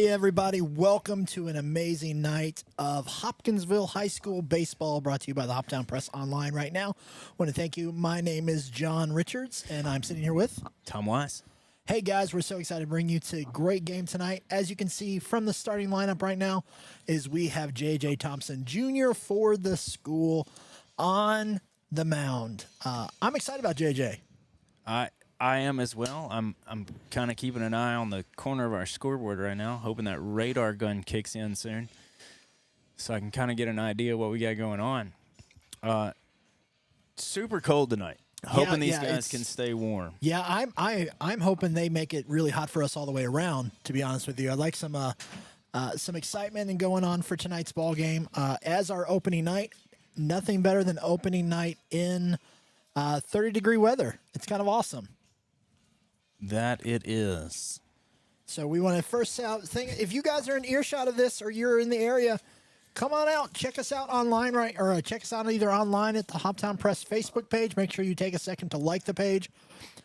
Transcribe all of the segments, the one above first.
everybody. Welcome to an amazing night of Hopkinsville High School baseball brought to you by the Hoptown Press Online right now. I want to thank you. My name is John Richards, and I'm sitting here with Tom Wise. Hey, guys, we're so excited to bring you to a great game tonight. As you can see from the starting lineup right now is we have J.J. Thompson Jr. for the school on the mound. I'm excited about J.J. I am as well. I'm kind of keeping an eye on the corner of our scoreboard right now, hoping that radar gun kicks in soon, so I can kind of get an idea of what we got going on. Super cold tonight. Hoping these guys can stay warm. Yeah, I'm hoping they make it really hot for us all the way around. To be honest with you, I'd like some excitement and going on for tonight's ball game as our opening night. Nothing better than opening night in 30-degree weather. It's kind of awesome. That it is. So we want to first out if you guys are in earshot of this or you're in the area, come on out. Check us out online, or check us out either online at the Hoptown Press Facebook page. Make sure you take a second to like the page,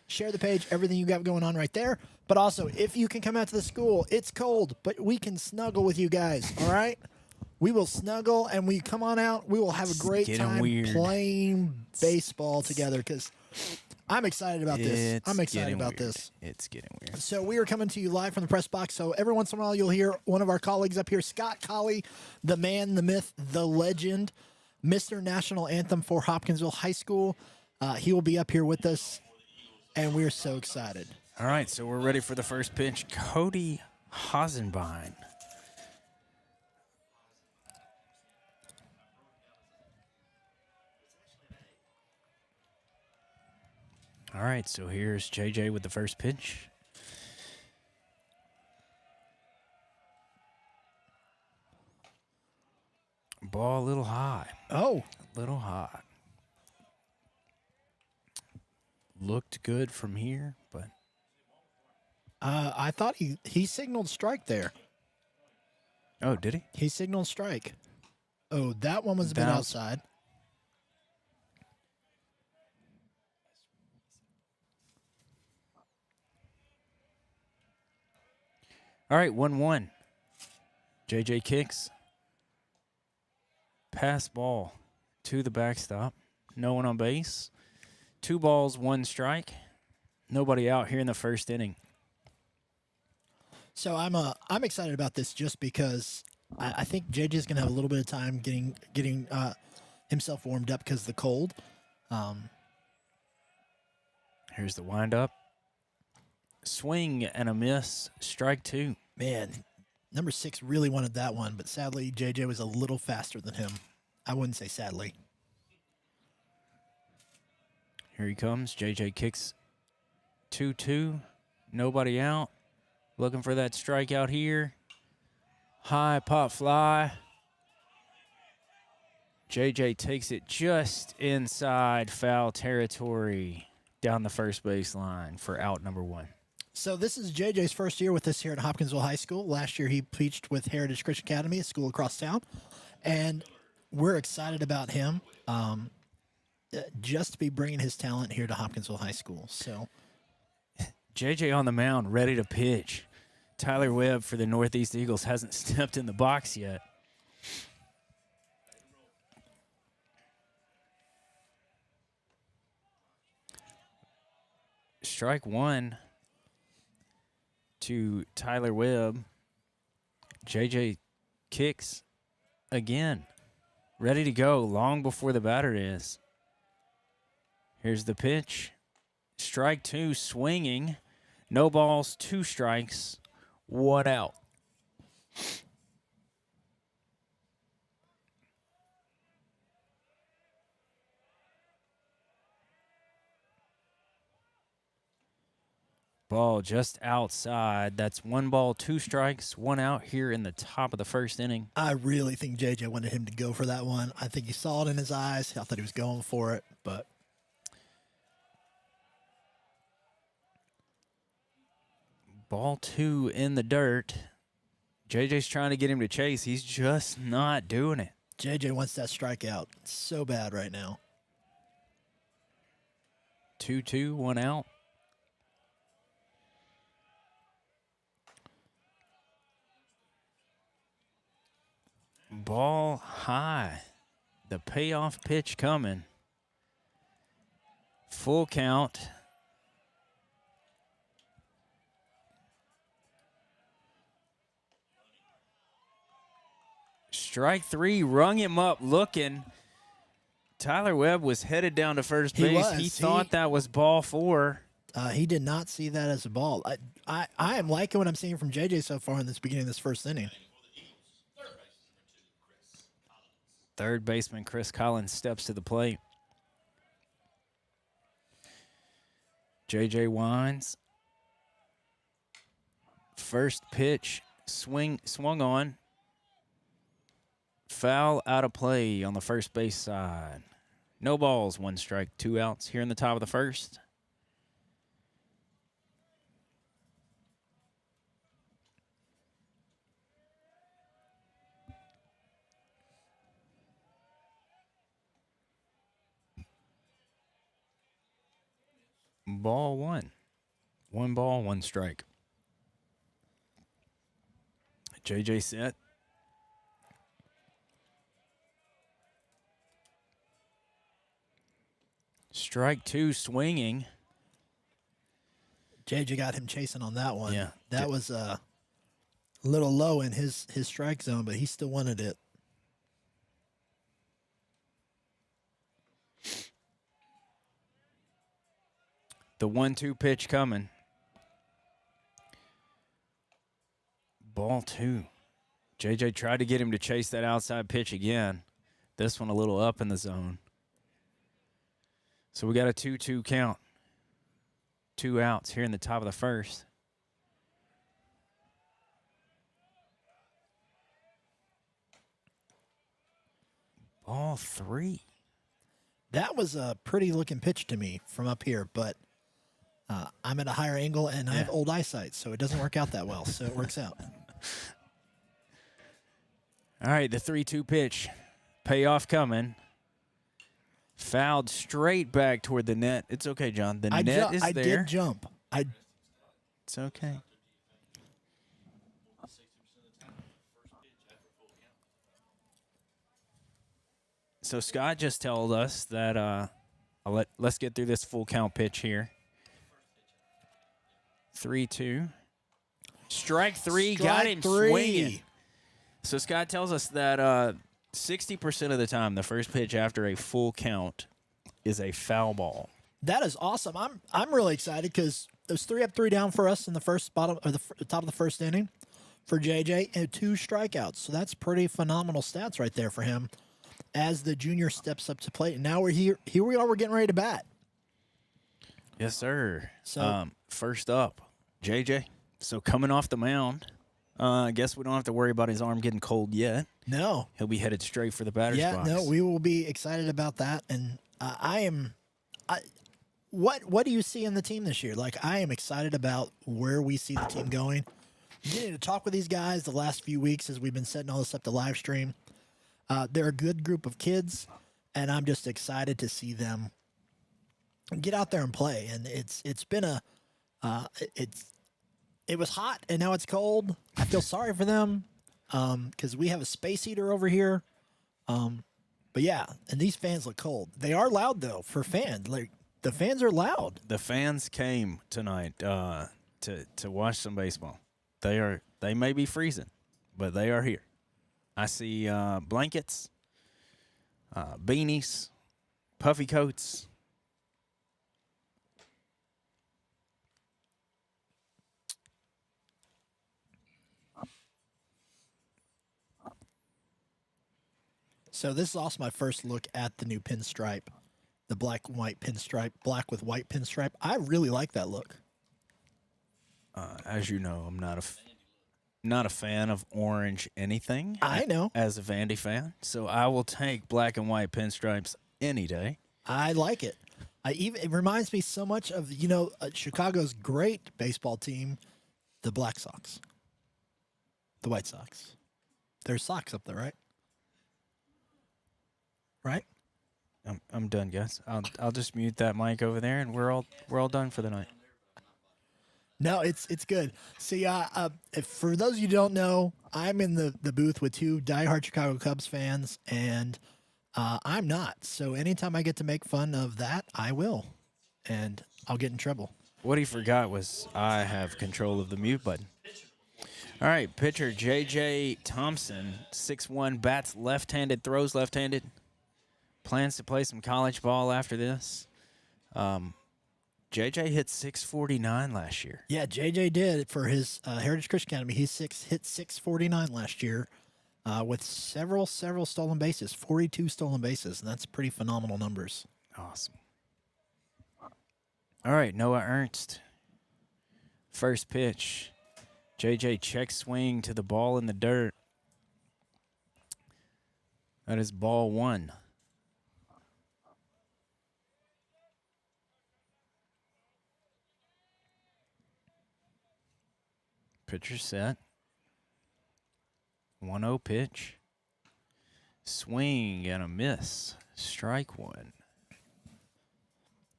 share the page, everything you got going on right there. But also, if you can come out to the school, it's cold, but we can snuggle with you guys, all right? We will snuggle, and we come on out. We will have a great time playing baseball together because I'm excited about this. I'm excited about this. It's getting weird. So we are coming to you live from the press box. So every once in a while you'll hear one of our colleagues up here, Scott Colley, the man, the myth, the legend, Mr. National Anthem for Hopkinsville High School. He will be up here with us, and we're so excited. All right, so we're ready for the first pitch. Cody Hasenbein. All right, so here's JJ with the first pitch. Ball a little high. Oh. A little high. Looked good from here, but I thought he signaled strike there. Oh, did he? He signaled strike. Oh, that one was a bit outside. All right, 1-1. JJ kicks. Pass ball to the backstop. No one on base. 2 balls, 1 strike. Nobody out here in the first inning. So I'm excited about this just because I think JJ is going to have a little bit of time getting himself warmed up because of the cold. Here's the windup. Swing and a miss. Strike 2. Man, number 6 really wanted that one, but sadly, JJ was a little faster than him. I wouldn't say sadly. Here he comes. JJ kicks 2-2. Nobody out. Looking for that strikeout here. High pop fly. JJ takes it just inside foul territory down the first baseline for out number 1. So this is JJ's first year with us here at Hopkinsville High School. Last year he preached with Heritage Christian Academy, a school across town. And we're excited about him just to be bringing his talent here to Hopkinsville High School. So JJ on the mound, ready to pitch. Tyler Webb for the Northeast Eagles hasn't stepped in the box yet. Strike 1 to Tyler Webb. JJ kicks again. Ready to go long before the batter is. Here's the pitch. Strike 2, swinging. No balls, 2 strikes, 1 out. Ball just outside. That's 1 ball, 2 strikes, 1 out here in the top of the first inning. I really think JJ wanted him to go for that one. I think he saw it in his eyes. I thought he was going for it, but ball 2 in the dirt. JJ's trying to get him to chase. He's just not doing it. JJ wants that strikeout so bad right now. 2-2, 1 out. Ball high. The payoff pitch coming. Full count. Strike three, rung him up looking. Tyler Webb was headed down to first base. He thought that was ball four. He did not see that as a ball. I am liking what I'm seeing from JJ so far in this beginning of this first inning. Third baseman Chris Collins steps to the plate. JJ winds. First pitch swung on. Foul out of play on the first base side. No balls, 1 strike, 2 outs here in the top of the first. Ball 1. 1 ball, 1 strike. JJ set. Strike 2 swinging. JJ got him chasing on that one. Yeah. That was a little low in his strike zone, but he still wanted it. The 1-2 pitch coming. Ball 2. JJ tried to get him to chase that outside pitch again. This one a little up in the zone. So we got a 2-2 count. 2 outs here in the top of the first. Ball 3. That was a pretty looking pitch to me from up here, but I'm at a higher angle and I have old eyesight, so it doesn't work out that well. So it works out. All right, the 3-2 pitch. Payoff coming. Fouled straight back toward the net. It's okay, John. The net is there. I did jump. It's okay. So Scott just told us that let's get through this full count pitch here. 3-2. Strike 3 got him swinging. So Scott tells us that 60% of the time, the first pitch after a full count is a foul ball. That is awesome. I'm really excited because it was 3 up, 3 down for us in the first bottom or the top of the first inning for JJ and 2 strikeouts. So that's pretty phenomenal stats right there for him as the junior steps up to plate. And now we're here. Here we are. We're getting ready to bat. Yes, sir. So first up, JJ. So coming off the mound. I guess we don't have to worry about his arm getting cold yet. No. He'll be headed straight for the batter's box. Yeah, no, we will be excited about that. And what do you see in the team this year? Like, I am excited about where we see the team going. Getting to talk with these guys the last few weeks as we've been setting all this up to live stream. They're a good group of kids, and I'm just excited to see them get out there and play. And it's been it was hot, and now it's cold. I feel sorry for them because we have a space heater over here. But yeah, and these fans look cold. They are loud though for fans. Like the fans are loud. The fans came tonight to watch some baseball. They may be freezing, but they are here. I see blankets, beanies, puffy coats. So this is also my first look at the new pinstripe, the black and white pinstripe, black with white pinstripe. I really like that look. As you know, I'm not a fan of orange anything. I know. As a Vandy fan, so I will take black and white pinstripes any day. I like it. It reminds me so much of Chicago's great baseball team, the Black Sox, the White Sox. There's Sox up there, right? Right? I'm done, guys. I'll just mute that mic over there, and we're all done for the night. No, it's good. See, if, for those of you who don't know, I'm in the booth with two diehard Chicago Cubs fans, and I'm not. So anytime I get to make fun of that, I will, and I'll get in trouble. What he forgot was I have control of the mute button. All right, pitcher J.J. Thompson, 6'1", bats left-handed, throws left-handed. Plans to play some college ball after this. JJ hit 649 last year. Yeah, JJ did for his Heritage Christian Academy. He hit 649 last year with several stolen bases, 42 stolen bases, and that's pretty phenomenal numbers. Awesome. All right, Noah Ernst. First pitch. JJ check swing to the ball in the dirt. That is ball one. Pitcher set. 1-0 pitch. Swing and a miss. Strike one.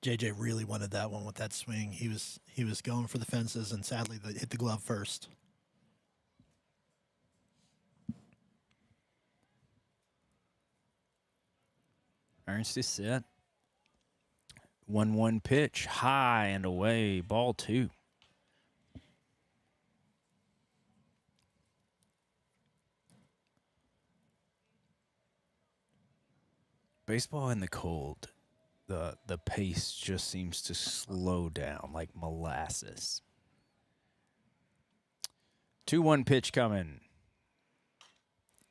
JJ really wanted that one with that swing. He was going for the fences, and sadly, hit the glove first. Ernst is set. 1-1 pitch. High and away. Ball two. Baseball in the cold, the pace just seems to slow down like molasses. 2-1 pitch coming.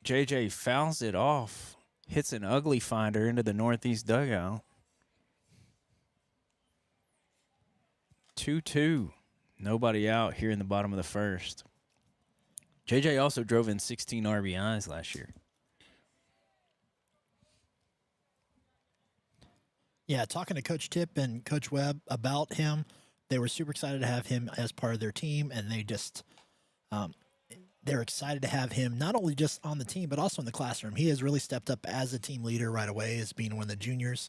JJ fouls it off, hits an ugly finder into the northeast dugout. 2-2. Nobody out here in the bottom of the first. JJ also drove in 16 RBIs last year. Yeah, talking to Coach Tip and Coach Webb about him, they were super excited to have him as part of their team, and they're excited to have him not only just on the team but also in the classroom. He has really stepped up as a team leader right away, as being one of the juniors.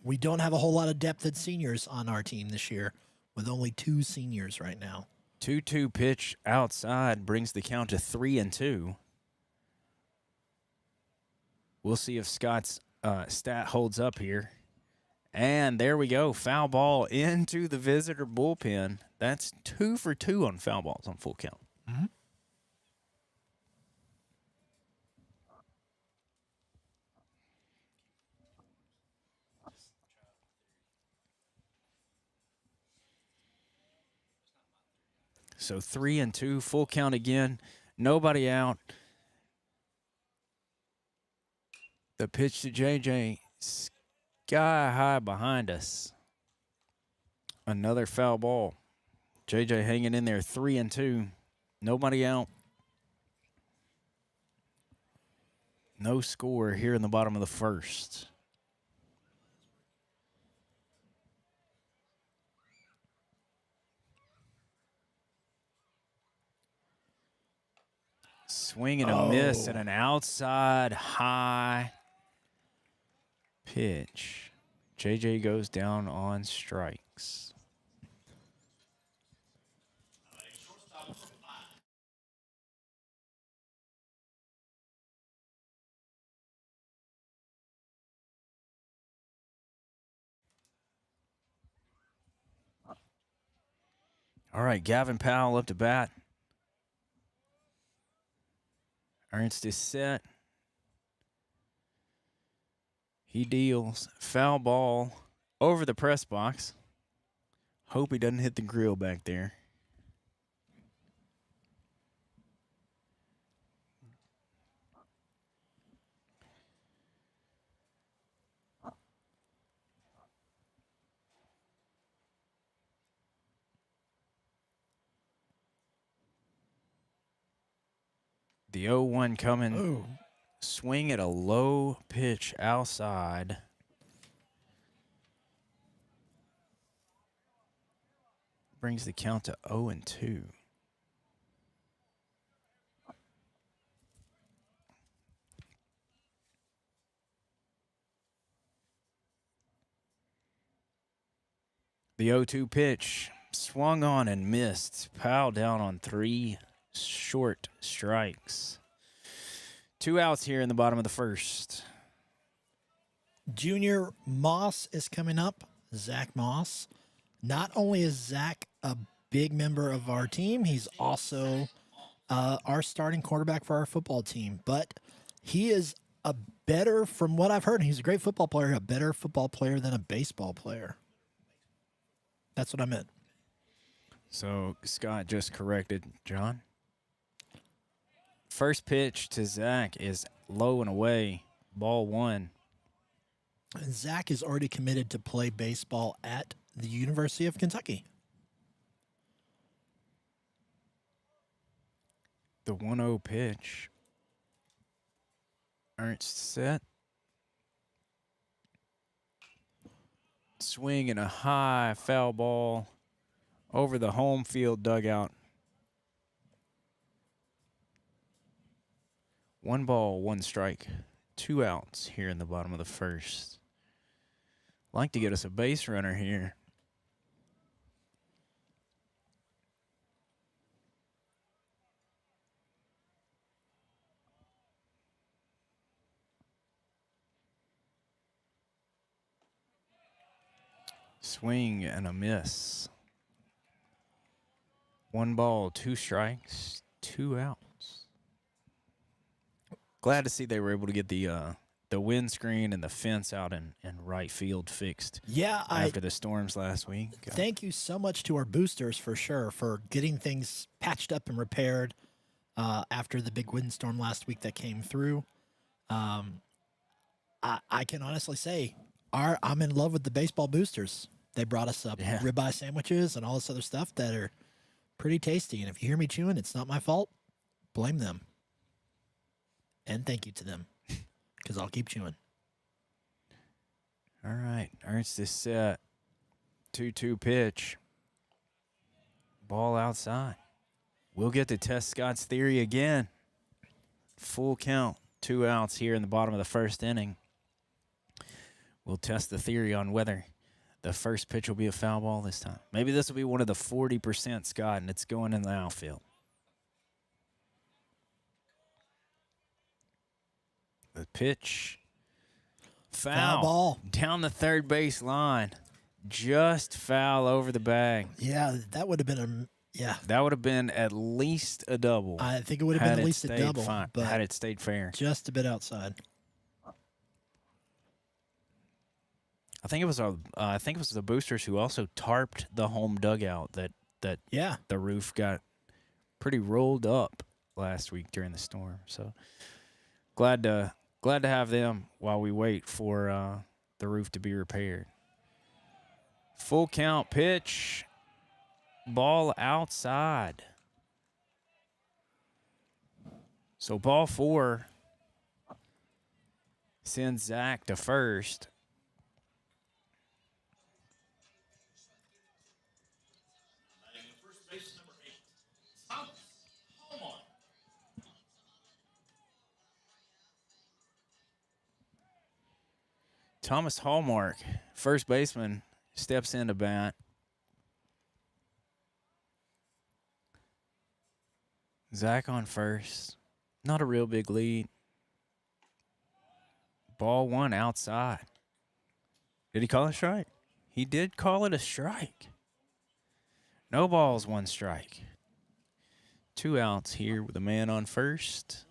We don't have a whole lot of depth at seniors on our team this year, with only 2 seniors right now. 2-2 pitch outside brings the count to 3-2. We'll see if Scott's stat holds up here. And there we go. Foul ball into the visitor bullpen. That's 2 for 2 on foul balls on full count. Mm-hmm. So 3-2, full count again. Nobody out. The pitch to JJ, sky high behind us. Another foul ball. JJ hanging in there, 3-2. Nobody out. No score here in the bottom of the first. Swing and a miss and an outside high pitch. JJ goes down on strikes. All right, Gavin Powell up to bat. Ernst is set. He deals. Foul ball over the press box. Hope he doesn't hit the grill back there. The 0-1 coming. Ooh. Swing at a low pitch outside. Brings the count to 0-2. The 0-2 pitch. Swung on and missed. Powell down on 3 short strikes. 2 outs here in the bottom of the first. Junior Moss is coming up. Zach Moss. Not only is Zach a big member of our team, he's also our starting quarterback for our football team. But he is a better, from what I've heard, he's a great football player, a better football player than a baseball player. That's what I meant. So Scott just corrected John. First pitch to Zach is low and away. Ball 1. And Zach is already committed to play baseball at the University of Kentucky. The 1-0 pitch. Ernst set. Swing and a high foul ball over the home field dugout. 1 ball, 1 strike. 2 outs here in the bottom of the first. Like to get us a base runner here. Swing and a miss. 1 ball, 2 strikes, 2 outs. Glad to see they were able to get the windscreen and the fence out in right field fixed. Yeah, after the storms last week. Thank you so much to our boosters for sure for getting things patched up and repaired after the big windstorm last week that came through. I can honestly say I'm in love with the baseball boosters. They brought us up ribeye sandwiches and all this other stuff that are pretty tasty. And if you hear me chewing, it's not my fault. Blame them. And thank you to them. Because I'll keep chewing. All right. Ernst is set. 2-2 pitch. Ball outside. We'll get to test Scott's theory again. Full count. 2 outs here in the bottom of the first inning. We'll test the theory on whether the first pitch will be a foul ball this time. Maybe this will be one of the 40%, Scott, and it's going in the outfield. The pitch. Foul ball. Down the third base line. Just foul over the bag. Yeah, that would have been That would have been at least a double. I think it would have been at least a double. But had it stayed fair. Just a bit outside. I think it was the boosters who also tarped the home dugout that the roof got pretty rolled up last week during the storm. So glad to have them while we wait for the roof to be repaired. Full count pitch. Ball outside. So ball 4 sends Zach to first. Thomas Hallmark, first baseman, steps in to bat. Zach on first. Not a real big lead. Ball 1 outside. Did he call it a strike? He did call it a strike. No balls, 1 strike. 2 outs here with a man on first.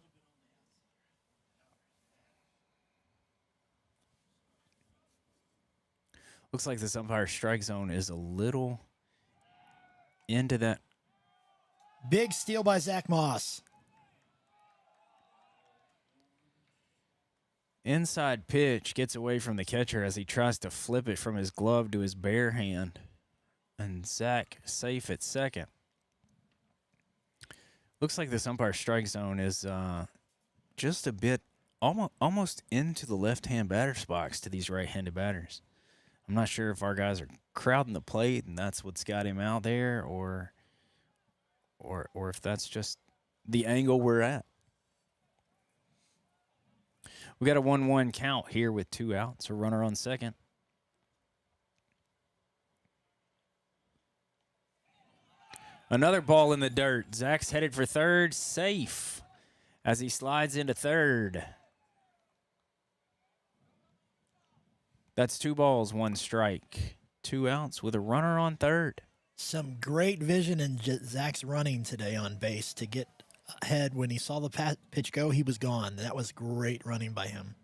Looks like this umpire strike zone is a little into that. Big steal by Zach Moss. Inside pitch gets away from the catcher as he tries to flip it from his glove to his bare hand. And Zach safe at second. Looks like this umpire strike zone is just a bit almost into the left-hand batter's box to these right-handed batters. I'm not sure if our guys are crowding the plate and that's what's got him out there, or if that's just the angle we're at. We got a 1-1 count here with 2 outs, a runner on second. Another ball in the dirt. Zach's headed for third, safe as he slides into third. That's 2 balls, 1 strike. 2 outs with a runner on third. Some great vision in Zach's running today on base to get ahead. When he saw the pitch go, he was gone. That was great running by him.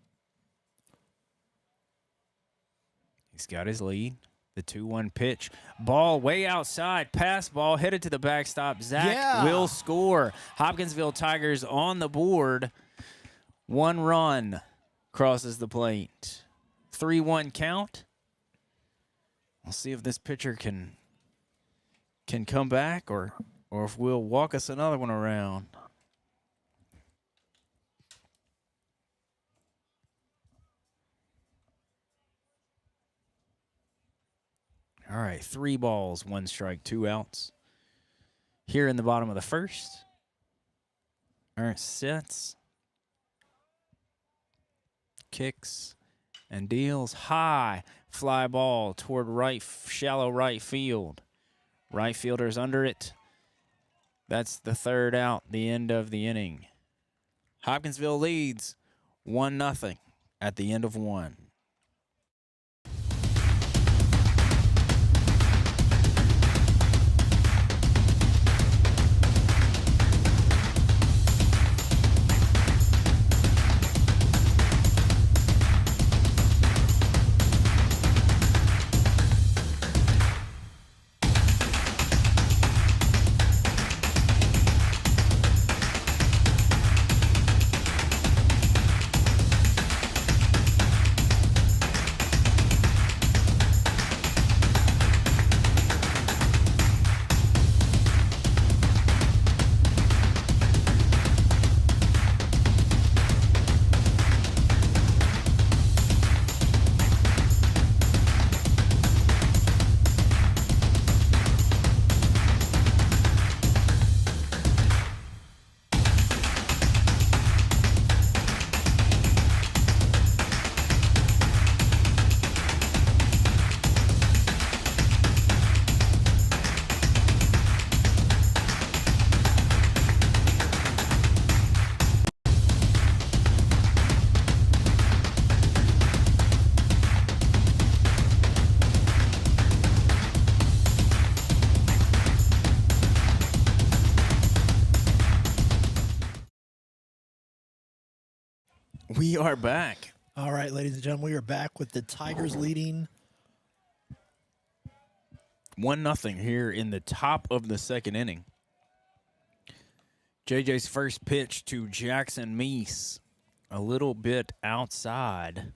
He's got his lead. The 2-1 pitch. Ball way outside. Pass ball headed to the backstop. Zach will score. Hopkinsville Tigers on the board. 1 run crosses the plate. 3-1 count. We'll see if this pitcher can come back or if we'll walk us another one around. All right, 3 balls, 1 strike, 2 outs. Here in the bottom of the first. Ernst sits, kicks, and deals high. Fly ball toward right, shallow right field. Right fielder's under it. That's the 3rd out, the end of the inning. Hopkinsville leads 1-0 at the end of 1. We are back. All right, ladies and gentlemen, we are back with the Tigers leading 1-0 here in the top of the 2nd inning. JJ's first pitch to Jackson Meese, a little bit outside.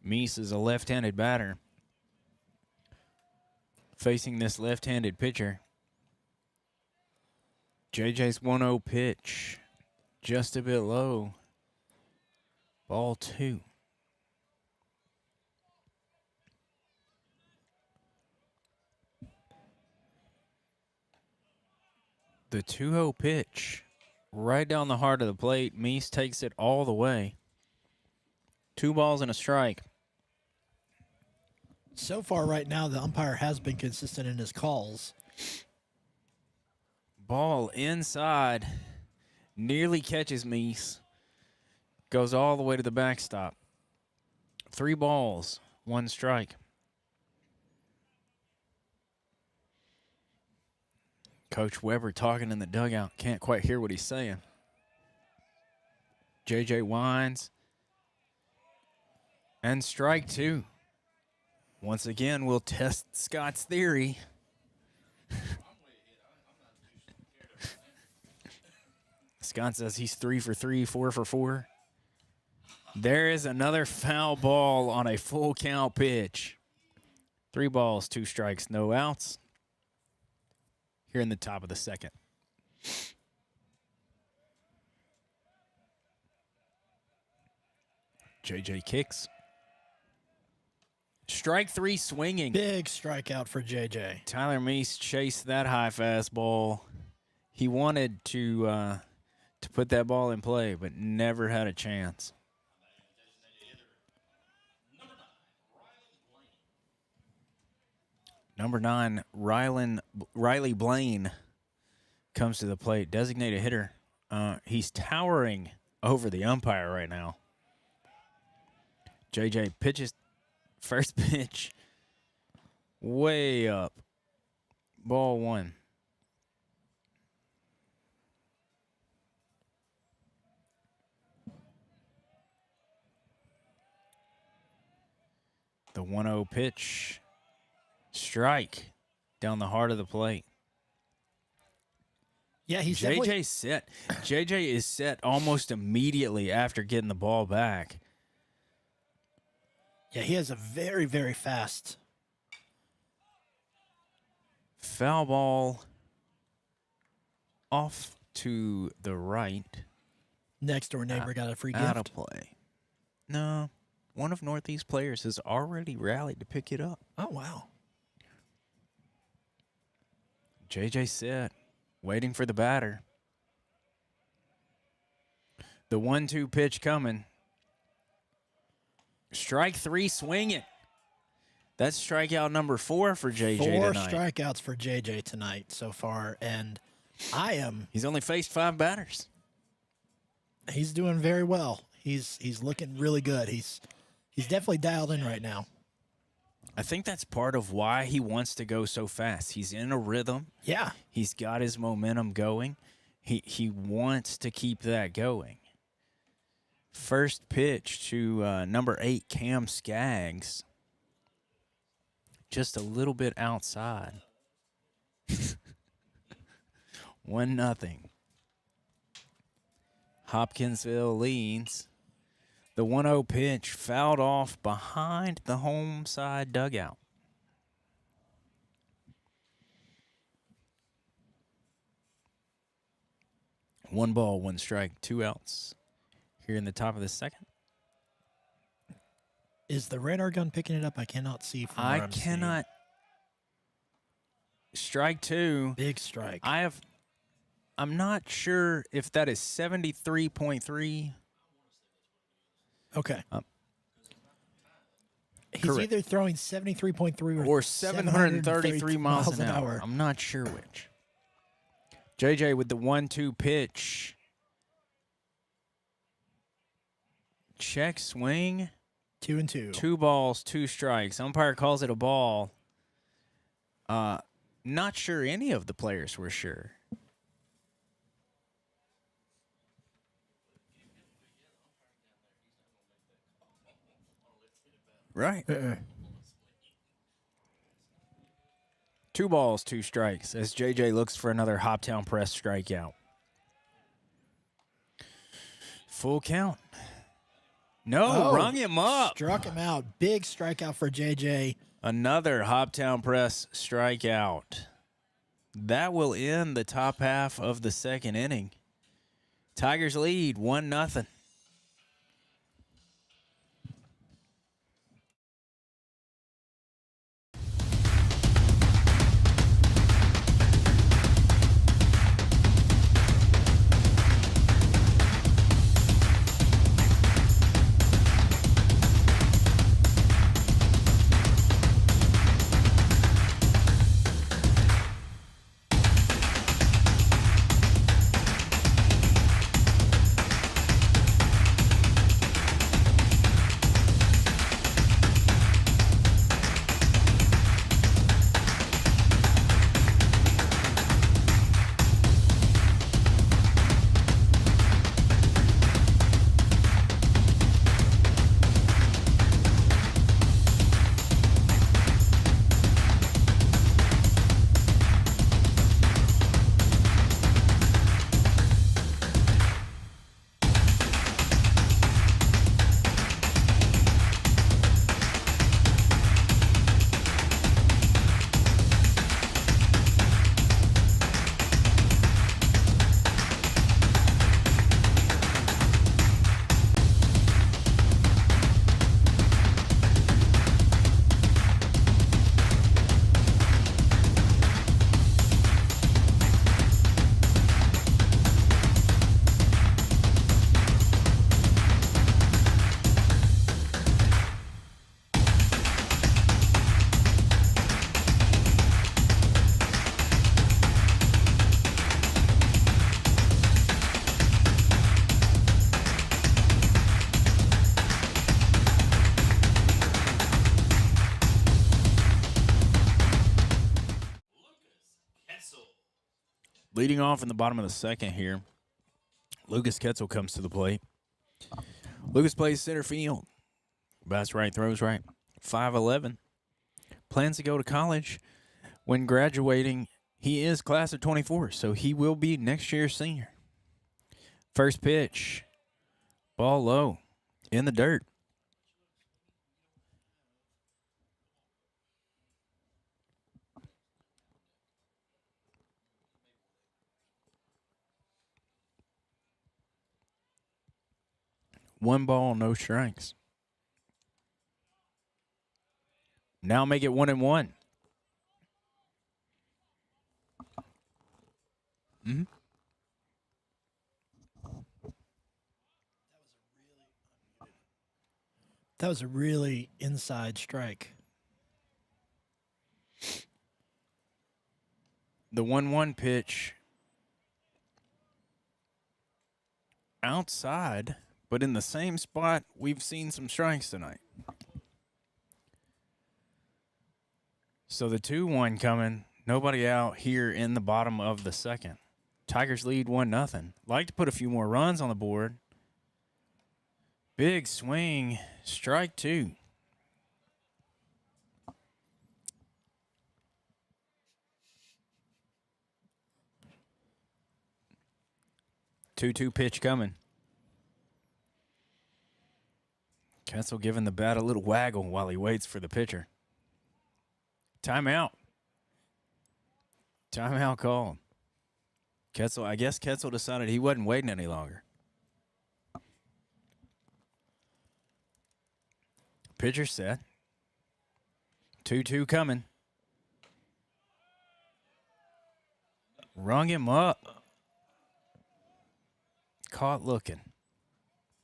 Meese is a left-handed batter facing this left-handed pitcher. JJ's 1-0 pitch, just a bit low. Ball 2. The 2-0 pitch, right down the heart of the plate. Meese takes it all the way. 2 balls and a strike. So far right now, the umpire has been consistent in his calls. Ball inside, nearly catches Meese. Goes all the way to the backstop. 3 balls, 1 strike. Coach Weber talking in the dugout. Can't quite hear what he's saying. JJ winds. And strike 2. Once again, we'll test Scott's theory. Scott says he's 3 for 3, 4 for 4. There is another foul ball on a full count pitch. 3 balls, 2 strikes, no outs. Here in the top of the 2nd. JJ kicks. Strike 3 swinging. Big strikeout for JJ. Tyler Meese chased that high fastball. He wanted to put that ball in play, but never had a chance. Number 9, Riley Blaine comes to the plate. Designated hitter. He's towering over the umpire right now. JJ pitches first pitch way up. Ball 1. The 1-0 pitch. Strike down the heart of the plate. Yeah, he's JJ set. JJ is set almost immediately after getting the ball back. Yeah, he has a very, very fast. Foul ball off to the right. Next door neighbor got a free Out of gift. play. No, one of Northeast players has already rallied to pick it up. Oh, wow. JJ set, waiting for the batter. The 1-2 pitch coming. Strike 3, swing it. That's strikeout number 4 for JJ Four tonight. strikeouts for JJ tonight so far, and He's only faced 5 batters. he's doing very well. He's looking really good. He's definitely dialed in right now. I think that's part of why he wants to go so fast. He's in a rhythm. Yeah. He's got his momentum going. He wants to keep that going. First pitch to number 8, Cam Skaggs. Just a little bit outside. 1-0. Hopkinsville leads. The 1-0 pitch fouled off behind the home side dugout. One ball, 1 strike, 2 outs. Here in the top of the second. Is the radar gun picking it up? I cannot see from where I I'm cannot. Strike 2. seeing. Big strike. I'm not sure if that is 73.3. Okay. He's correct. either throwing 73.3 Or 733 miles an hour. I'm not sure which. JJ with the 1-2 pitch. Check swing. 2-2. 2 balls, 2 strikes. Umpire calls it a ball. Not sure any of the players were sure. Right. 2 balls, 2 strikes as JJ looks for another Hoptown Press strikeout. Full count. No, rung him up. Struck him out. Big strikeout for JJ. Another Hoptown Press strikeout. That will end the top half of the second inning. Tigers lead 1-0. Leading off in the bottom of the second here, Lucas Ketzel comes to the plate. Lucas plays center field. Bats right, throws right. 5'11". Plans to go to college. When graduating, he is class of 24, so he will be next year's senior. First pitch, ball low, in the dirt. One ball, no strikes. Now make it 1-1. Mm-hmm. That was a really inside strike. The 1-1 pitch outside, but in the same spot we've seen some strikes tonight. So the 2-1 coming. Nobody out here in the bottom of the second. Tigers lead 1-0. Like to put a few more runs on the board. Big swing. Strike 2. Two pitch coming. Ketzel giving the bat a little waggle while he waits for the pitcher. Timeout. Timeout called. I guess Ketzel decided he wasn't waiting any longer. Pitcher set. 2-2 coming. Rung him up. Caught looking.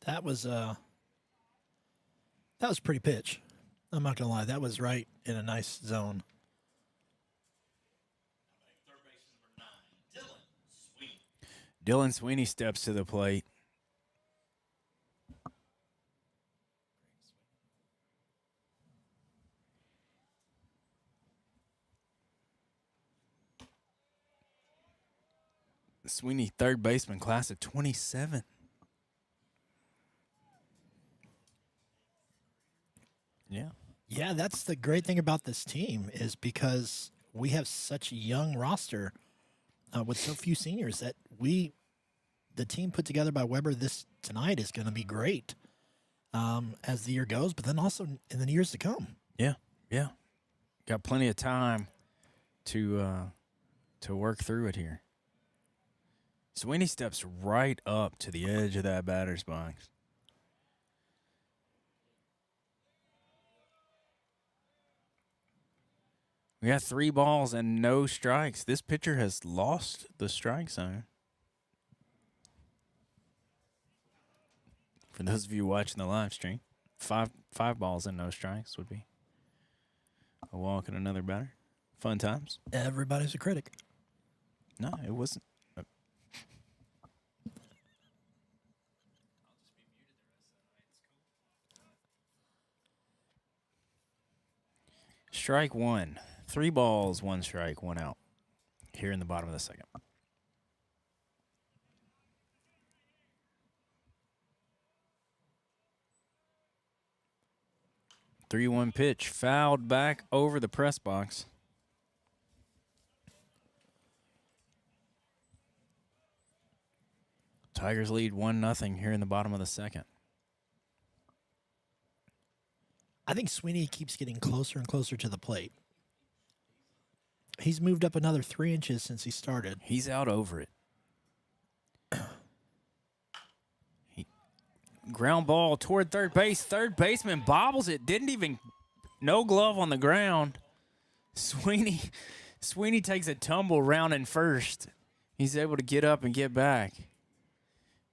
That was a pretty pitch. I'm not gonna lie, that was right in a nice zone. Dylan Sweeney steps to the plate. Sweeney, third baseman, class of 27. Yeah. Yeah, that's the great thing about this team is because we have such a young roster with so few seniors that the team put together by Weber tonight is going to be great as the year goes, but then also in the years to come. Yeah. Got plenty of time to work through it here. Sweeney steps right up to the edge of that batter's box. We got 3 balls and no strikes. This pitcher has lost the strike zone. For those of you watching the live stream, five balls and no strikes would be a walk and another batter. Fun times. Everybody's a critic. No, it wasn't. Strike 1. 3 balls, 1 strike, 1 out. Here in the bottom of the second. The 3-1 pitch fouled back over the press box. Tigers lead 1-0 here in the bottom of the second. I think Sweeney keeps getting closer and closer to the plate. He's moved up another 3 inches since he started. He's out over it. Ground ball toward third base. Third baseman bobbles it. Didn't even, no glove on the ground. Sweeney takes a tumble rounding first. He's able to get up and get back.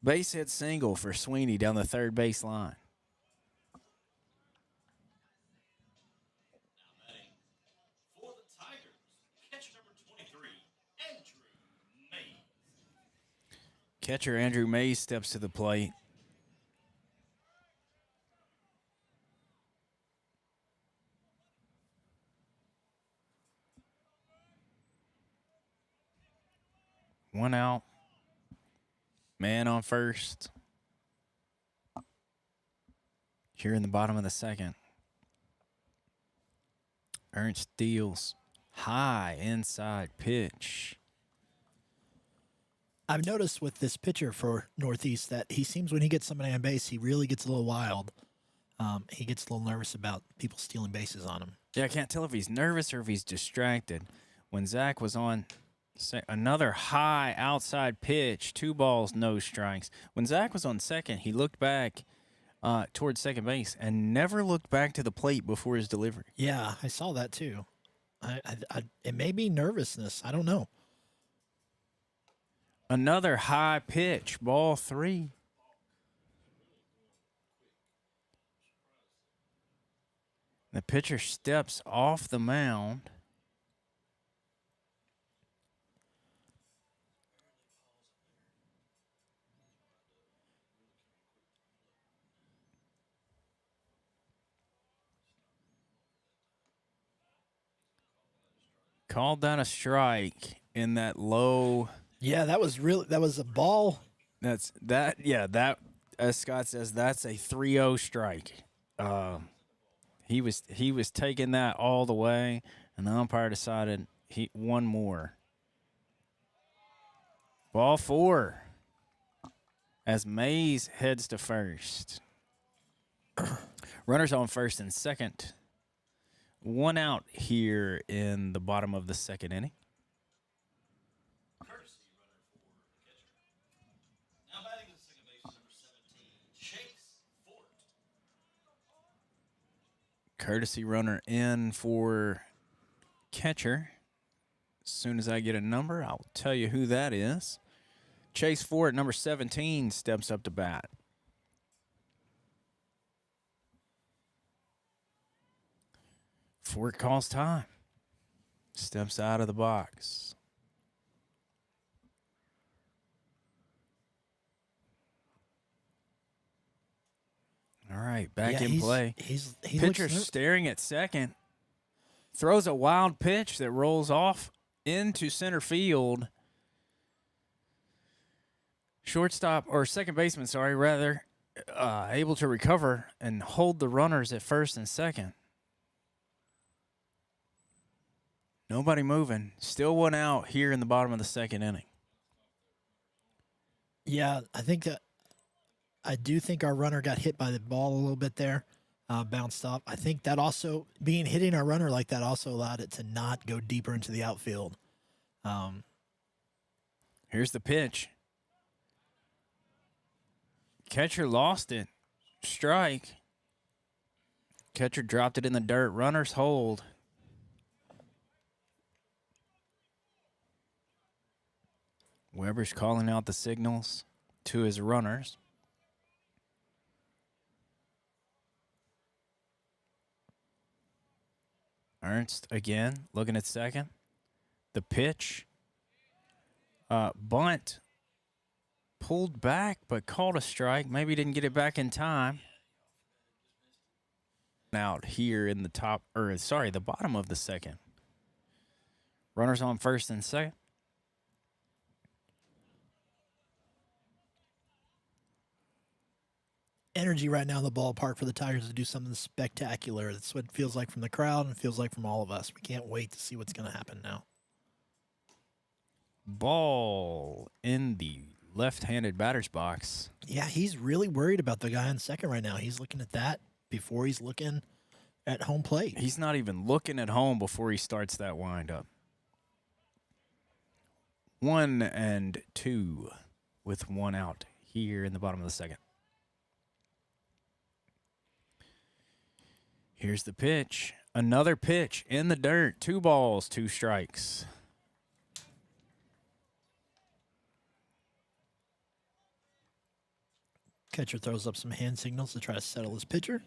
Base hit single for Sweeney down the third base line. Catcher Andrew Mays steps to the plate. 1 out. Man on first. Here in the bottom of the second. Ernst deals high inside pitch. I've noticed with this pitcher for Northeast that he seems when he gets somebody on base, he really gets a little wild. He gets a little nervous about people stealing bases on him. Yeah, I can't tell if he's nervous or if he's distracted. When Zach was on another high outside pitch, 2 balls, no strikes. When Zach was on second, he looked back towards second base and never looked back to the plate before his delivery. Yeah, I saw that too. It may be nervousness. I don't know. Another high pitch, ball 3. The pitcher steps off the mound. Called that a strike in that low. Yeah, that was a ball. That as Scott says, that's a 3-0 strike. He was taking that all the way, and the umpire decided one more. Ball 4 as Mays heads to first. Runners on first and second. 1 out here in the bottom of the second inning. Courtesy runner in for catcher. As soon as I get a number, I'll tell you who that is. Chase Ford, number 17, steps up to bat. Ford calls time. Steps out of the box. All right, back in play. He Pitcher looks staring at second. Throws a wild pitch that rolls off into center field. Shortstop, or second baseman, able to recover and hold the runners at first and second. Nobody moving. Still 1 out here in the bottom of the second inning. Yeah, I do think our runner got hit by the ball a little bit there, bounced off. I think that also hitting our runner like that also allowed it to not go deeper into the outfield. Here's the pitch. Catcher lost it. Strike. Catcher dropped it in the dirt. Runners hold. Weber's calling out the signals to his runners. Ernst again looking at second. The pitch. Bunt. Pulled back but called a strike. Maybe didn't get it back in time. Out here in the the bottom of the second. Runners on first and second. Energy right now in the ballpark for the Tigers to do something spectacular. That's what it feels like from the crowd and feels like from all of us. We can't wait to see what's going to happen now. Ball in the left-handed batter's box. Yeah, he's really worried about the guy on second right now. He's looking at that before he's looking at home plate. He's not even looking at home before he starts that windup. 1-2 with 1 out here in the bottom of the second. Here's the pitch. Another pitch in the dirt. 2 balls, 2 strikes. Catcher throws up some hand signals to try to settle his pitcher.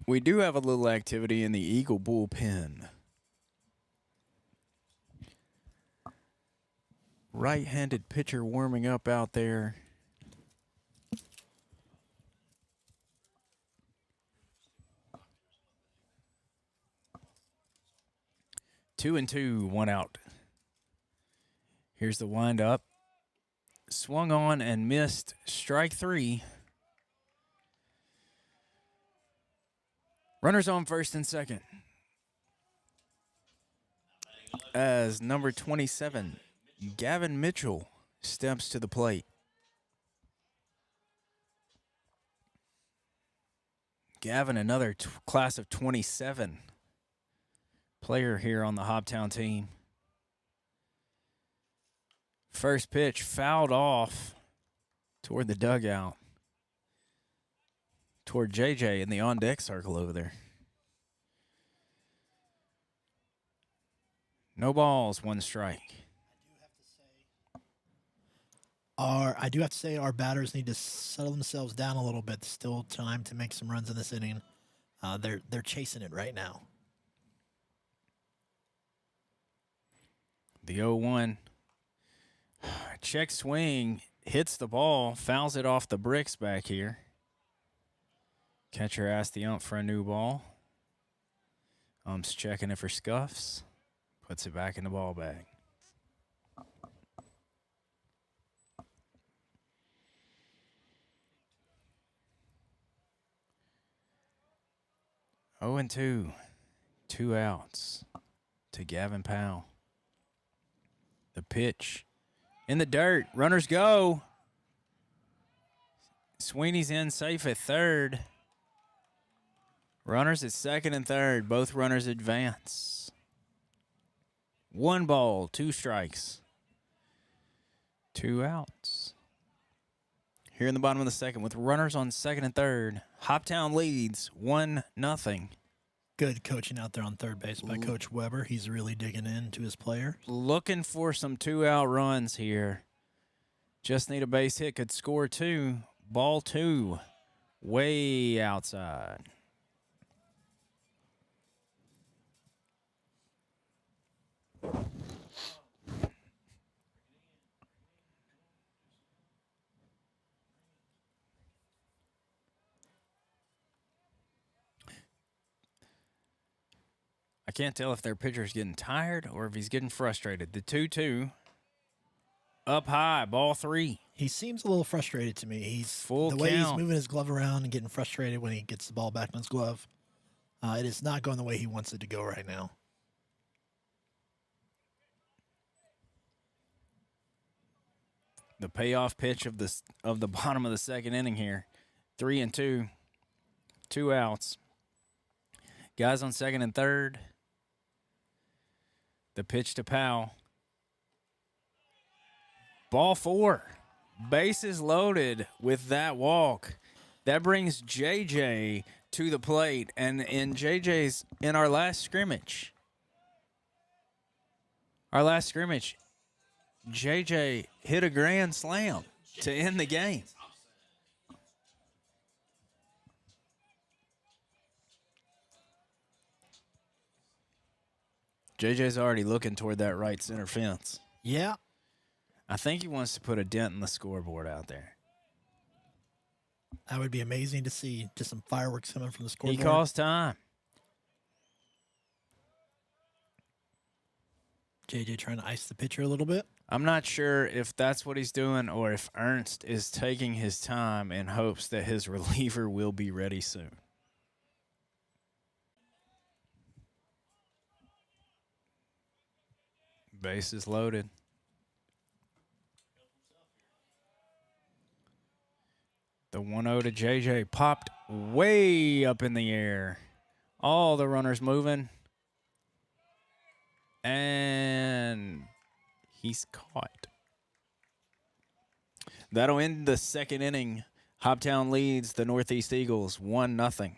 We do have a little activity in the Eagle bullpen. Right-handed pitcher warming up out there. 2-2, 1 out. Here's the windup. Swung on and missed. Strike 3. Runners on first and second. As number 27, Gavin Mitchell, steps to the plate. Gavin, another class of 27 player here on the Hoptown team. First pitch fouled off toward the dugout, toward JJ in the on-deck circle over there. No balls, 1 strike. I do have to say our batters need to settle themselves down a little bit. Still time to make some runs in this inning. They're chasing it right now. The 0-1. Check swing, hits the ball, fouls it off the bricks back here. Catcher asked the ump for a new ball. Ump's checking it for scuffs. Puts it back in the ball bag. Oh and 2. 2 outs to Gavin Powell. The pitch. In the dirt. Runners go. Sweeney's in safe at third. Runners at second and third. Both runners advance. 1 ball, 2 strikes. 2 outs. Here in the bottom of the second with runners on second and third. Hoptown leads 1-0. Good coaching out there on third base by Coach Weber. He's really digging into his players. Looking for some 2-out runs here. Just need a base hit. Could score 2. Ball 2. Way outside. I can't tell if their pitcher's getting tired or if he's getting frustrated. The 2-2. Up high, ball 3. He seems a little frustrated to me. He's Full the way he's count. moving his glove around and getting frustrated when he gets the ball back in his glove. It is not going the way he wants it to go right now. The payoff pitch of the bottom of the second inning here. 3-2. 2 outs. Guys on second and third. The pitch to Powell. Ball 4. Bases loaded with that walk. That brings JJ to the plate. And in our last scrimmage, JJ hit a grand slam to end the game. JJ's already looking toward that right center fence. Yeah. I think he wants to put a dent in the scoreboard out there. That would be amazing to see. Just some fireworks coming from the scoreboard. He calls time. JJ trying to ice the pitcher a little bit. I'm not sure if that's what he's doing or if Ernst is taking his time in hopes that his reliever will be ready soon. Bases loaded. The 1-0 to JJ popped way up in the air. All the runners moving. And he's caught. That'll end the second inning. Hoptown leads the Northeast Eagles 1-0.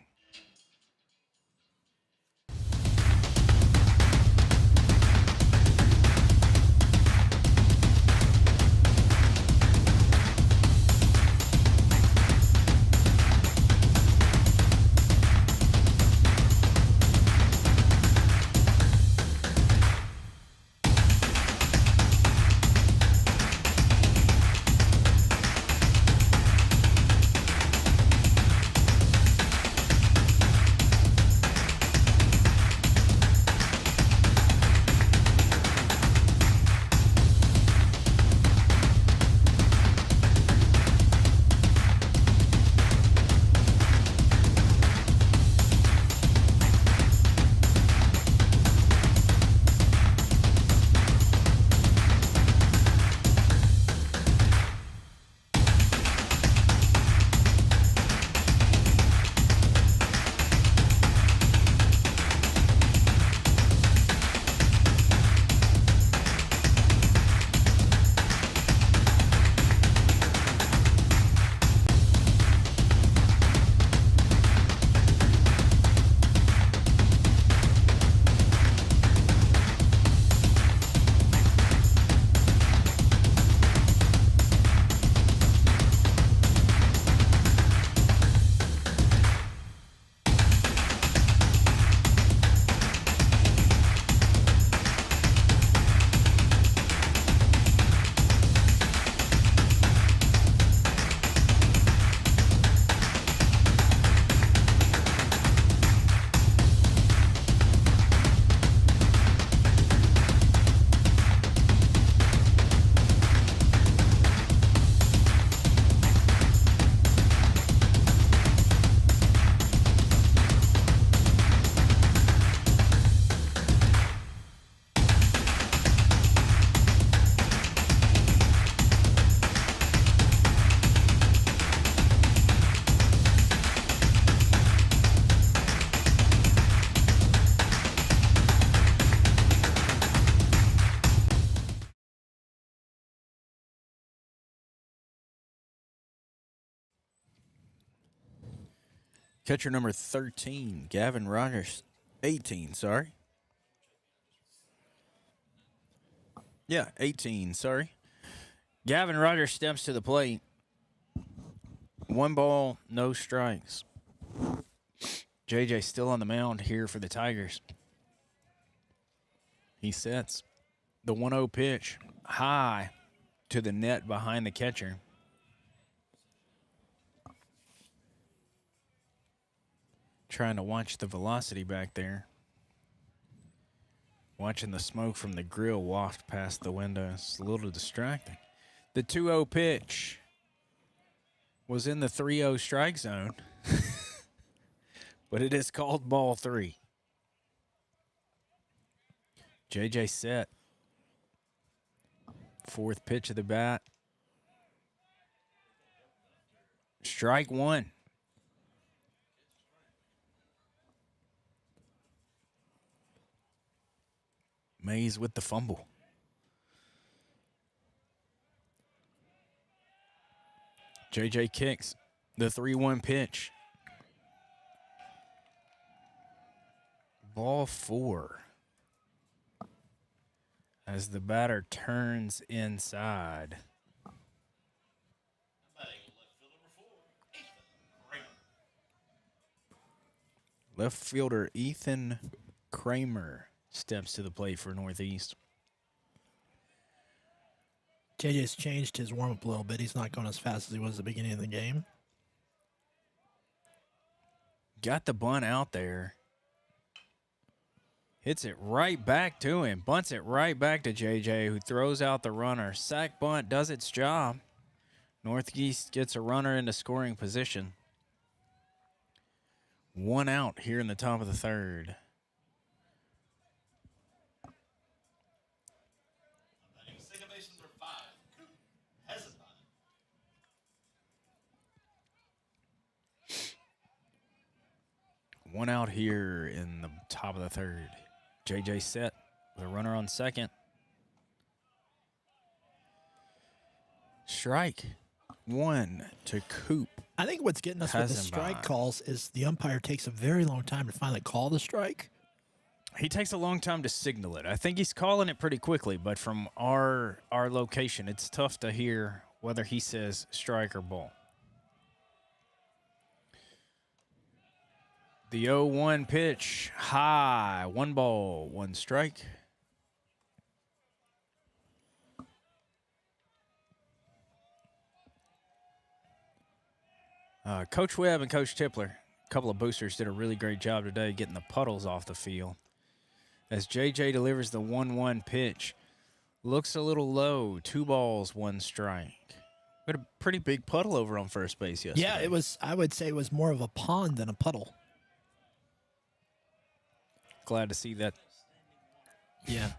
Catcher number 13, Gavin Rogers. 18, sorry. Yeah, 18, sorry. Gavin Rogers steps to the plate. 1 ball, no strikes. JJ still on the mound here for the Tigers. He sets the 1-0 pitch high to the net behind the catcher. Trying to watch the velocity back there. Watching the smoke from the grill waft past the window. It's a little distracting. The 2-0 pitch was in the 3-0 strike zone. But it is called ball 3. JJ set. 4th pitch of the bat. Strike 1. Mays with the fumble. JJ kicks the 3-1 pitch. Ball 4. As the batter turns inside. Left fielder Ethan Kramer steps to the plate for Northeast. JJ's changed his warm-up a little bit. He's not going as fast as he was at the beginning of the game. Got the bunt out there. Hits it right back to him. Bunts it right back to JJ, who throws out the runner. Sack bunt does its job. Northeast gets a runner into scoring position. 1 out here in the top of the 3rd. One out here in the top of the 3rd. JJ set with a runner on second. Strike 1 to Coop. I think what's getting us with the strike calls is the umpire takes a very long time to finally call the strike. He takes a long time to signal it. I think he's calling it pretty quickly, but from our location, it's tough to hear whether he says strike or ball. The 0-1 pitch, high, 1 ball, 1 strike. Coach Webb and Coach Tipler, a couple of boosters, did a really great job today getting the puddles off the field. As JJ delivers the 1-1 pitch, looks a little low, 2 balls, 1 strike. We had a pretty big puddle over on first base yesterday. Yeah, it was. I would say it was more of a pond than a puddle. Glad to see that. Yeah.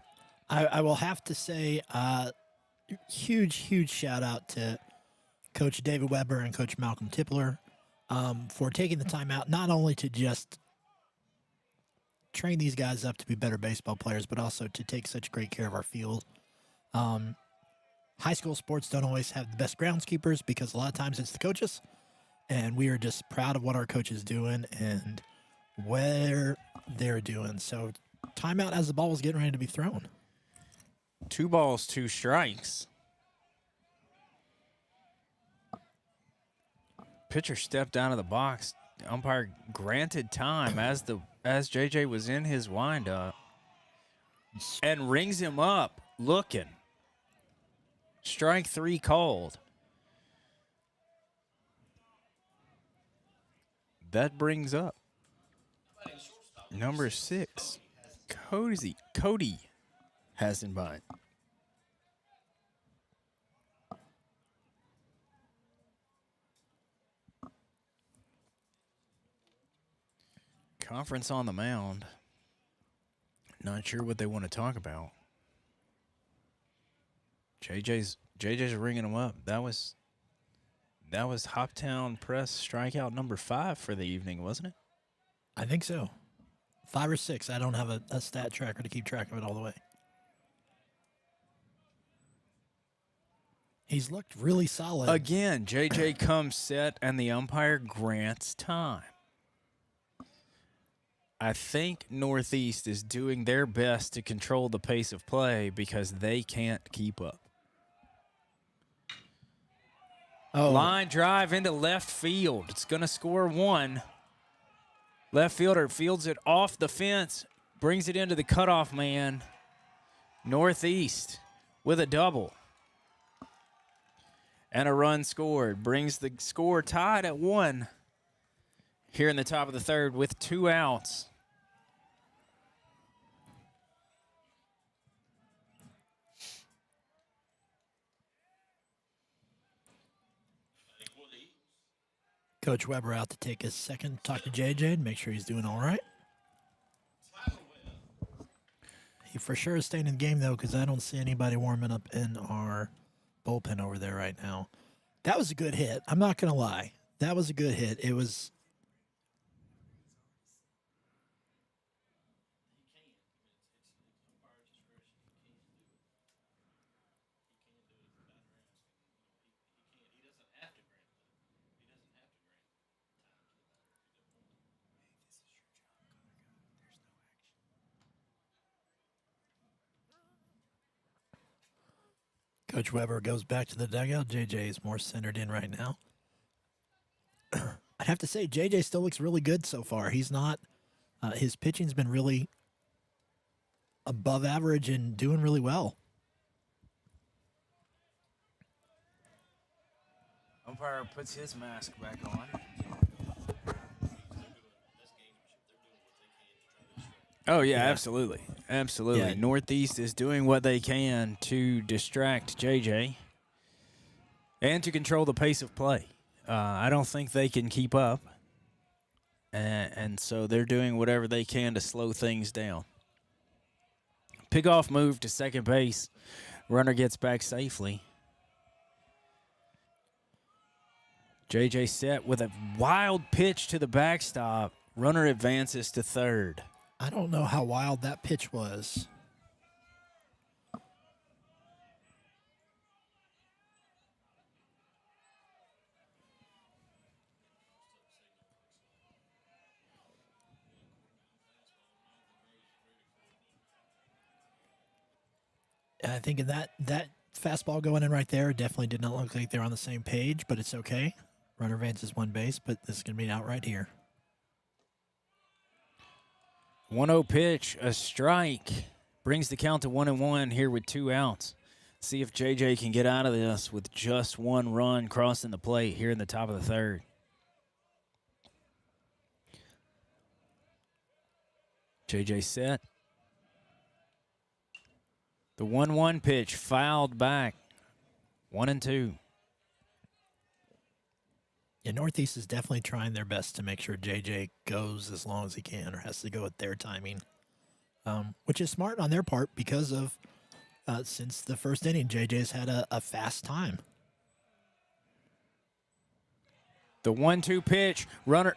I will have to say huge shout out to Coach David Weber and Coach Malcolm Tipler for taking the time out not only to just train these guys up to be better baseball players, but also to take such great care of our field. High school sports don't always have the best groundskeepers because a lot of times it's the coaches, and we are just proud of what our coaches doing and where they're doing. So timeout as the ball was getting ready to be thrown. 2 balls, 2 strikes. Pitcher stepped out of the box. The umpire granted time as JJ was in his windup and rings him up looking. Strike 3 called. That brings up number 6, Cody Hasenbein. Conference on the mound. Not sure what they want to talk about. JJ's ringing him up. That was Hoptown Press strikeout number 5 for the evening, wasn't it? I think so. 5 or 6. I don't have a stat tracker to keep track of it all the way. He's looked really solid. Again, JJ comes set and the umpire grants time. I think Northeast is doing their best to control the pace of play because they can't keep up. Oh, Line drive into left field. It's going to score one. Left fielder fields it off the fence, brings it into the cutoff man. Northeast with a double. And a run scored. Brings the score tied at 1 here in the top of the third with 2 outs. Coach Weber out to take his second, talk to JJ and make sure he's doing all right. He for sure is staying in the game, though, because I don't see anybody warming up in our bullpen over there right now. That was a good hit. I'm not going to lie. That was a good hit. It was... Coach Weber goes back to the dugout. JJ is more centered in right now. I'd have to say, JJ still looks really good so far. He's not... his pitching's been really above average and doing really well. Umpire puts his mask back on. Oh, yeah, absolutely. Absolutely. Yeah. Northeast is doing what they can to distract JJ and to control the pace of play. I don't think they can keep up, and so they're doing whatever they can to slow things down. Pick-off move to second base. Runner gets back safely. JJ set with a wild pitch to the backstop. Runner advances to third. I don't know how wild that pitch was. I think in that fastball going in right there definitely did not look like they're on the same page, but it's okay. Runner advances one base, but this is going to be out right here. 1-0 pitch, a strike. Brings the count to 1-1 here with 2 outs. See if JJ can get out of this with just 1 run crossing the plate here in the top of the third. JJ set. The 1-1 pitch fouled back. 1-2. Yeah, Northeast is definitely trying their best to make sure JJ goes as long as he can or has to go at their timing, which is smart on their part because of since the first inning, JJ's had a fast time. The 1-2 pitch. Runner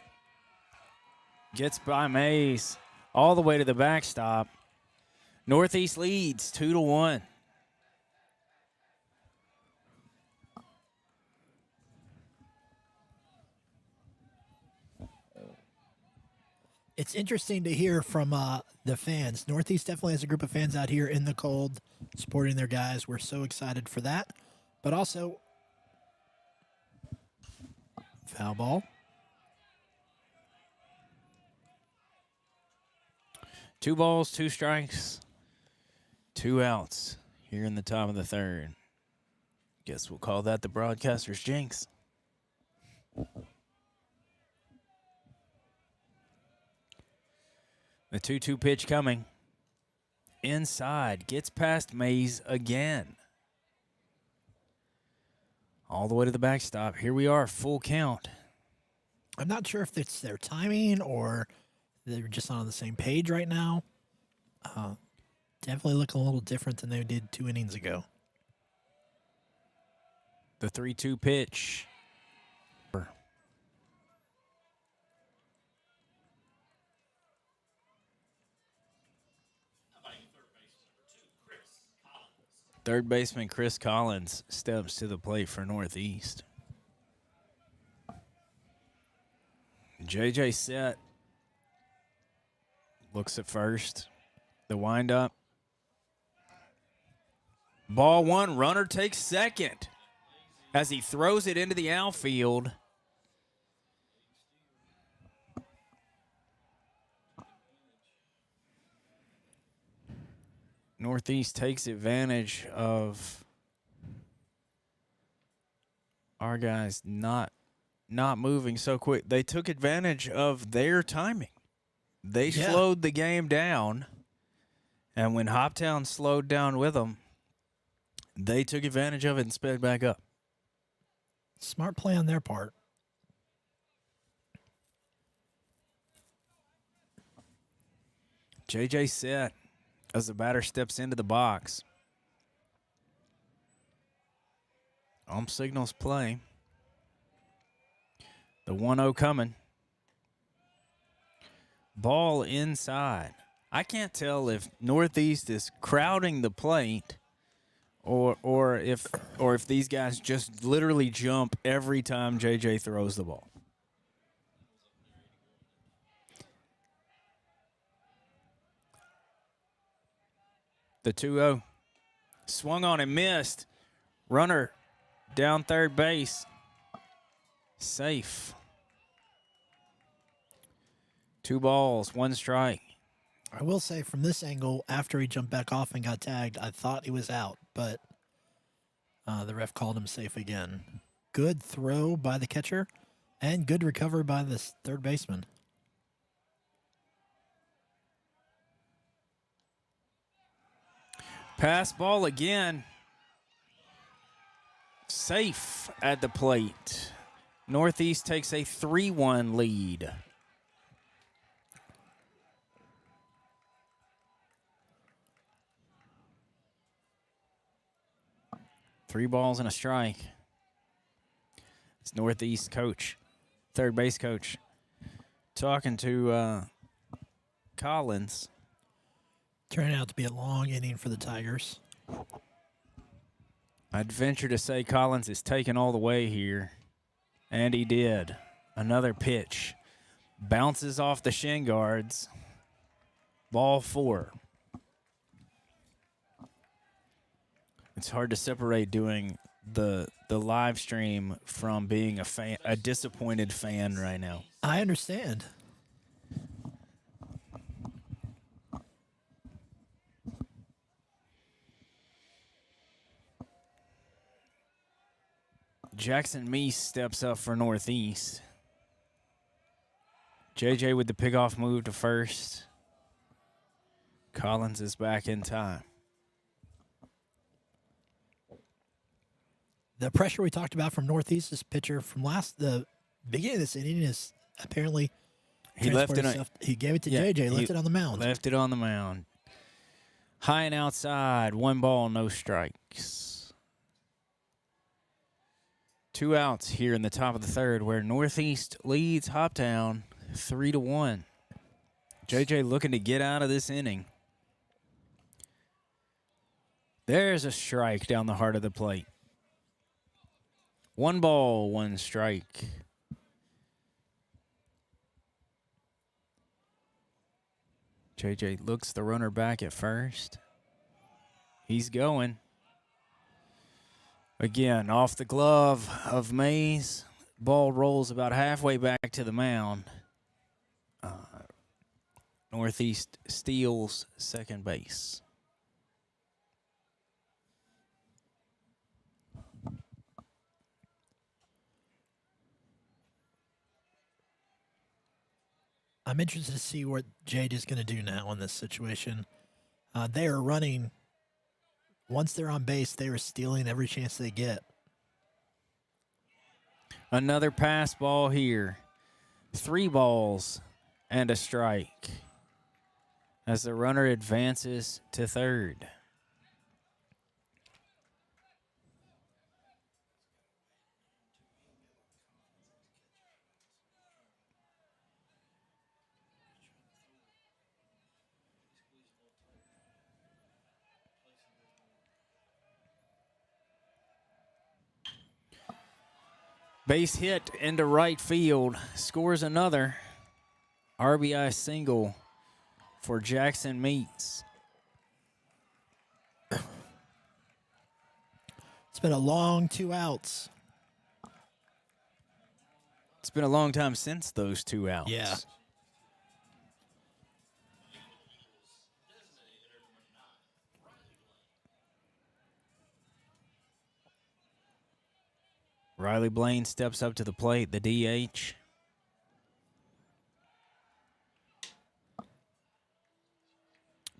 gets by Mays all the way to the backstop. Northeast leads 2-1. It's interesting to hear from the fans. Northeast definitely has a group of fans out here in the cold supporting their guys. We're so excited for that. But also, foul ball. 2 balls, 2 strikes, 2 outs here in the top of the third. Guess we'll call that the broadcaster's jinx. The 2-2 pitch coming. Inside. Gets past Mays again. All the way to the backstop. Here we are, full count. I'm not sure if it's their timing or they're just not on the same page right now. Definitely looking a little different than they did 2 innings ago. The 3-2 pitch. Third baseman Chris Collins steps to the plate for Northeast. JJ set. Looks at first. The windup. Ball one. Runner takes second as he throws it into the outfield. Northeast takes advantage of our guys not moving so quick. They took advantage of their timing. They slowed the game down, and when Hoptown slowed down with them, they took advantage of it and sped back up. Smart play on their part. JJ set as the batter steps into the box. Signals play. The 1-0 coming. Ball inside. I can't tell if Northeast is crowding the plate or if these guys just literally jump every time JJ throws the ball. The 2-0. Swung on and missed. Runner down third base. Safe. 2 balls, 1 strike. I will say from this angle, after he jumped back off and got tagged, I thought he was out, but the ref called him safe again. Good throw by the catcher and good recovery by the third baseman. Pass ball again. Safe at the plate. Northeast takes a 3-1 lead. Three balls and a strike. It's Northeast coach, third base coach, talking to Collins. Turning out to be a long inning for the Tigers. I'd venture to say Collins is taking all the way here, and he did. Another pitch. Bounces off the shin guards. Ball 4. It's hard to separate doing the live stream from being a disappointed fan right now. I understand. Jackson Meese steps up for Northeast. JJ with the pickoff move to first. Collins is back in time. The pressure we talked about from Northeast's pitcher from the beginning of this inning is apparently he left it. He gave it to JJ. Left it on the mound. Left it on the mound. High and outside. 1 ball, no strikes. 2 outs here in the top of the third, where Northeast leads Hoptown 3-1. JJ looking to get out of this inning. There's a strike down the heart of the plate. 1 ball, 1 strike. JJ looks the runner back at first. He's going. Again, off the glove of Mays. Ball rolls about halfway back to the mound. Northeast steals second base. I'm interested to see what Jade is going to do now in this situation. They are running. Once they're on base, they are stealing every chance they get. Another pass ball here. 3 balls and a strike as the runner advances to third. Base hit into right field. Scores another RBI single for Jackson Meats. It's been a long 2 outs. It's been a long time since those 2 outs. Yeah. Riley Blaine steps up to the plate, the DH.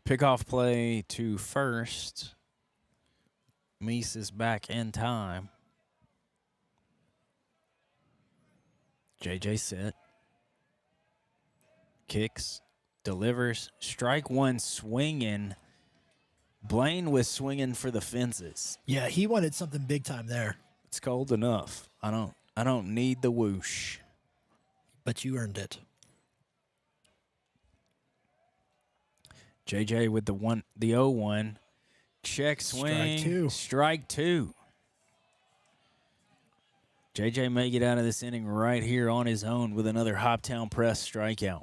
Pickoff play to first. Meese is back in time. JJ set. Kicks. Delivers. Strike one swinging. Blaine was swinging for the fences. Yeah, he wanted something big time there. It's cold enough. I don't need the whoosh. But you earned it. JJ with the 0-1. Check swing. Strike two. JJ may get out of this inning right here on his own with another Hoptown Press strikeout.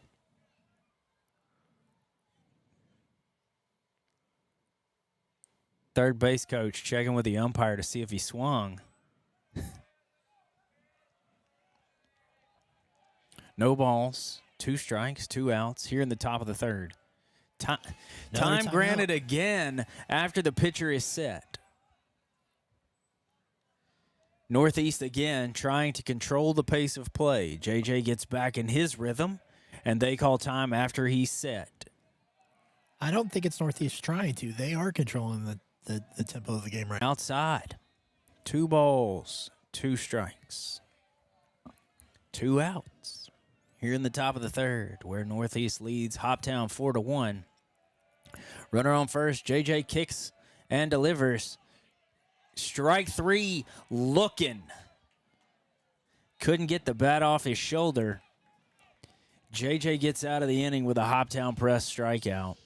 Third base coach checking with the umpire to see if he swung. No balls, 2 strikes, 2 outs here in the top of the third. Time granted again after the pitcher is set. Northeast again trying to control the pace of play. JJ gets back in his rhythm, and they call time after he's set. I don't think it's Northeast trying to. They are controlling the tempo of the game right now. Outside. 2 balls, 2 strikes. 2 outs. Here in the top of the third, where Northeast leads Hoptown 4-1. Runner on first, JJ kicks and delivers. Strike 3, looking. Couldn't get the bat off his shoulder. JJ gets out of the inning with a Hoptown Press strikeout.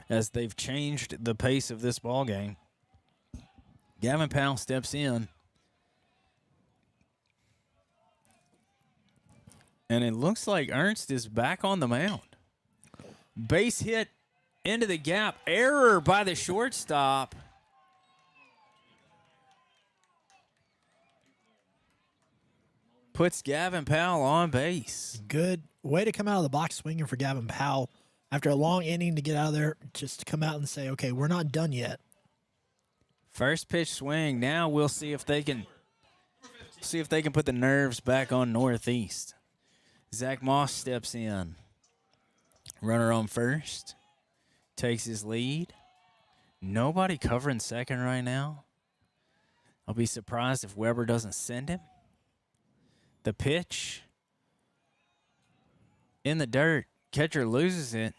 As they've changed the pace of this ball game. Gavin Powell steps in. And it looks like Ernst is back on the mound. Base hit into the gap. Error by the shortstop. Puts Gavin Powell on base. Good way to come out of the box swinging for Gavin Powell. After a long inning to get out of there, just to come out and say, okay, we're not done yet. First pitch swing. Now we'll see if they can put the nerves back on Northeast. Zach Moss steps in. Runner on first. Takes his lead. Nobody covering second right now. I'll be surprised if Weber doesn't send him. The pitch. In the dirt. Catcher loses it.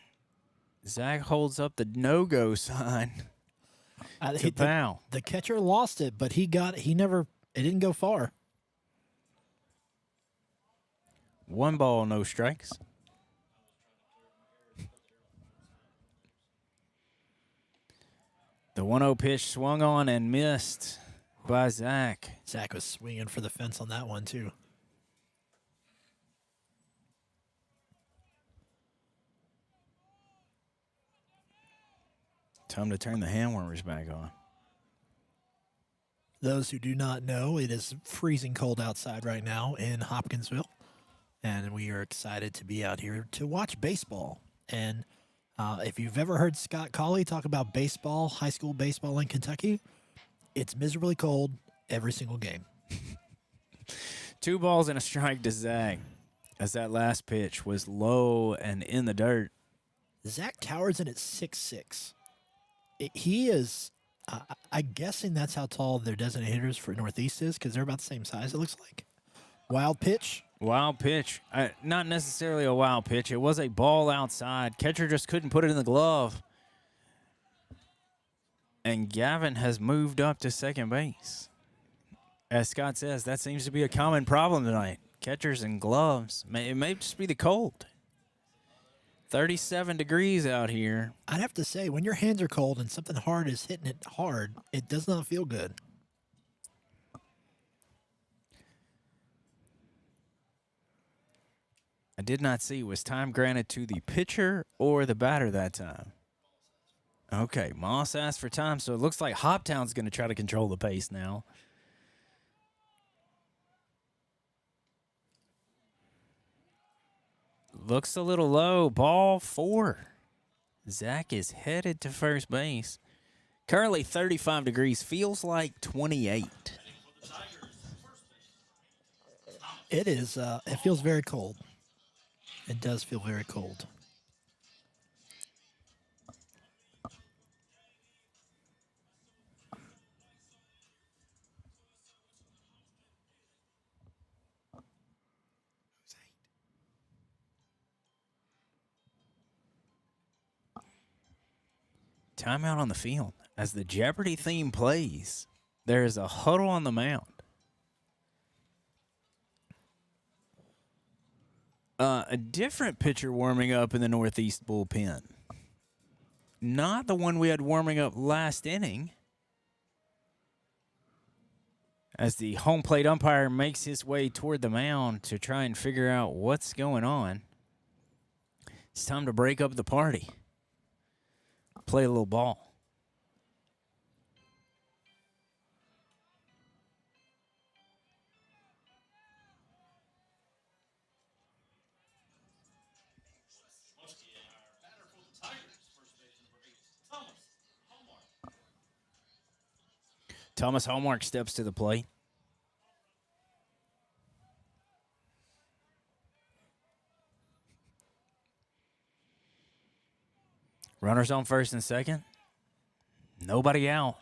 Zach holds up the no-go sign to Powell. The catcher lost it, but it didn't go far. 1 ball, no strikes. The 1-0 pitch swung on and missed by Zach. Zach was swinging for the fence on that one, too. Time to turn the hand warmers back on. Those who do not know, it is freezing cold outside right now in Hopkinsville, and we are excited to be out here to watch baseball. And if you've ever heard Scott Colley talk about baseball, high school baseball in Kentucky, it's miserably cold every single game. 2 balls and a strike to Zach, as that last pitch was low and in the dirt. Zach towers in at 6'6". He is, I'm guessing that's how tall their designated hitters for Northeast is, because they're about the same size, it looks like. Wild pitch. Wild pitch. Not necessarily a wild pitch. It was a ball outside. Catcher just couldn't put it in the glove. And Gavin has moved up to second base. As Scott says, that seems to be a common problem tonight. Catchers and gloves. It may just be the cold. 37 degrees out here. I'd have to say, when your hands are cold and something hard is hitting it hard, it does not feel good. I did not see. Was time granted to the pitcher or the batter that time? Okay, Moss asked for time, so it looks like Hoptown's going to try to control the pace now. Looks a little low. Ball 4. Zach is headed to first base. Currently 35 degrees. Feels like 28. It is. It feels very cold. It does feel very cold. Timeout on the field. As the Jeopardy theme plays, there is a huddle on the mound. A different pitcher warming up in the Northeast bullpen. Not the one we had warming up last inning. As the home plate umpire makes his way toward the mound to try and figure out what's going on. It's time to break up the party. Play a little ball. Thomas Hallmark steps to the plate. Runners on first and second. Nobody out.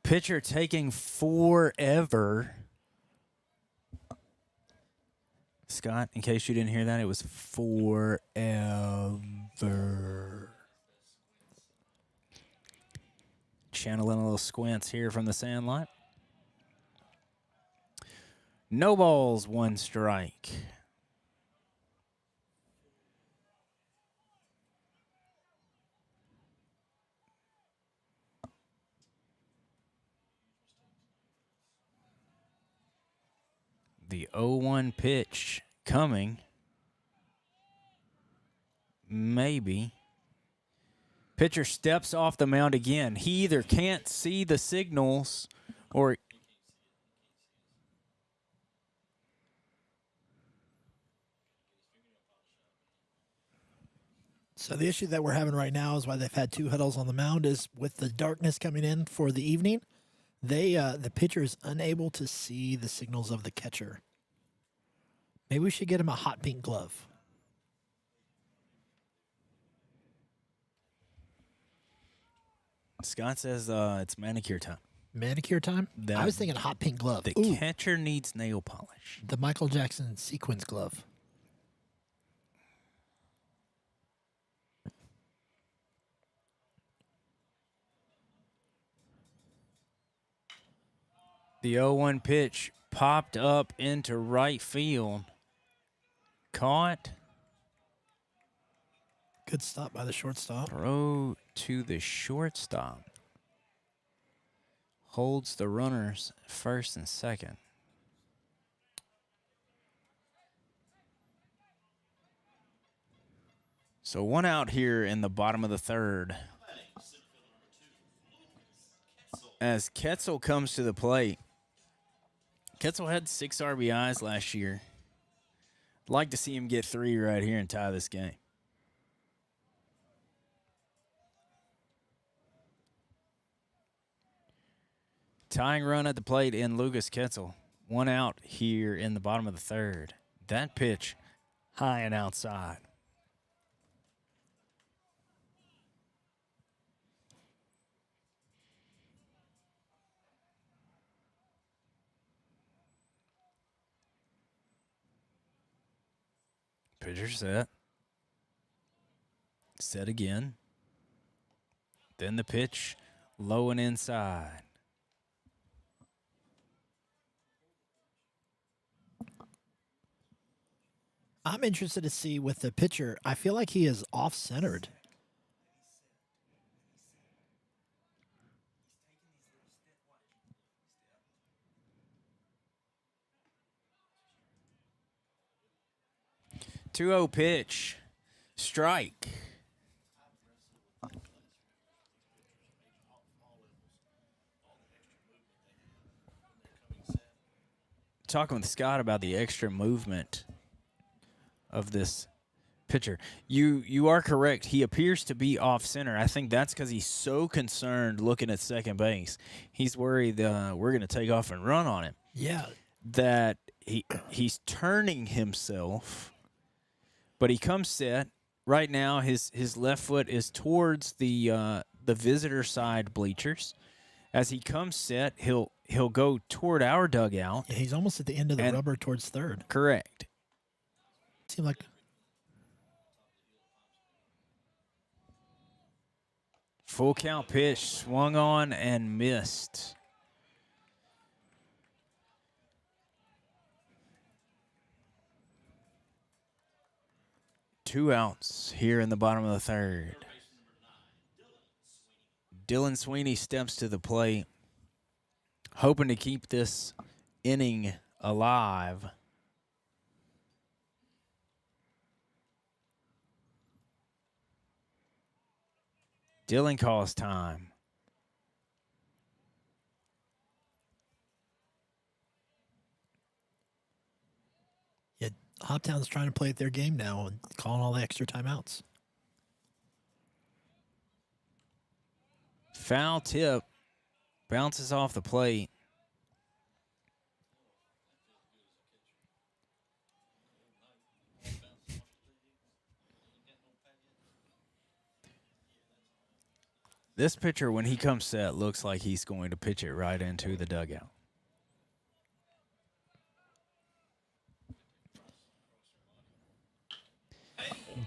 Pitcher taking forever. Scott, in case you didn't hear that, it was forever. Channeling a little squints here from the Sandlot. No balls, 1 strike. The 0-1 pitch coming. Maybe. Pitcher steps off the mound again. He either can't see the signals or... So the issue that we're having right now is why they've had 2 huddles on the mound is with the darkness coming in for the evening, the pitcher is unable to see the signals of the catcher. Maybe we should get him a hot pink glove. Scott says it's manicure time. Manicure time? I was thinking a hot pink glove. The catcher needs nail polish. The Michael Jackson sequins glove. The 0-1 pitch popped up into right field. Caught. Good stop by the shortstop. Throw to the shortstop. Holds the runners first and second. So 1 out here in the bottom of the third. As Ketzel comes to the plate. Ketzel had 6 RBIs last year. I'd like to see him get 3 right here and tie this game. Tying run at the plate in Lucas Ketzel. 1 out here in the bottom of the third. That pitch high and outside. Pitcher set. Set again. Then the pitch low and inside. I'm interested to see with the pitcher. I feel like he is off-centered. Two-0 pitch. Strike. Talking with Scott about the extra movement of this pitcher. You are correct. He appears to be off center. I think that's because he's so concerned looking at second base. He's worried we're going to take off and run on him. Yeah. That he's turning himself, but he comes set. Right now, his left foot is towards the visitor side bleachers. As he comes set, he'll go toward our dugout. Yeah, he's almost at the end of the rubber towards third. Correct. Seemed like full count pitch, swung on and missed. Two outs here in the bottom of the third. Dylan Sweeney steps to the plate, hoping to keep this inning alive. Dylan calls time. Yeah, Hoptown's trying to play their game now and calling all the extra timeouts. Foul tip, bounces off the plate. This pitcher, when he comes set, looks like he's going to pitch it right into the dugout.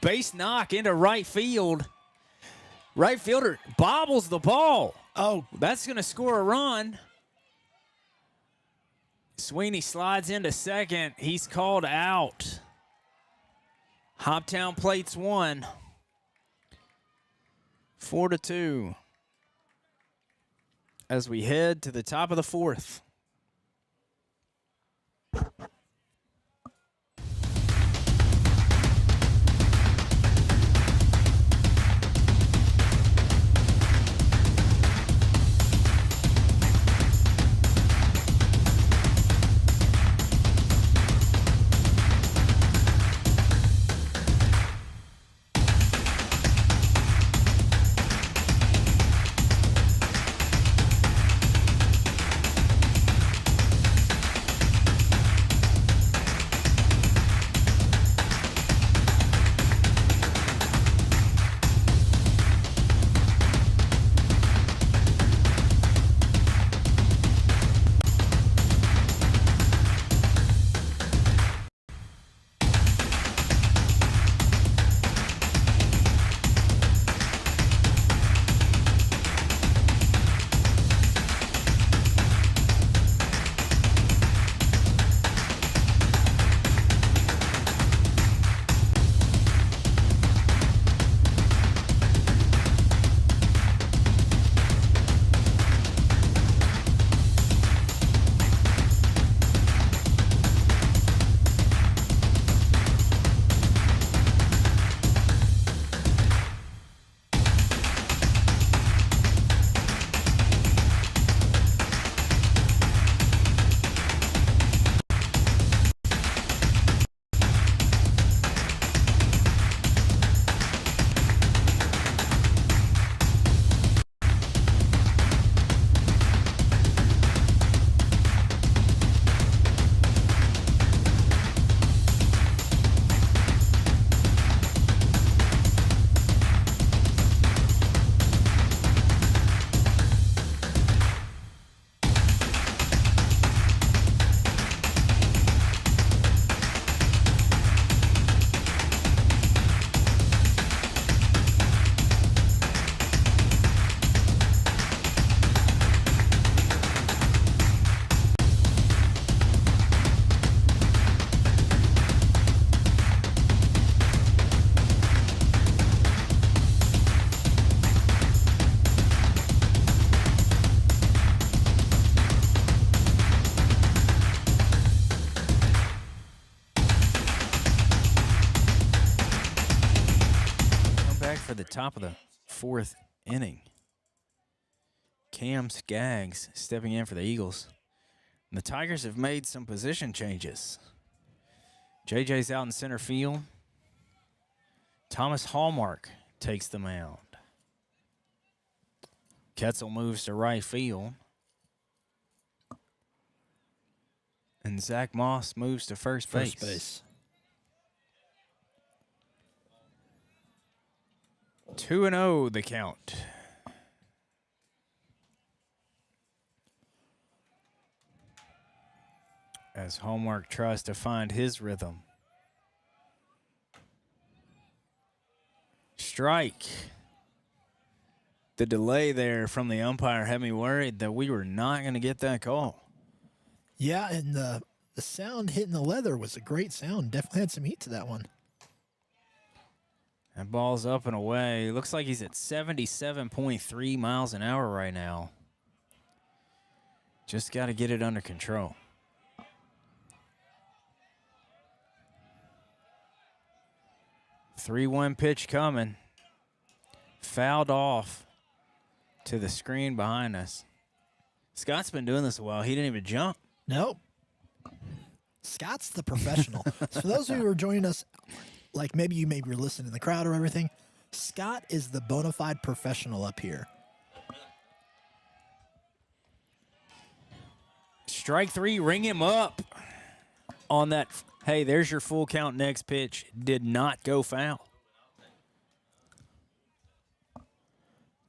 Base knock into right field. Right fielder bobbles the ball. Oh, that's going to score a run. Sweeney slides into second. He's called out. Hoptown plates 1. 4-2. As we head to the top of the fourth. top of the 4th inning. Cam Skaggs stepping in for the Eagles. And the Tigers have made some position changes. JJ's out in center field. Thomas Hallmark takes the mound. Ketzel moves to right field. And Zach Moss moves to first base. First base. 2-0 the count. As Hallmark tries to find his rhythm. Strike. The delay there from the umpire had me worried that we were not going to get that call. Yeah, and the sound hitting the leather was a great sound. Definitely had some heat to that one. That ball's up and away. Looks like he's at 77.3 miles an hour right now. Just got to get it under control. 3-1 pitch coming. Fouled off to the screen behind us. Scott's been doing this a while. He didn't even jump. Nope. Scott's the professional. So for those of you who are joining us, like maybe were listening in the crowd or everything, Scott is the bona fide professional up here. Strike 3, ring him up on that. Hey, there's your full count next pitch. Did not go foul.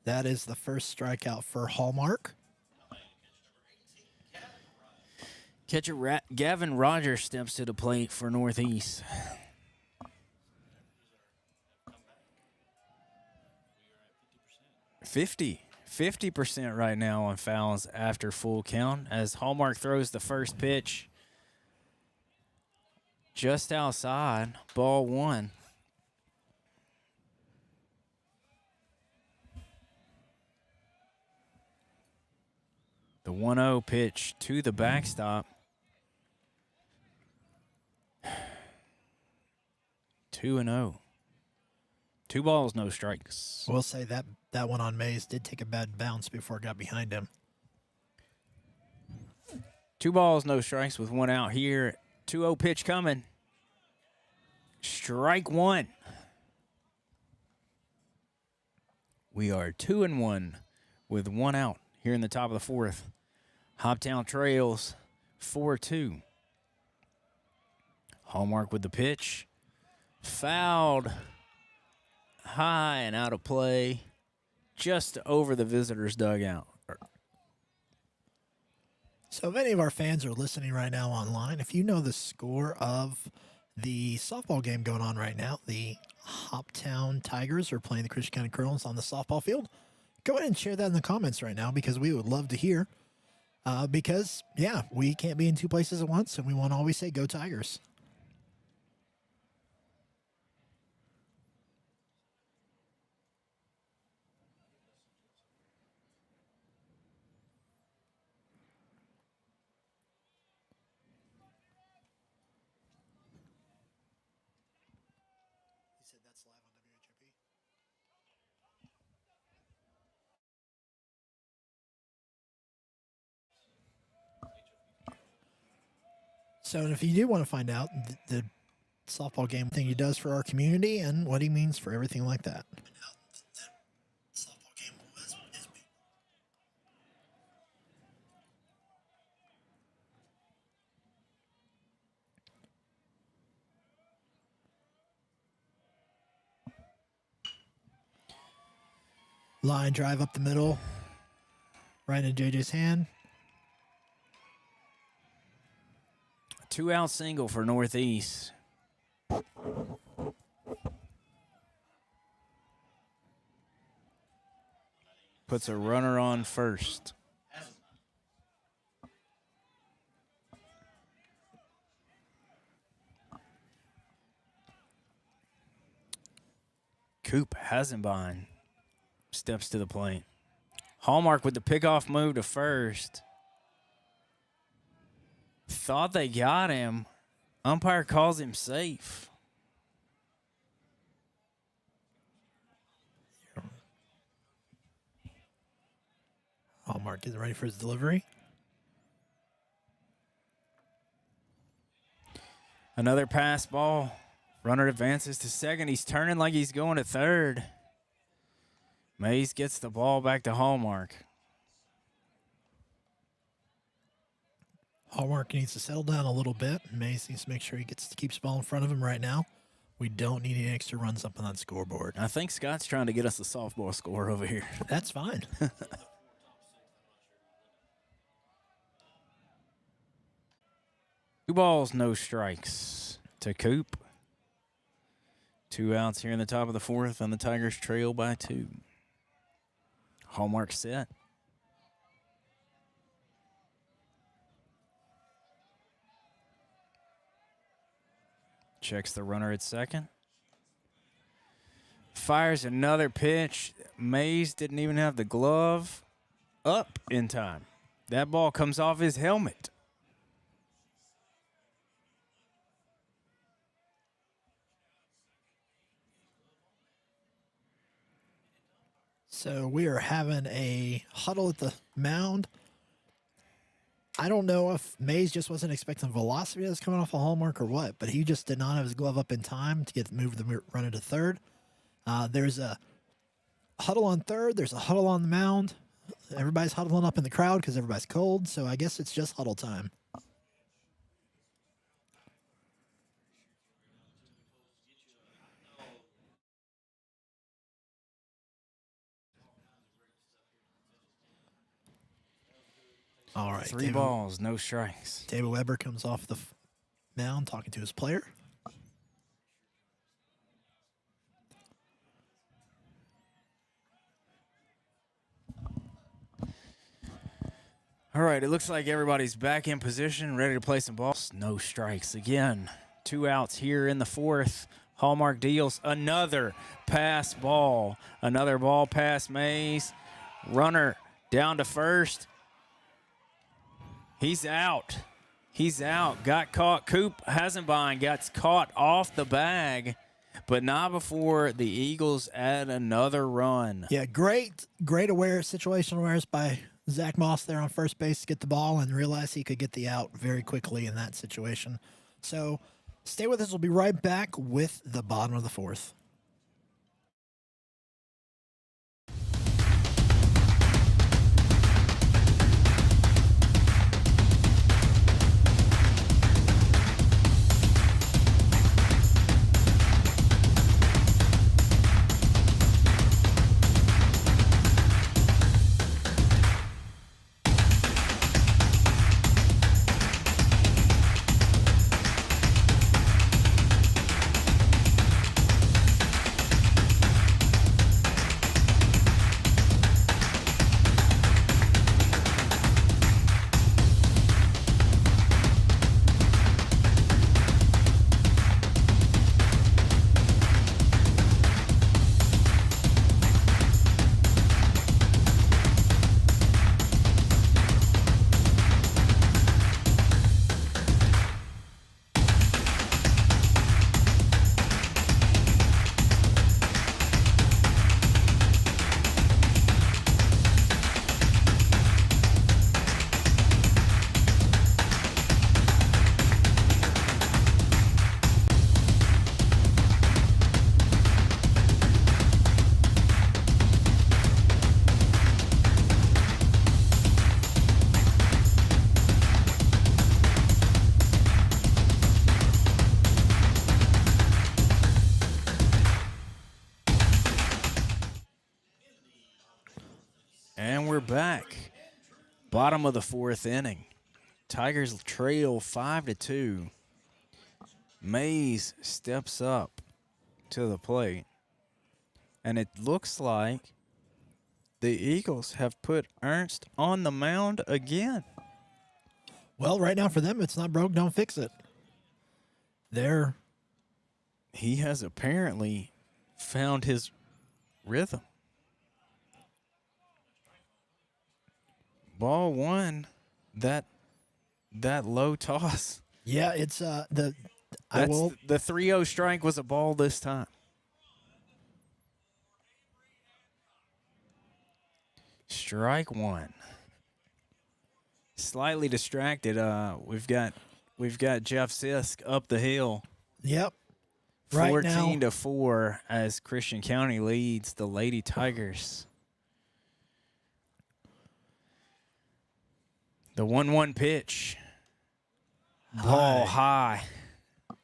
That is the first strikeout for Hallmark. Catcher Gavin Rogers steps to the plate for Northeast. Fifty percent right now on fouls after full count as Hallmark throws the first pitch just outside, ball 1. The 1-0 pitch to the backstop. 2-0. 2 balls, no strikes. We'll say that one on Mays did take a bad bounce before it got behind him. 2 balls, no strikes with 1 out here. 2-0 pitch coming. Strike 1. We are 2-1 with 1 out here in the top of the 4th. Hoptown trails 4-2. Hallmark with the pitch. Fouled high and out of play just over the visitors' dugout. So if any of our fans are listening right now online, if you know the score of the softball game going on right now, the Hoptown Tigers are playing the Christian County Colonels on the softball field, go ahead and share that in the comments right now because we would love to hear. Because, yeah, we can't be in 2 places at once, and we want to always say, go Tigers. So if you do want to find out the softball game thing he does for our community and what he means for everything like that. Line drive up the middle, right into JJ's hand. 2 out single for Northeast. Puts a runner on first. Coop Hasenbein steps to the plate. Hallmark with the pickoff move to first. Thought they got him. Umpire calls him safe. Hallmark getting ready for his delivery. Another pass ball. Runner advances to second. He's turning like he's going to third. Mays gets the ball back to Hallmark. Hallmark needs to settle down a little bit. Mays needs to make sure he keeps the ball in front of him right now. We don't need any extra runs up on that scoreboard. I think Scott's trying to get us a softball score over here. That's fine. 2 balls, no strikes to Coop. 2 outs here in the top of the 4th, and the Tigers trail by 2. Hallmark set. Checks the runner at second. Fires another pitch. Mays didn't even have the glove up in time. That ball comes off his helmet. So we are having a huddle at the mound. I don't know if Mays just wasn't expecting velocity that's coming off a Hallmark or what, but he just did not have his glove up in time to move the runner to third. There's a huddle on third. There's a huddle on the mound. Everybody's huddling up in the crowd because everybody's cold, so I guess it's just huddle time. All right. 3 balls, no strikes. David Weber comes off the mound talking to his player. All right, it looks like everybody's back in position, ready to play some balls. No strikes again. 2 outs here in the 4th. Hallmark deals another pass ball. Another ball past Mays. Runner down to first. He's out. He's out. Got caught. Coop Hasenbein gets caught off the bag, but not before the Eagles add another run. Yeah, great situational awareness by Zach Moss there on first base to get the ball and realize he could get the out very quickly in that situation. So stay with us. We'll be right back with the bottom of the 4th. And we're back. Bottom of the 4th inning. Tigers trail 5-2. Mays steps up to the plate. And it looks like the Eagles have put Ernst on the mound again. Well, right now for them, it's not broke, don't fix it. He has apparently found his rhythm. Ball 1, that low toss. Yeah, it's the 3-0 strike was a ball this time. Strike 1. Slightly distracted. We've got Jeff Sisk up the hill. Yep. Right 14-4 as Christian County leads the Lady Tigers. The 1-1 pitch. Ball high.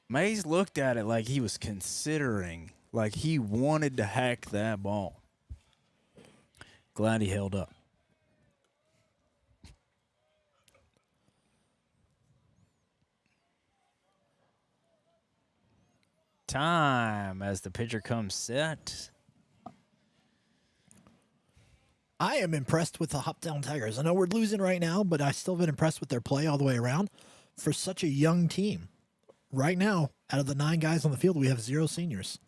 Mays looked at it like he was considering, like he wanted to hack that ball. Glad he held up. Time as the pitcher comes set. I am impressed with the Hoptown Tigers. I know we're losing right now, but I still been impressed with their play all the way around for such a young team. Right now, out of the 9 guys on the field, we have 0 seniors.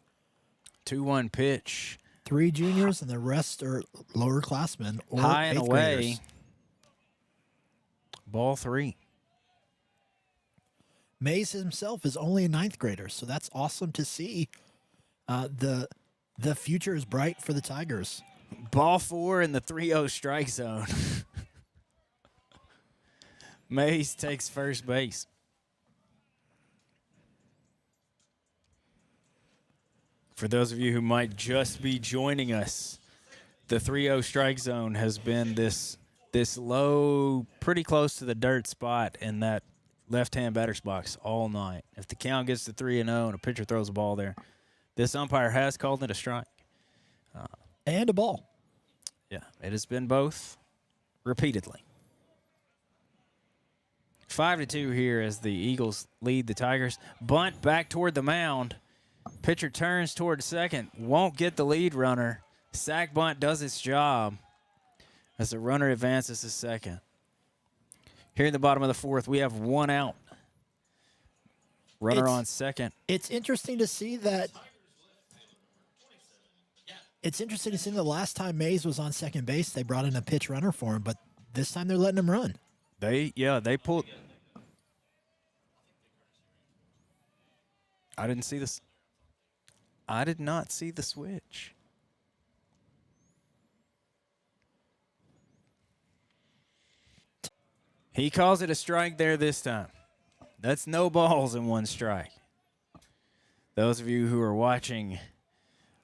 2-1 pitch. 3 juniors, and the rest are lower classmen or high and 8th away. graders. Ball 3. Mays himself is only a 9th grader, so that's awesome to see. The future is bright for the Tigers. Ball 4 in the 3-0 strike zone. Mays takes first base. For those of you who might just be joining us, the 3-0 strike zone has been this low, pretty close to the dirt spot in that left-hand batter's box all night. If the count gets to 3-0 and a pitcher throws a ball there, this umpire has called it a strike. And a ball. Yeah, it has been both repeatedly. 5-2 here as the Eagles lead the Tigers. Bunt back toward the mound. Pitcher turns toward second. Won't get the lead runner. Sack bunt does its job as the runner advances to second. Here in the bottom of the 4th, we have 1 out. Runner on second. It's interesting to see that. It's interesting to see the last time Mays was on second base, they brought in a pitch runner for him, but this time they're letting him run. They pulled. I didn't see this. I did not see the switch. He calls it a strike there this time. That's no balls in 1 strike. Those of you who are watching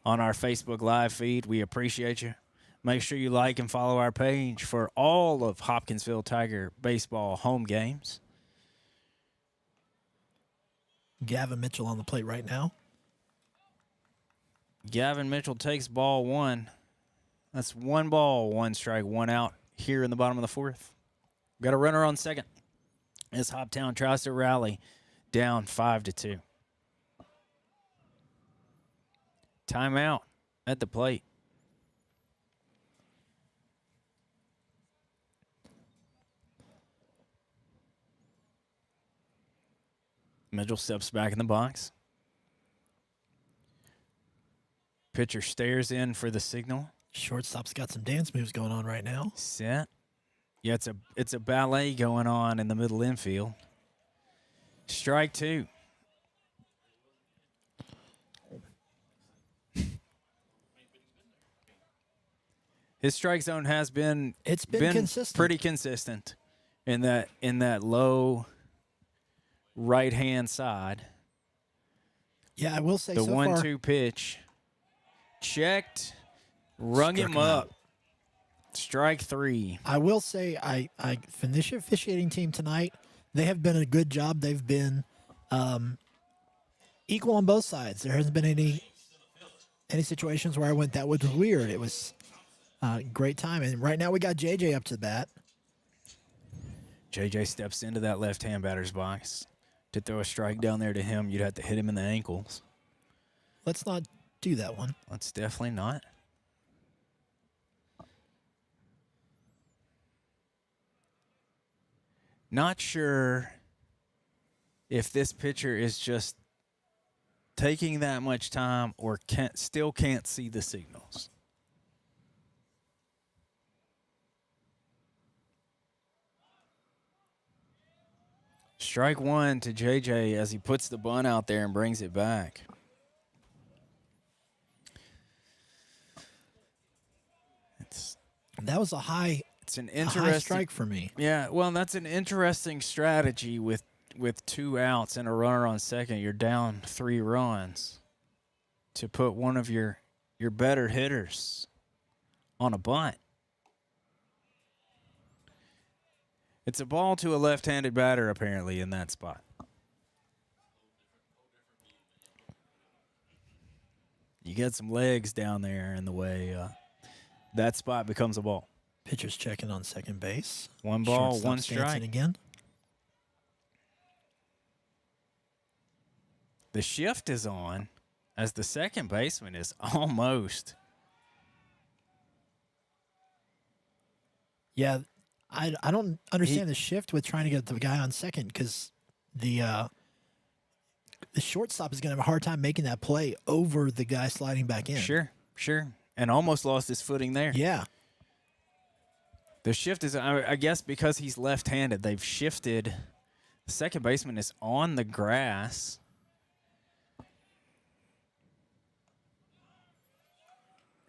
on our Facebook Live feed, we appreciate you. Make sure you like and follow our page for all of Hopkinsville Tiger baseball home games. Gavin Mitchell on the plate right now. Gavin Mitchell takes ball 1. That's 1 ball, 1 strike, 1 out here in the bottom of the 4th. Got a runner on second as Hoptown tries to rally down 5-2. Timeout at the plate. Mitchell steps back in the box. Pitcher stares in for the signal. Shortstop's got some dance moves going on right now. Set. Yeah, it's a ballet going on in the middle infield. Strike 2. His strike zone has been consistent. Pretty consistent in that low right-hand side. Yeah, I will say the so far. 1-2 pitch. Checked. Rung him up. Strike 3. I will say I finished the officiating team tonight. They have been a good job. They've been equal on both sides. There hasn't been any situations where I went, that was weird. It was great time. And right now we got JJ up to the bat. JJ steps into that left-hand batter's box. To throw a strike down there to him, you'd have to hit him in the ankles. Let's not do that one. Let's definitely not. Not sure if this pitcher is just taking that much time or still can't see the signals. Strike 1 to JJ as he puts the bunt out there and brings it back. That was a high It's an A high interesting strike for me. Yeah, well, that's an interesting strategy with 2 outs and a runner on second. You're down 3 runs to put one of your better hitters on a bunt. It's a ball to a left-handed batter apparently in that spot. You get some legs down there in the way. That spot becomes a ball. Pitcher's checking on second base. 1 ball, Shortstop 1 Stanton strike. again. The shift is on as the second baseman is almost. Yeah, I don't understand the shift with trying to get the guy on second because the shortstop is going to have a hard time making that play over the guy sliding back in. Sure. And almost lost his footing there. Yeah. The shift is, I guess, because he's left-handed, they've shifted. The second baseman is on the grass.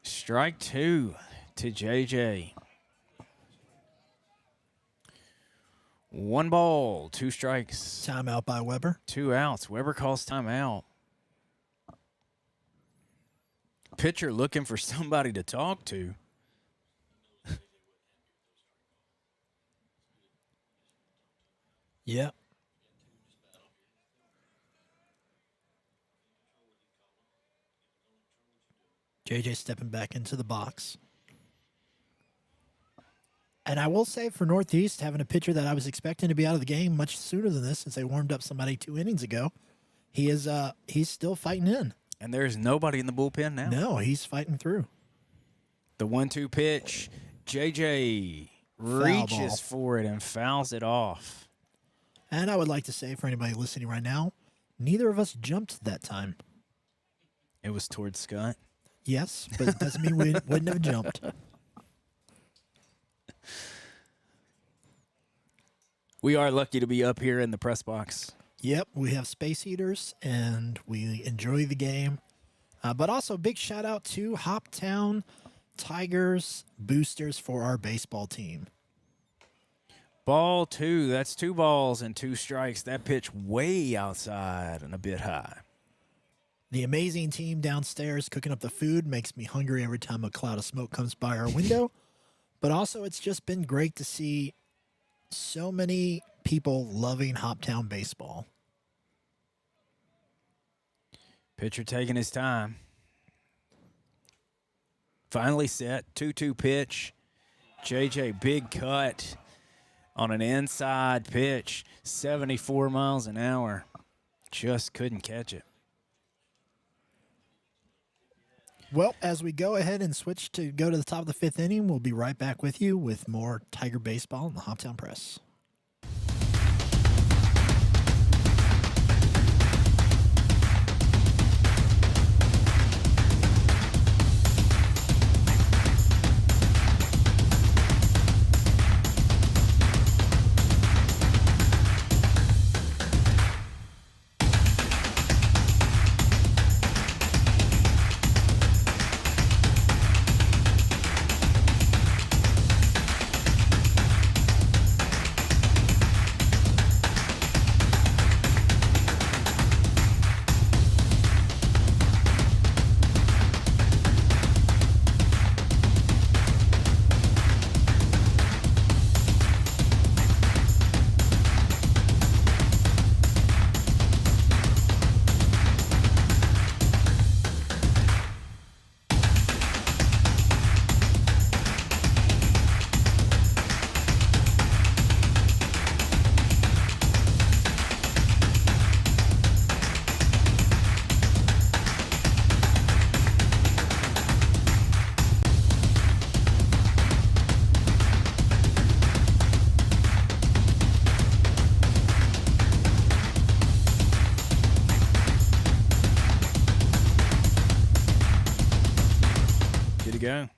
Strike 2 to JJ. 1 ball, 2 strikes. Timeout by Weber. 2 outs. Weber calls timeout. Pitcher looking for somebody to talk to. Yeah. JJ stepping back into the box. And I will say for Northeast, having a pitcher that I was expecting to be out of the game much sooner than this, since they warmed up somebody 2 innings ago, he's still fighting in. And there's nobody in the bullpen now. No, he's fighting through. The 1-2 pitch. JJ reaches for it and fouls it off. And I would like to say for anybody listening right now, neither of us jumped that time. It was towards Scott. Yes, but it doesn't mean we wouldn't have jumped. We are lucky to be up here in the press box. Yep, we have space heaters, and we enjoy the game. But also, big shout out to Hoptown Tigers boosters for our baseball team. Ball 2. That's 2 balls and 2 strikes. That pitch way outside and a bit high. The amazing team downstairs cooking up the food makes me hungry every time a cloud of smoke comes by our window. But also, it's just been great to see so many people loving Hoptown baseball. Pitcher taking his time. Finally set. 2-2 pitch. JJ, big cut on an inside pitch. 74 miles an hour. Just couldn't catch it. Well, as we go ahead and switch to go to the top of the 5th inning, we'll be right back with you with more Tiger baseball in the Hoptown Press. Go.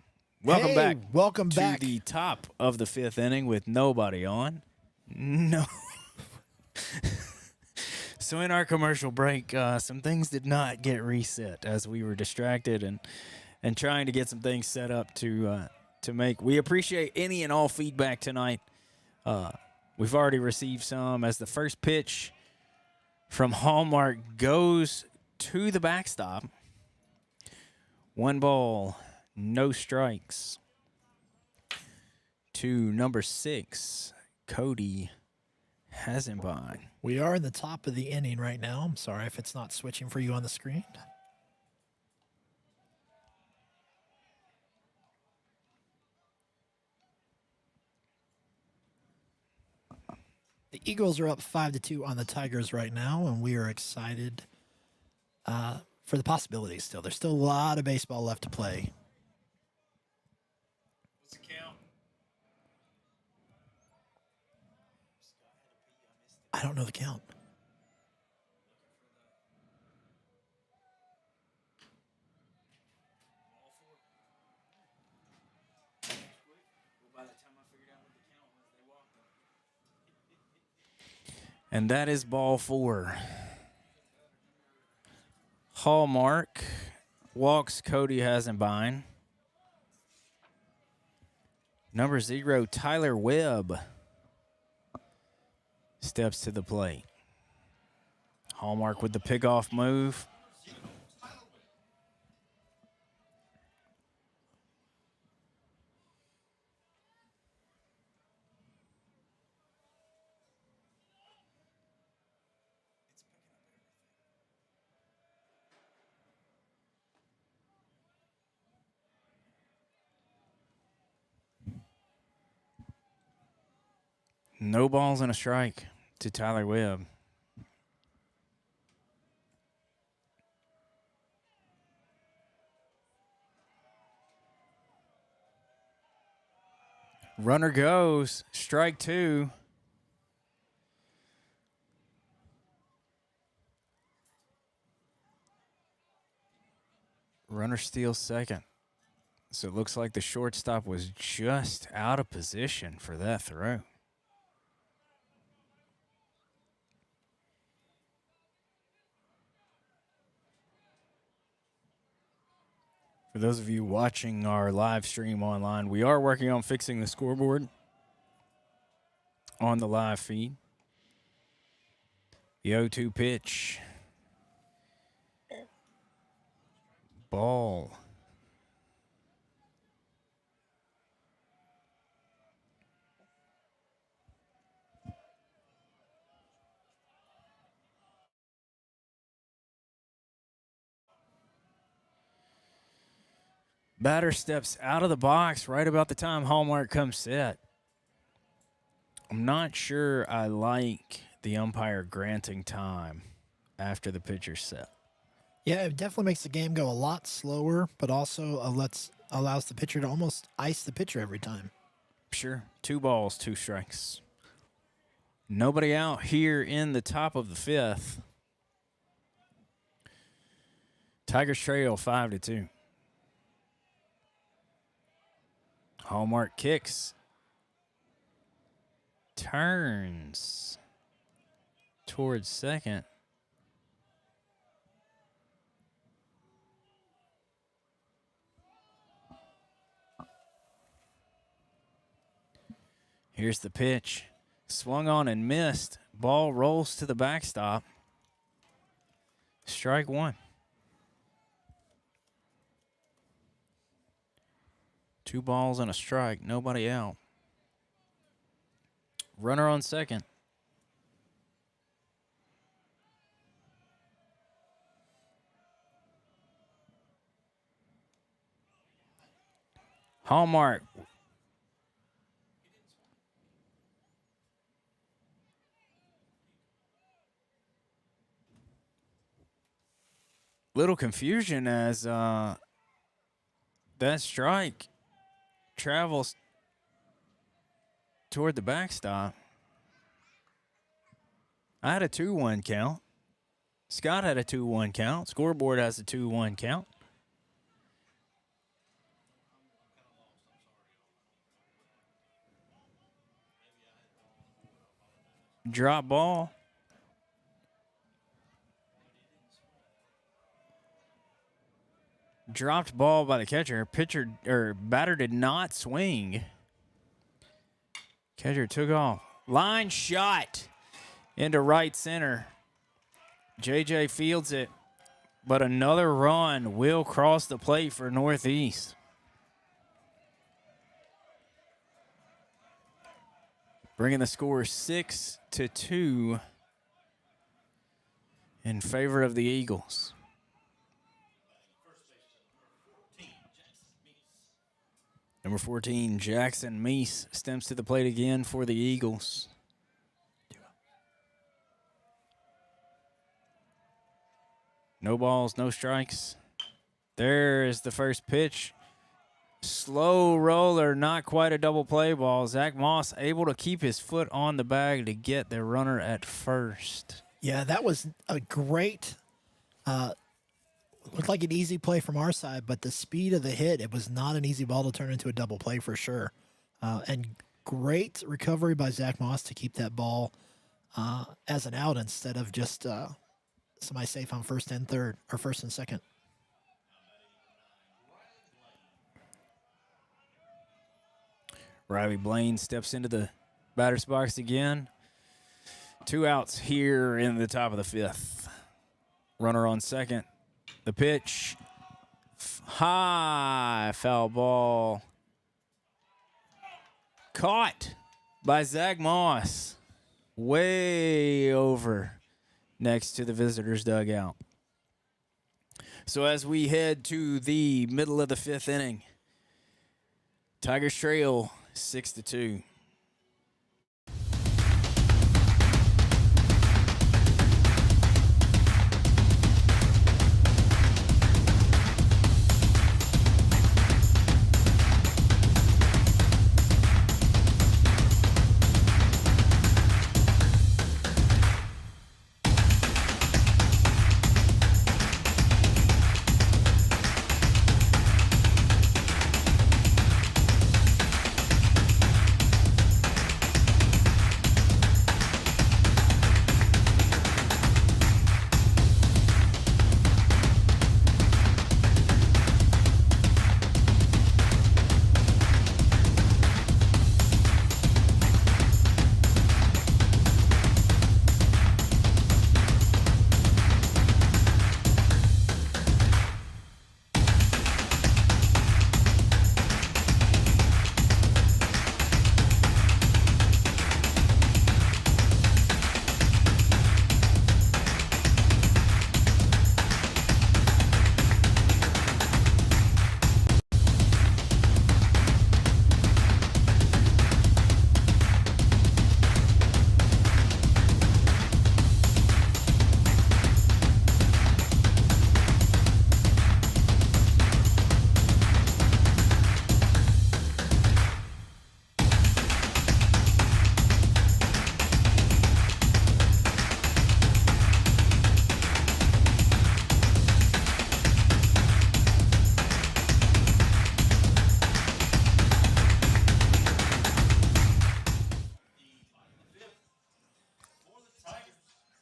Welcome back. Welcome to back. the top of the 5th inning with nobody on. No. So in our commercial break, some things did not get reset as we were distracted and trying to get some things set up to to make. We appreciate any and all feedback tonight. We've already received some as the first pitch from Hallmark goes to the backstop. 1 ball, no strikes. To number 6, Cody Hasenbein. We are in the top of the inning right now. I'm sorry if it's not switching for you on the screen. The Eagles are up 5-2 on the Tigers right now, and we are excited for the possibilities still. There's still a lot of baseball left to play. What's the count? I don't know the count. And that is ball 4. Hallmark walks Cody Hasenbein. Number 0, Tyler Webb, steps to the plate. Hallmark with the pickoff move. No balls and a strike to Tyler Webb. Runner goes, strike 2. Runner steals second. So it looks like the shortstop was just out of position for that throw. For those of you watching our live stream online, we are working on fixing the scoreboard on the live feed. The 0-2 pitch. Ball. Batter steps out of the box right about the time Hallmark comes set. I'm not sure I like the umpire granting time after the pitcher's set. Yeah, it definitely makes the game go a lot slower, but also allows the pitcher to almost ice the pitcher every time. Sure. 2 balls, 2 strikes. Nobody out here in the top of the 5th. Tigers trail 5-2. Hallmark kicks. Turns towards second. Here's the pitch. Swung on and missed. Ball rolls to the backstop. Strike 1. 2 balls and a strike. Nobody out. Runner on second. Hallmark. Little confusion as that strike travels toward the backstop. I had a 2-1 count. Scott had a 2-1 count. Scoreboard has a 2-1 count. Drop ball. dropped ball by the catcher. Pitcher or batter did not swing. Catcher took off. Line shot into right center. JJ fields it, but another run will cross the plate for Northeast. Bringing the score 6-2 in favor of the Eagles. Number 14, Jackson Meese, steps to the plate again for the Eagles. No balls, no strikes. There is the first pitch. Slow roller, not quite a double play ball. Zach Moss able to keep his foot on the bag to get the runner at first. Yeah, that was a great, looked like an easy play from our side, but the speed of the hit, it was not an easy ball to turn into a double play for sure. And great recovery by Zach Moss to keep that ball as an out instead of just somebody safe on first and third, or first and second. Riley Blaine steps into the batter's box again. 2 outs here in the top of the 5th. Runner on second. The pitch. High foul ball. Caught by Zach Moss. Way over next to the visitors' dugout. So as we head to the middle of the 5th inning, Tigers trail 6-2.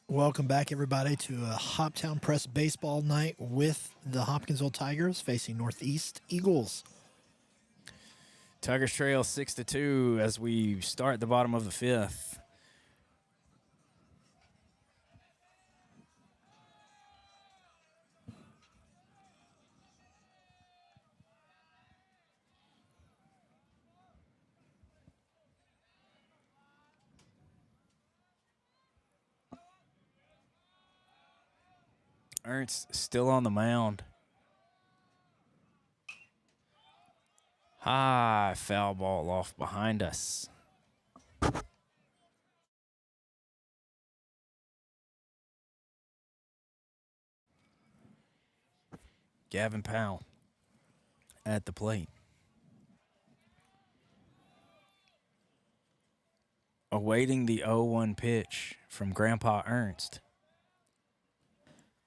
Welcome back, everybody, to a Hoptown Press baseball night with the Hopkinsville Tigers facing Northeast Eagles. Tigers trail 6-2 as we start the bottom of the 5th. Ernst still on the mound. High foul ball off behind us. Gavin Powell at the plate. Awaiting the 0-1 pitch from Grandpa Ernst.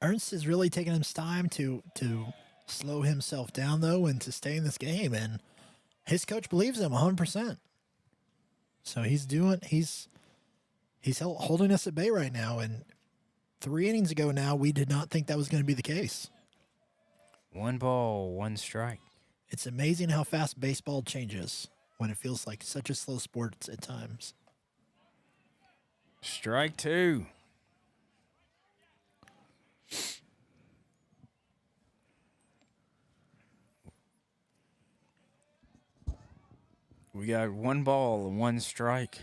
Ernst is really taking his time to slow himself down, though, and to stay in this game. And his coach believes him 100%. So he's holding us at bay right now. And 3 innings ago now, we did not think that was going to be the case. 1 ball, 1 strike. It's amazing how fast baseball changes when it feels like such a slow sport at times. Strike 2. We got 1 ball and 1 strike.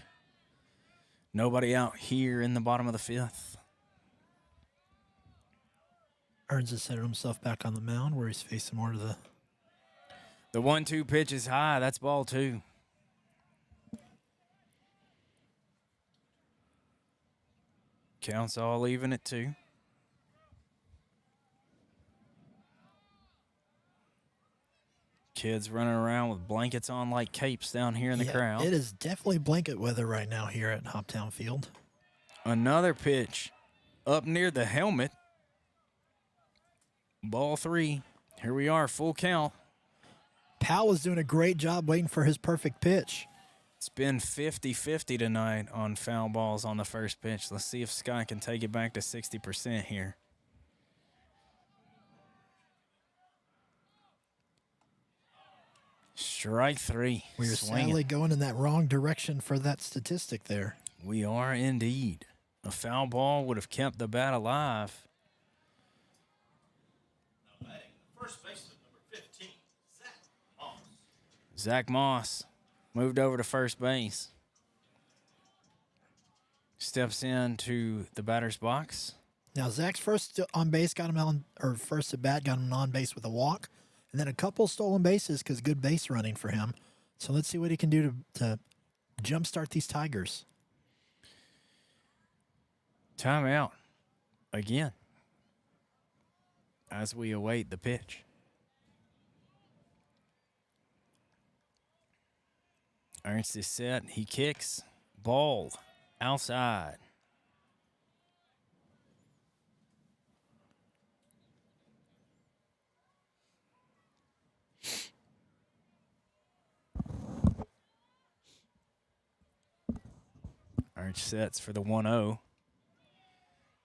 Nobody out here in the bottom of the 5th. Earns has set himself back on the mound where he's facing more to the... The 1-2 pitch is high. That's ball 2. Counts all even at 2. Kids running around with blankets on like capes down here in the crowd. It is definitely blanket weather right now here at Hoptown Field. Another pitch up near the helmet. Ball 3. Here we are, full count. Powell is doing a great job waiting for his perfect pitch. It's been 50-50 tonight on foul balls on the first pitch. Let's see if Sky can take it back to 60% here. Strike 3. We are Swinging. sadly going in that wrong direction for that statistic there. We are indeed. A foul ball would have kept the bat alive. First baseman, number 15, Zach Moss. Zach Moss moved over to first base. Steps into the batter's box. Now Zach's first on base got him on, or first at bat got him on base with a walk, and then a couple stolen bases because good base running for him. So let's see what he can do to jumpstart these Tigers. Timeout again as we await the pitch. Ernst is set. He kicks. Ball outside. Ernst sets for the 1-0.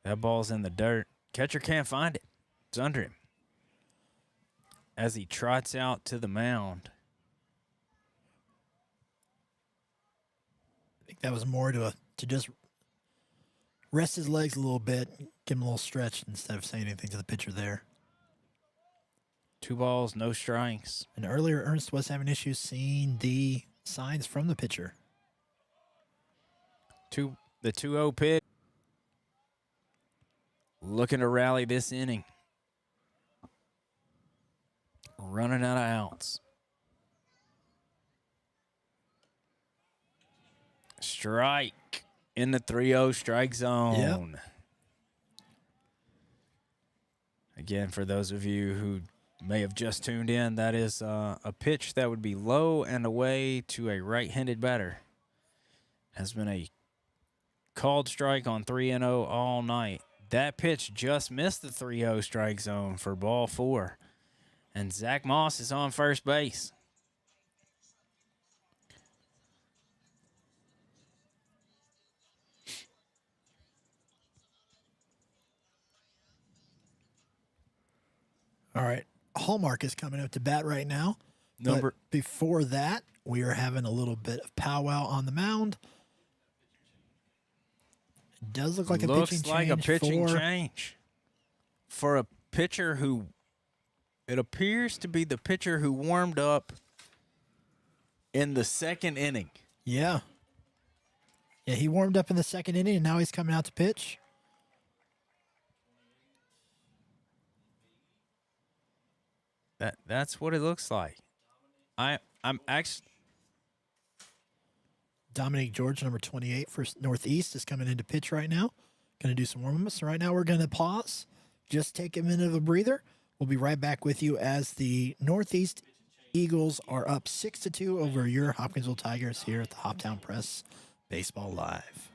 That ball's in the dirt. Catcher can't find it. It's under him. As he trots out to the mound. I think that was more to just rest his legs a little bit, give him a little stretch instead of saying anything to the pitcher there. 2 balls, no strikes. And earlier, Ernst was having issues seeing the signs from the pitcher. The 2-0 pitch. Looking to rally this inning. Running out of outs. Strike in the 3-0 strike zone. Yep. Again, for those of you who may have just tuned in, that is a pitch that would be low and away to a right-handed batter. Has been a called strike on 3-0 all night. That pitch just missed the 3-0 strike zone for ball 4. And Zach Moss is on first base. All right. Hallmark is coming up to bat right now. Number But before that, we are having a little bit of powwow on the mound. It does look like a pitching change. Looks like a pitching change for a pitcher who, it appears to be the pitcher who warmed up in the 2nd inning. Yeah. Yeah, he warmed up in the 2nd inning, and now he's coming out to pitch. That's what it looks like. I'm actually. Dominique George, number 28 for Northeast, is coming into pitch right now. Going to do some warm-ups. So right now we're going to pause. Just take a minute of a breather. We'll be right back with you as the Northeast Eagles are up 6-2 over your Hopkinsville Tigers here at the Hoptown Press Baseball Live.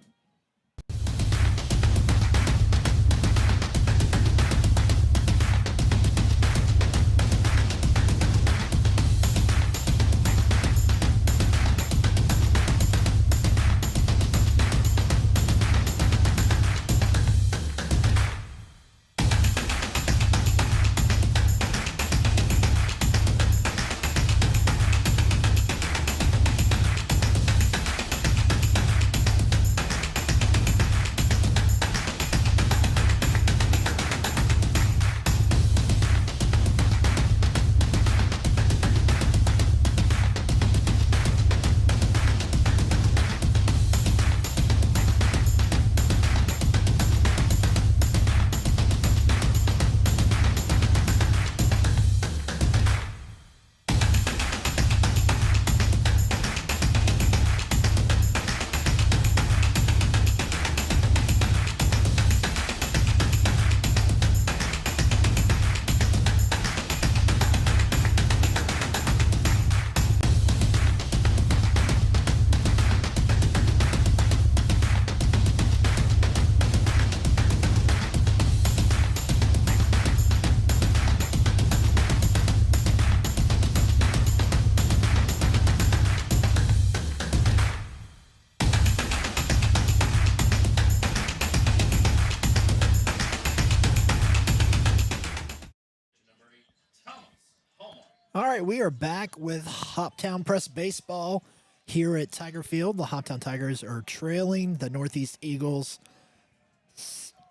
All right, we are back with Hoptown Press Baseball here at Tiger Field. The Hoptown Tigers are trailing the Northeast Eagles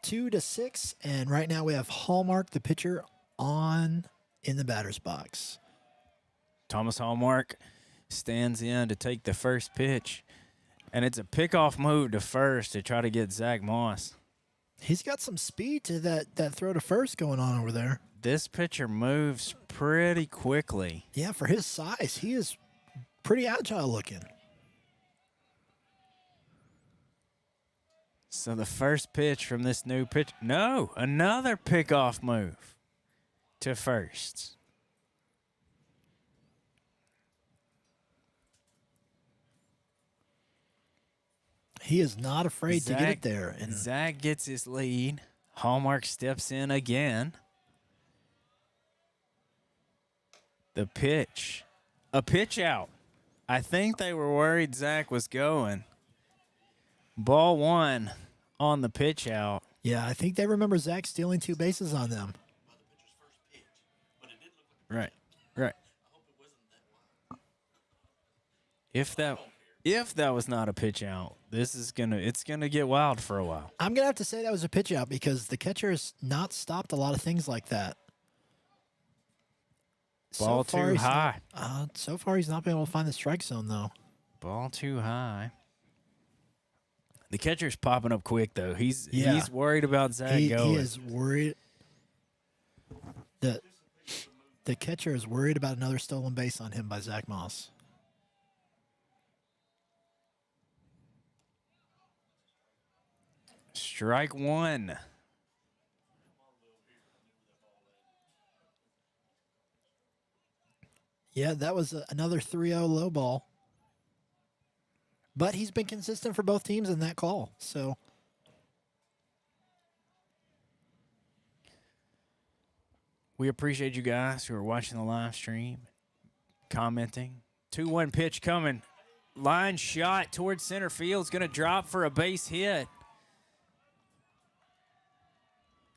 2-6, and right now we have Hallmark, the pitcher, on in the batter's box. Thomas Hallmark stands in to take the first pitch, and it's a pickoff move to first to try to get Zach Moss. He's got some speed to that throw to first going on over there. This pitcher moves pretty quickly. Yeah, for his size, he is pretty agile looking. So the first pitch from this new pitch, no, another pickoff move to first. He is not afraid to get it there. And Zach gets his lead. Hallmark steps in again. The pitch. A pitch out. I think they were worried Zach was going. Ball one on the pitch out. yeah, I think they remember Zach stealing 2 bases on them. Right. Right. If that was not a pitch out, it's gonna get wild for a while. I'm gonna have to say that was a pitch out because the catcher has not stopped a lot of things like that. Ball So far, too he's high. So far, he's not been able to find the strike zone though. Ball too high. The catcher's popping up quick though. He's worried about Zach He going. is worried. The catcher is worried about another stolen base on him by Zach Moss. Strike one. Yeah, that was another 3-0 low ball. But he's been consistent for both teams in that call. So We appreciate you guys who are watching the live stream, commenting. 2-1 pitch coming. Line shot towards center field. It's going to drop for a base hit.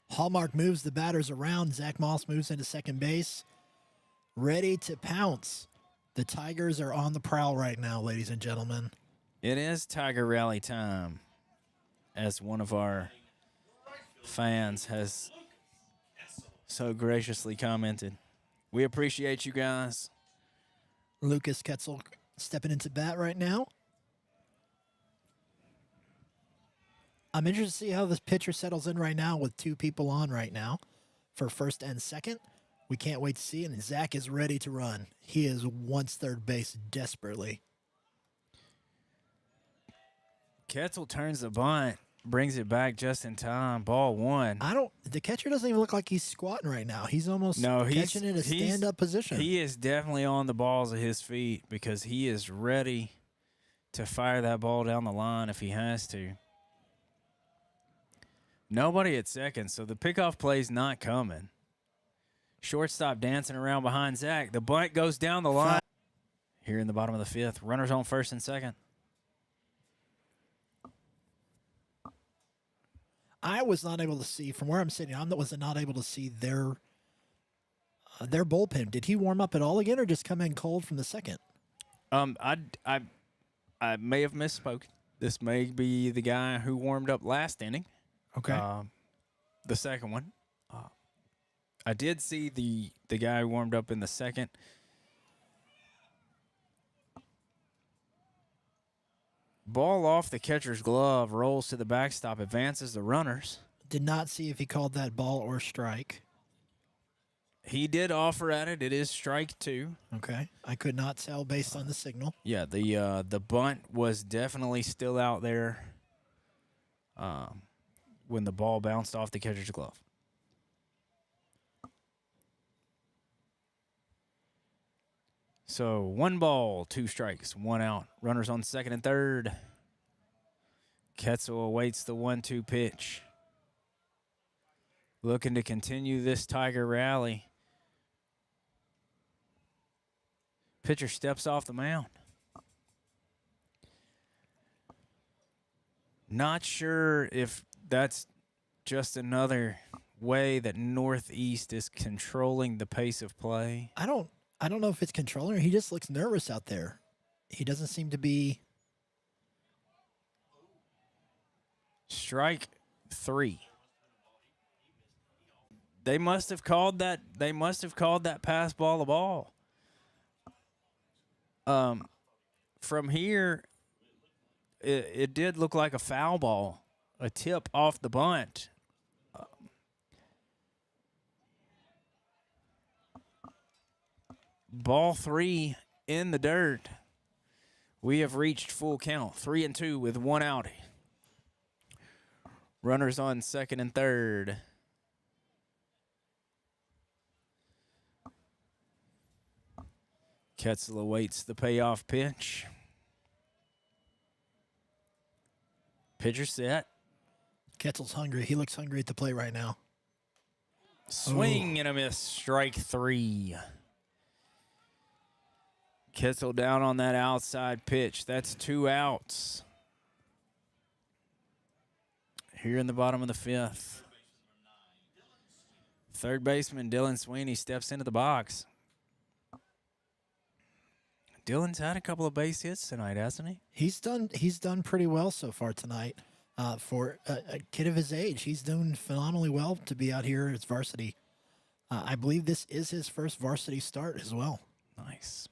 Hallmark moves the batters around. Zach Moss moves into second base. Ready to pounce. The Tigers are on the prowl right now, ladies and gentlemen. It is Tiger Rally time, as one of our fans has so graciously commented. We appreciate you guys. Lucas Ketzel stepping into bat right now. I'm interested to see how this pitcher settles in right now with 2 people on right now for first and second. We can't wait to see. And Zach is ready to run. He is wants third base desperately. Ketzel turns the bunt, brings it back just in time. Ball one. The catcher doesn't even look like he's squatting right now. He's almost catching in a stand-up position. He is definitely on the balls of his feet because he is ready to fire that ball down the line if he has to. Nobody at second, so the pickoff play's not coming. Shortstop dancing around behind Zach. The bunt goes down the line. Here in the bottom of the 5th. Runners on first and second. I was not able to see from where I'm sitting. I was not able to see their bullpen. Did he warm up at all again, or just come in cold from the second? I may have misspoken. This may be the guy who warmed up last inning. Okay. The second one. I did see the guy who warmed up in the second. Ball off the catcher's glove, rolls to the backstop, advances the runners. Did not see if he called that ball or strike. He did offer at it. It is strike 2. Okay. I could not tell based on the signal. Yeah, the bunt was definitely still out there when the ball bounced off the catcher's glove. So 1 ball, 2 strikes, 1 out. Runners on second and third. Ketzel awaits the 1-2 pitch. Looking to continue this Tiger rally. Pitcher steps off the mound. Not sure if that's just another way that Northeast is controlling the pace of play. I don't know if it's controlling or he just looks nervous out there. He doesn't seem to be. Strike 3. They must have called that. They must have called that pass ball a ball. From here, it did look like a foul ball, a tip off the bunt. Ball 3 in the dirt. We have reached full count, 3-2 with 1 out. Runners on second and third. Ketzel awaits the payoff pitch. Pitcher set. Ketzel's hungry. He looks hungry at the plate right now. Swing and a miss. Strike 3. Ketzel down on that outside pitch. That's 2 outs. Here in the bottom of the 5th. Third baseman Dylan Sweeney steps into the box. Dylan's had a couple of base hits tonight, hasn't he? He's done pretty well so far tonight. For a kid of his age, he's doing phenomenally well to be out here as varsity. I believe this is his first varsity start as well. Nice.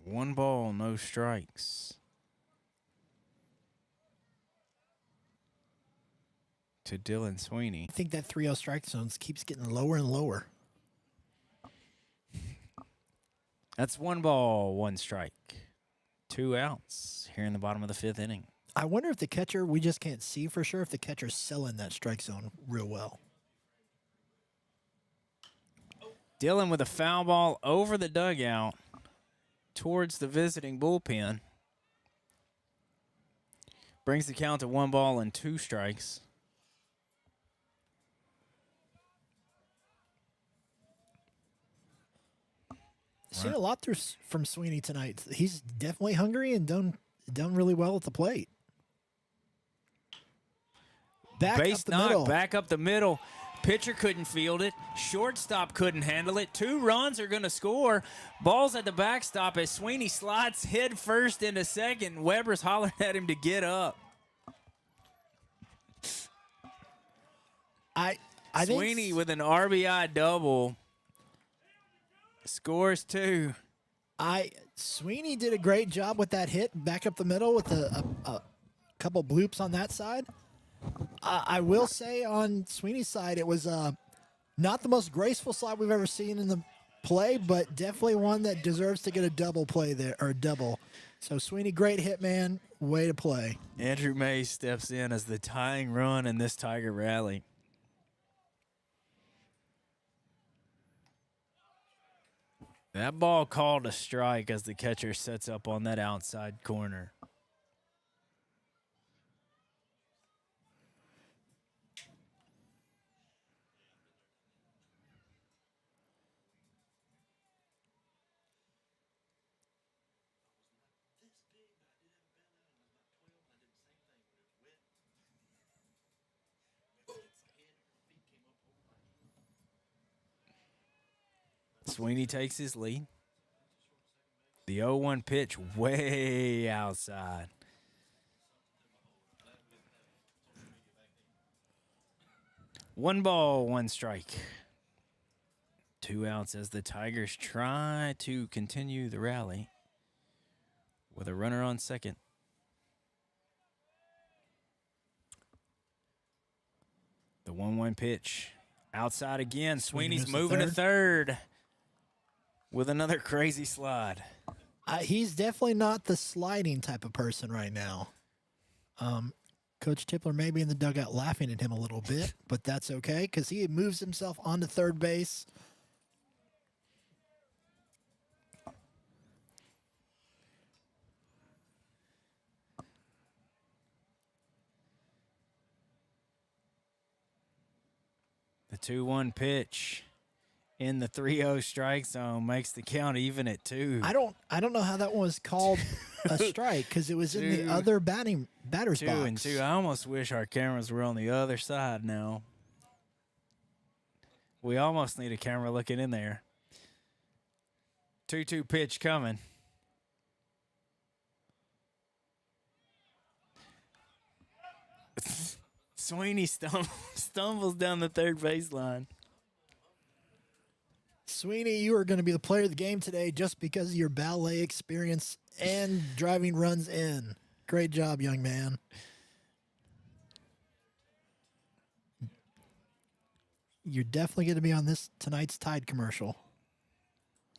One ball, no strikes. To Dylan Sweeney. I think that 3-0 strike zone keeps getting lower and lower. That's 1 ball, 1 strike. 2 outs here in the bottom of the 5th inning. I wonder if the catcher, we just can't see for sure if the catcher's selling that strike zone real well. Dylan with a foul ball over the dugout towards the visiting bullpen. Brings the count to 1 ball and 2 strikes. Seen a lot from Sweeney tonight. He's definitely hungry and done really well at the plate. Base knock, back up the middle. Pitcher couldn't field it. Shortstop couldn't handle it. 2 runs are going to score. Ball's at the backstop as Sweeney slides head first into second. Weber's hollering at him to get up. I Sweeney think with an RBI double. Scores 2. Sweeney did a great job with that hit back up the middle with a couple bloops on that side. I will say on Sweeney's side, it was not the most graceful slide we've ever seen in the play, but definitely one that deserves to get a double play there, or a double. So Sweeney, great hit, man. Way to play. Andrew Mays steps in as the tying run in this Tiger rally. That ball called a strike as the catcher sets up on that outside corner. Sweeney takes his lead. The 0-1 pitch way outside. One ball, 1 strike. 2 outs as the Tigers try to continue the rally with a runner on second. The 1-1 pitch outside again. Sweeney's moving to third with another crazy slide. He's definitely not the sliding type of person right now. Coach Tippler may be in the dugout laughing at him a little bit, but that's okay because he moves himself onto third base. The 2-1 pitch in the 3-0 strike zone makes the count even at 2. I don't know how that one was called a strike because it was in the Two. other batter's 2 box. and 2. I almost wish our cameras were on the other side now. We almost need a camera looking in there. 2-2 pitch coming. Sweeney stumbles down the third baseline. Sweeney, you are going to be the player of the game today just because of your ballet experience and driving runs in. Great job, young man. You're definitely going to be on this tonight's Tide commercial.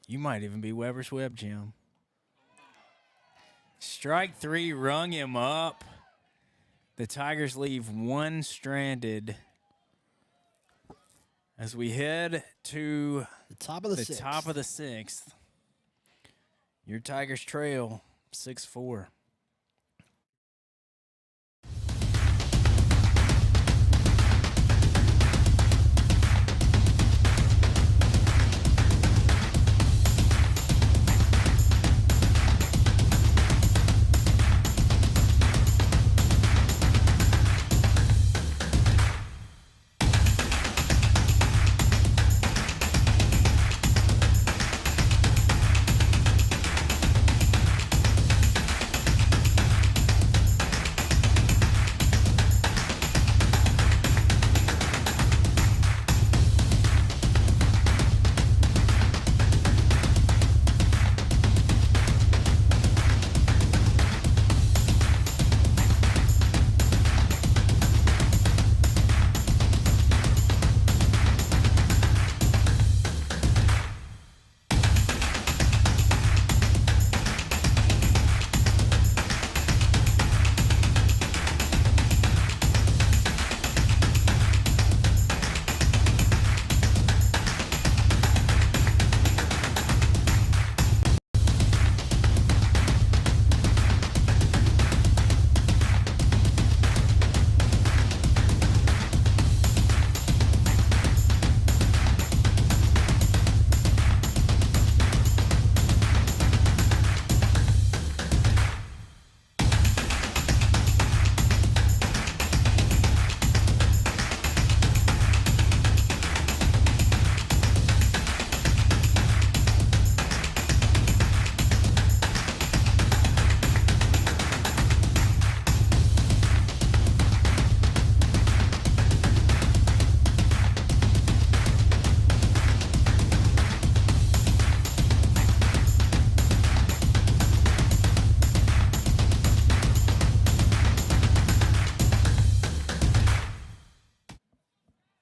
You might even be Weber's Web Gym. Strike 3 rung him up. The Tigers leave one stranded as we head to The top of the sixth. top of the 6th. Your Tigers trail 6-4.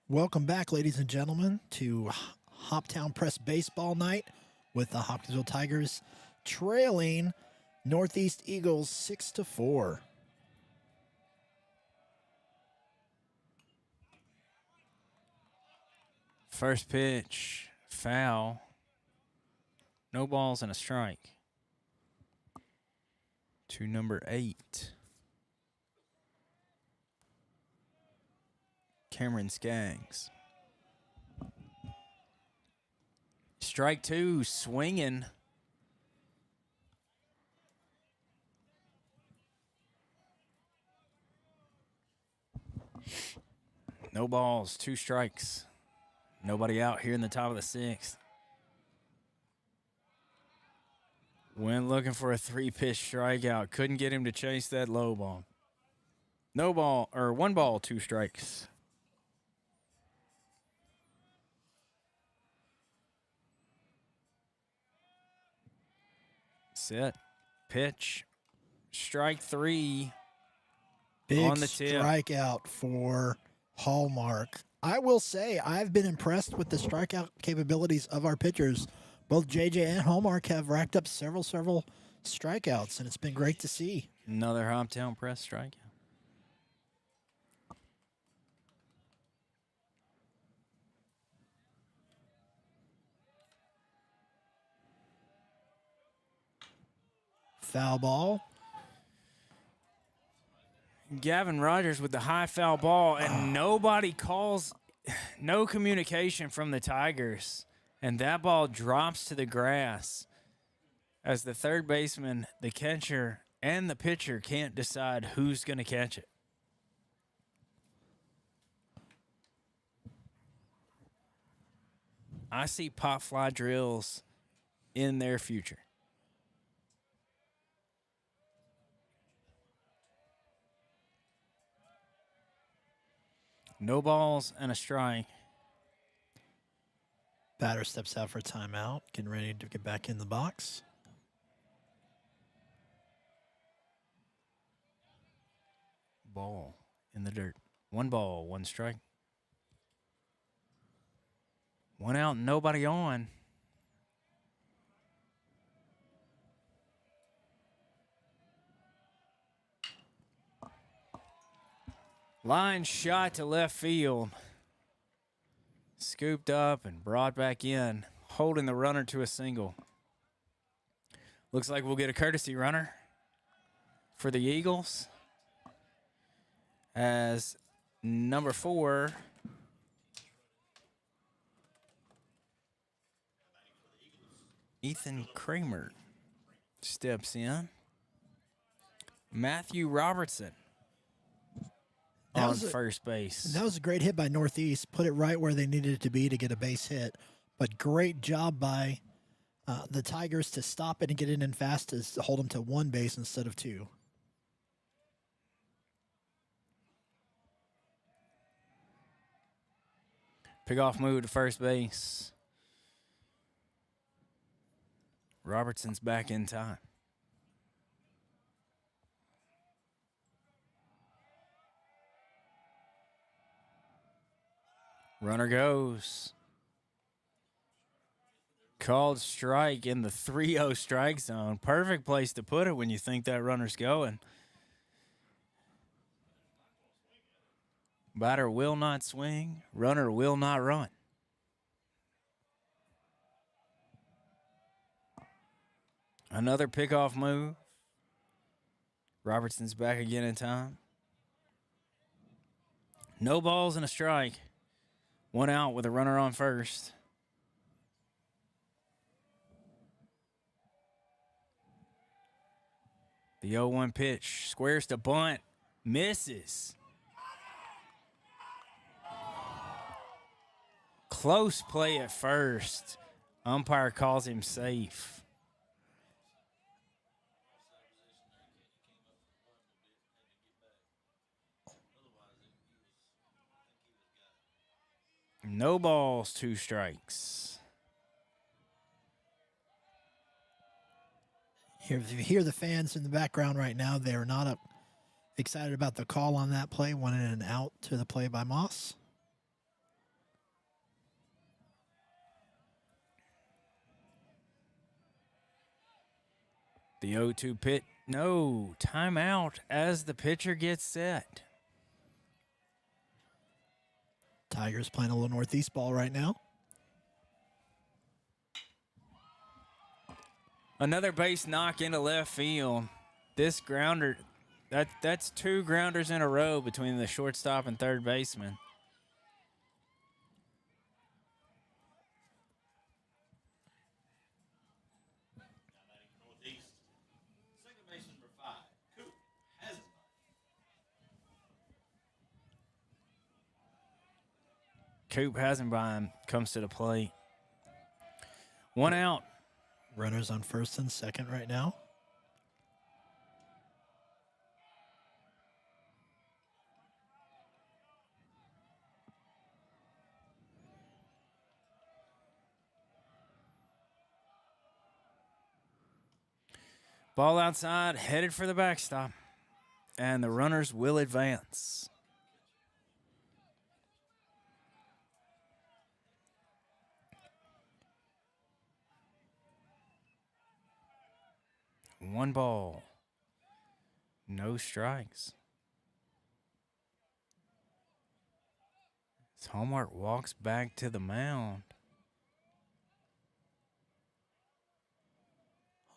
Welcome back, ladies and gentlemen, to Hoptown Press Baseball Night with the Hopkinsville Tigers trailing Northeast Eagles 6-4. First pitch, foul. No balls and a strike. To number 8. Cameron Skaggs. Strike 2, swinging. No balls, 2 strikes. Nobody out here in the top of the 6th. Went looking for a 3-pitch strikeout. Couldn't get him to chase that low ball. No ball, or 1 ball, 2 strikes. Set, pitch, strike 3. Big On the tip. strikeout for Hallmark. I will say I've been impressed with the strikeout capabilities of our pitchers. Both JJ and Hallmark have racked up several strikeouts, and it's been great to see. Another Hoptown Press strikeout. Foul ball. Gavin Rogers with the high foul ball, and nobody calls, no communication from the Tigers And that ball drops to the grass as the third baseman, the catcher, and the pitcher can't decide who's going to catch it. I see pop fly drills in their future. No balls and a strike. Batter steps out for a timeout, getting ready to get back in the box. Ball in the dirt. 1 ball, 1 strike. 1 out, nobody on. Line shot to left field. Scooped up and brought back in, holding the runner to a single. Looks like we'll get a courtesy runner for the Eagles as number 4, Ethan Kramer, steps in. Matthew Robertson on first base. That was a great hit by Northeast. Put it right where they needed it to be to get a base hit. But great job by the Tigers to stop it and get it in fast to hold them to 1 base instead of 2. Pick-off move to first base. Robertson's back in time. Runner goes. Called strike in the 3-0 strike zone. Perfect place to put it when you think that runner's going. Batter will not swing. Runner will not run. Another pickoff move. Robertson's back again in time. No balls and a strike. 1 out with a runner on first. The 0-1 pitch. Squares to bunt. Misses. Close play at first. Umpire calls him safe. No balls, 2 strikes. If you hear the fans in the background right now, they are not excited about the call on that play. 1 in and out to the play by Moss. The 0-2 pitch. No, timeout as the pitcher gets set. Tigers playing a little Northeast ball right now. Another base knock into left field. This grounder, that's 2 grounders in a row between the shortstop and third baseman. Northeast. Second base number 5, Coop Hasenbein. Coop Hasenbein comes to the plate. 1 out. Runners on first and second right now. Ball outside, headed for the backstop. And the runners will advance. One ball, no strikes. As Hallmark walks back to the mound.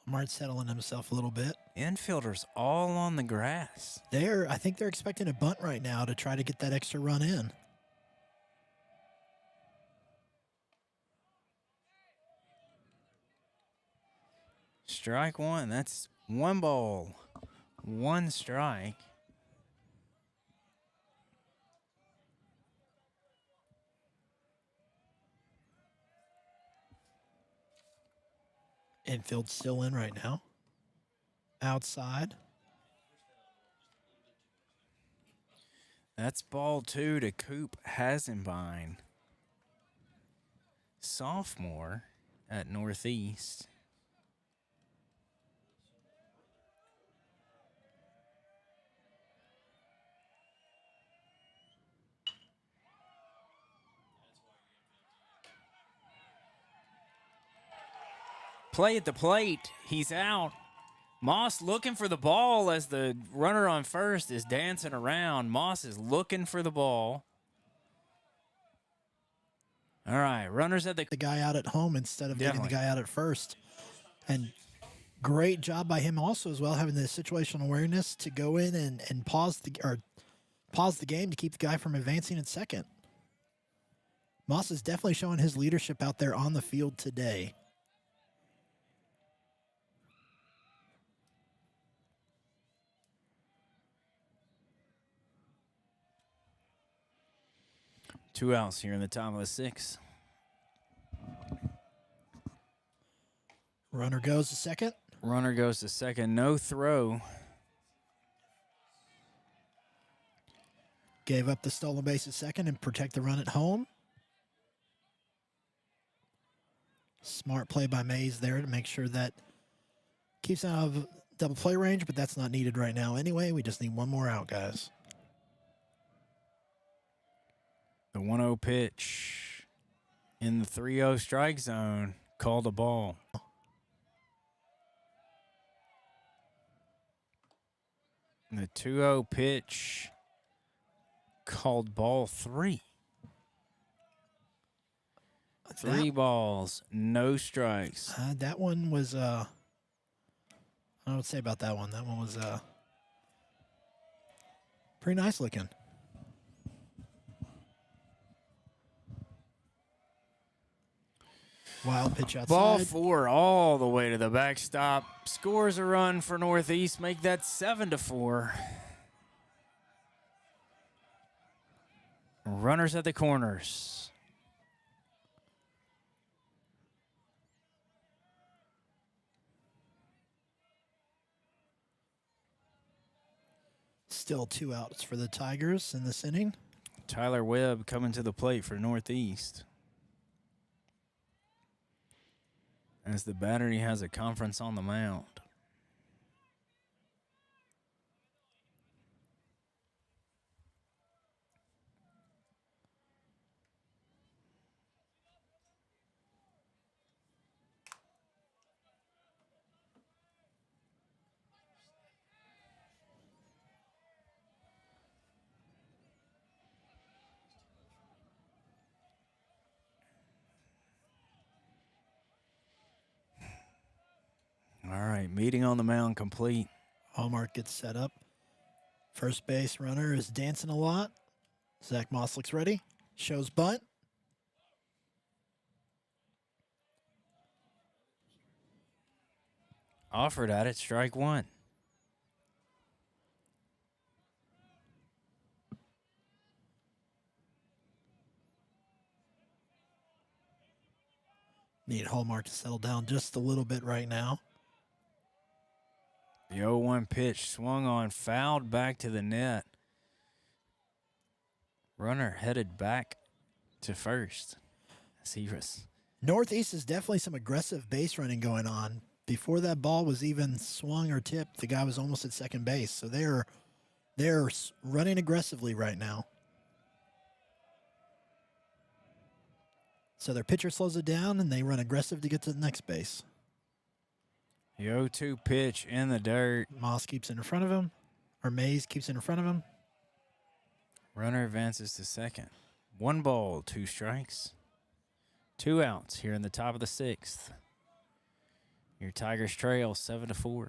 Hallmark settling himself a little bit. Infielders all on the grass. I think they're expecting a bunt right now to try to get that extra run in. strike one. That's 1 ball, 1 strike. Infield still in right now. Outside. That's ball 2 to Coop Hasenbein, sophomore at Northeast. Play at the plate. He's out. Moss looking for the ball as the runner on first is dancing around. Moss is looking for the ball. All right, runners at the guy out at home instead of getting the Definitely. guy out at first. And great job by him also as well, having the situational awareness to go in and pause the game to keep the guy from advancing in second. Moss is definitely showing his leadership out there on the field today. Two outs here in the top of the 6th. Runner goes to second. Runner goes to second. No throw. Gave up the stolen base at second and protect the run at home. Smart play by Mays there to make sure that keeps out of double play range, but that's not needed right now anyway. We just need one more out, guys. The 1-0 pitch in the 3-0 strike zone. Called a ball. And the 2-0 pitch called ball 3. 3 balls, no strikes. That one was, I don't know what to say about that one. That one was pretty nice looking. Wild pitch outside. Ball 4 all the way to the backstop. Scores a run for Northeast. Make that 7-4. Runners at the corners. Still 2 outs for the Tigers in this inning. Tyler Webb coming to the plate for Northeast. As the battery has a conference on the mound. All right, meeting on the mound complete. Hallmark gets set up. First base runner is dancing a lot. Zach Moss looks ready. Shows bunt. Offered at it, strike 1. Need Hallmark to settle down just a little bit right now. The 0-1 pitch swung on, fouled back to the net. Runner headed back to first. Northeast is definitely some aggressive base running going on. Before that ball was even swung or tipped, the guy was almost at second base. So they're running aggressively right now. So their pitcher slows it down, and they run aggressive to get to the next base. The 0-2 pitch in the dirt. Moss keeps it in front of him, or Mays keeps it in front of him. Runner advances to second. 1 ball, 2 strikes. 2 outs here in the top of the 6th. Your Tigers trail 7-4.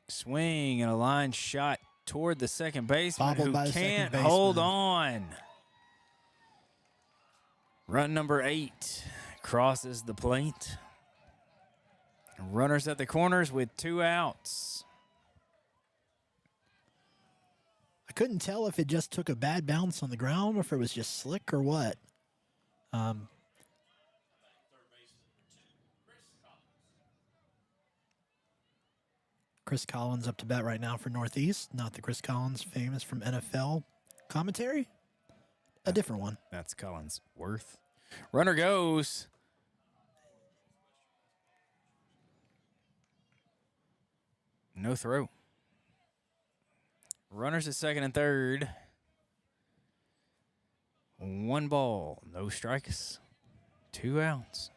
Swing and a line shot toward the second baseman Bobbled who by the second can't baseman. hold on. Run number 8 crosses the plate. Runners at the corners with 2 outs. I couldn't tell if it just took a bad bounce on the ground or if it was just slick or what. Chris Collins up to bat right now for Northeast. Not the Chris Collins famous from NFL commentary. A different one. That's Collinsworth. Runner goes. No throw. Runners at second and third. 1 ball, no strikes, 2 outs.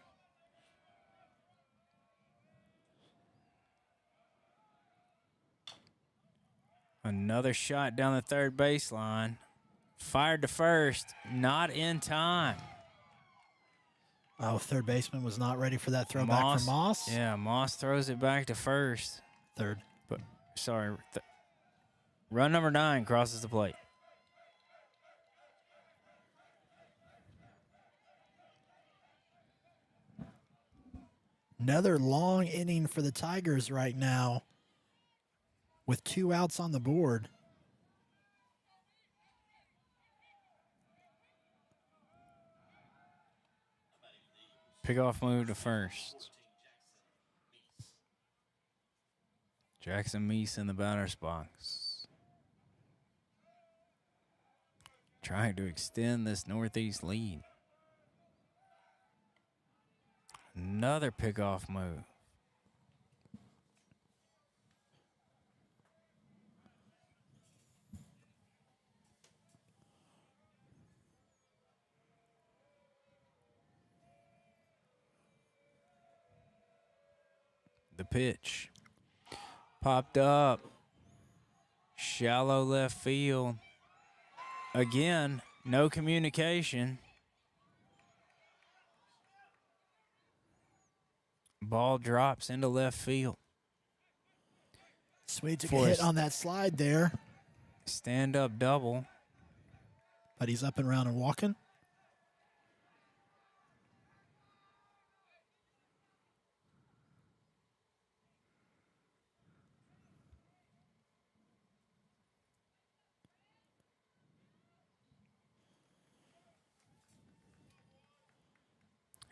Another shot down the third baseline. Fired to first, not in time. Oh, third baseman was not ready for that throw back from Moss. Yeah, Moss throws it back to first. Third. But sorry. Run number 9 crosses the plate. Another long inning for the Tigers right now with 2 outs on the board. Pickoff move to first. Jackson Meese in the batter's box. Trying to extend this Northeast lead. Another pickoff move. The pitch. Popped up. Shallow left field. Again, no communication. Ball drops into left field. Sweet took a hit on that slide there. Stand-up double. But he's up and around and walking.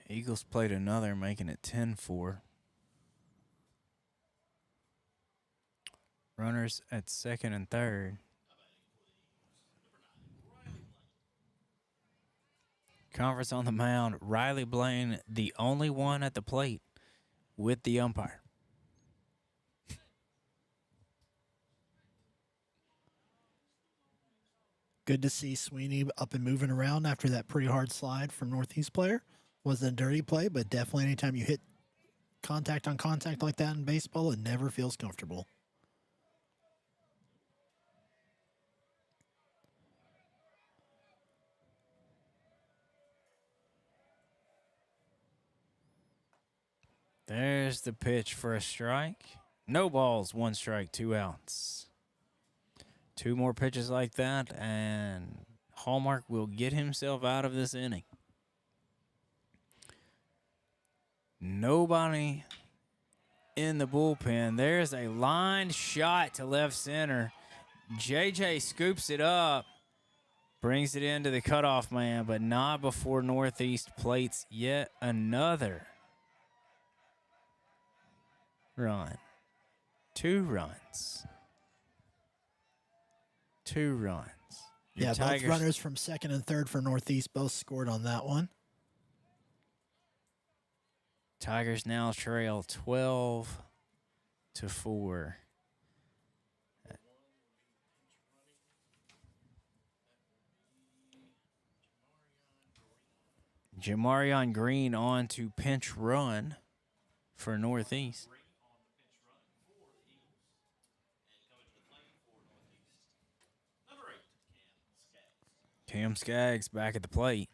Eagles played another, making it 10-4. Runners at second and third. Conference on the mound. Riley Blaine, the only one at the plate with the umpire. Good to see Sweeney up and moving around after that pretty hard slide from Northeast player. Wasn't a dirty play, but definitely anytime you hit contact on contact like that in baseball, it never feels comfortable. There's the pitch for a strike. No balls, 1 strike, 2 outs. 2 more pitches like that, and Hallmark will get himself out of this inning. Nobody in the bullpen. There's a line shot to left center. JJ scoops it up, brings it into the cutoff man, but not before Northeast plates yet another run. 2 runs. 2 runs. Yeah, both runners from second and third for Northeast both scored on that one. Tigers now trail 12-4. Jamarion Green on to pinch run for Northeast. Cam Skaggs back at the plate.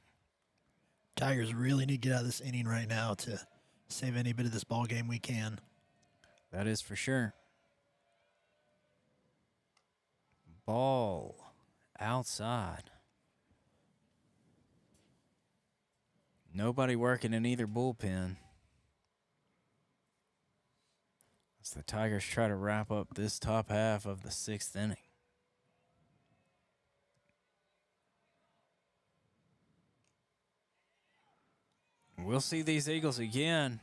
Tigers really need to get out of this inning right now to save any bit of this ball game we can. That is for sure. Ball outside. Nobody working in either bullpen. As the Tigers try to wrap up this top half of the 6th inning. We'll see these Eagles again.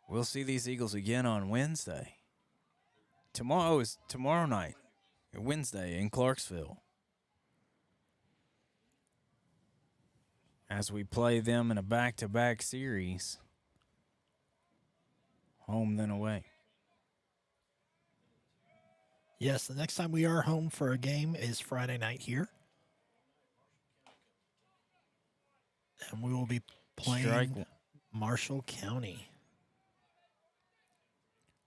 We'll see these Eagles again on Wednesday. Tomorrow is tomorrow night, Wednesday in Clarksville. As we play them in a back-to-back series. Home then away. Yes, the next time we are home for a game is Friday night here. And we will be playing Strike. Marshall County.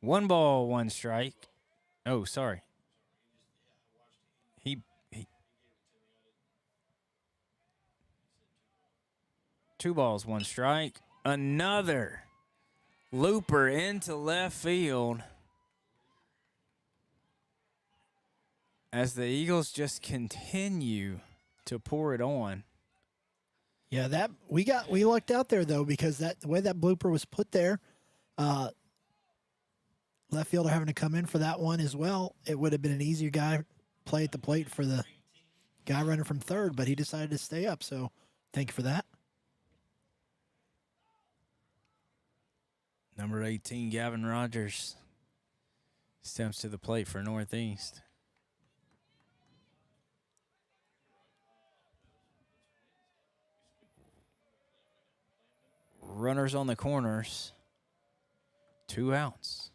1 ball, 1 strike. Oh, sorry. He 2 balls, 1 strike. Another looper into left field. As the Eagles just continue to pour it on. Yeah, that we lucked out there though, because the way that blooper was put there, left fielder having to come in for that one as well. It would have been an easier guy play at the plate for the guy running from third, but he decided to stay up. So thank you for that. Number 18, Gavin Rogers, steps to the plate for Northeast. Runners on the corners. 2 outs.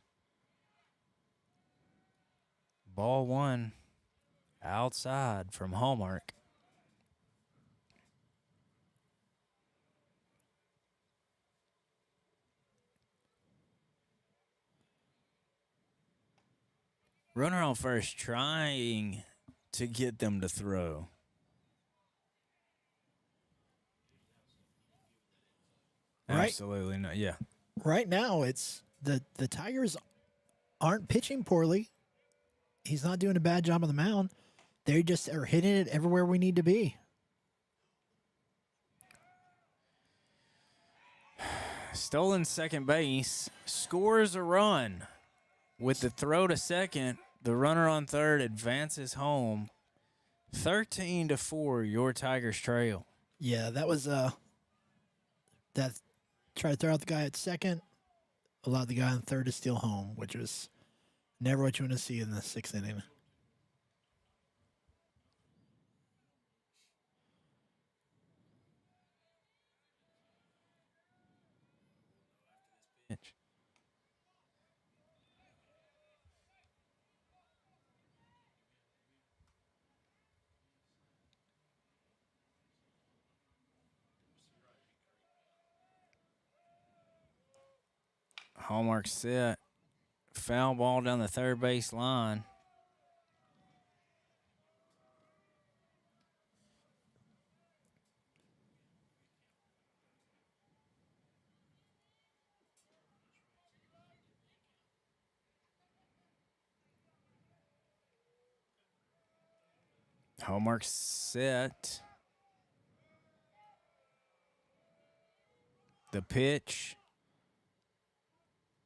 Ball 1 outside from Hallmark. Runner on first trying to get them to throw. Right. Absolutely not. Yeah. Right now, it's the Tigers aren't pitching poorly. He's not doing a bad job on the mound. They just are hitting it everywhere we need to be. Stolen second base, scores a run. With the throw to second, the runner on third advances home. 13-4, your Tigers trail. Yeah, that was that try to throw out the guy at second, allowed the guy on third to steal home, which was never what you want to see in the 6th inning. Pitch. Hallmark set. Foul ball down the third base line. Hallmark set. The pitch.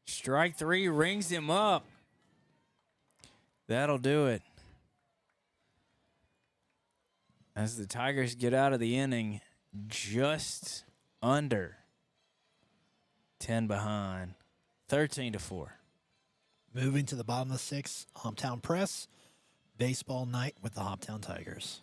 Strike 3 rings him up. That'll do it. As the Tigers get out of the inning just under 10 behind. 13-4. Moving to the bottom of the 6th, Hometown Press, baseball night with the Hometown Tigers.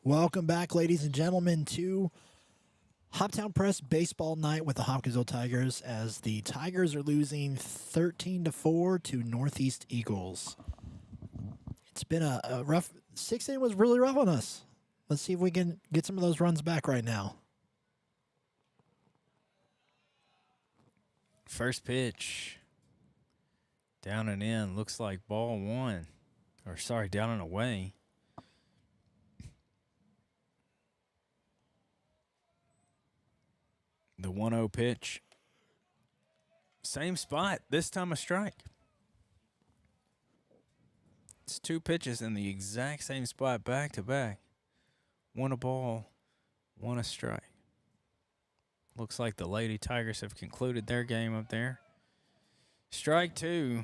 Welcome back, ladies and gentlemen, to Hoptown Press Baseball Night with the Hopkinsville Tigers as the Tigers are losing 13-4 to Northeast Eagles. It's been a rough, 6th inning was really rough on us. Let's see if we can get some of those runs back right now. First pitch. Down and in. Looks like ball one. Or sorry, down and away. The 1-0 pitch. Same spot. This time a strike. It's 2 pitches in the exact same spot back to back. 1 a ball, 1 a strike. Looks like the Lady Tigers have concluded their game up there. Strike 2.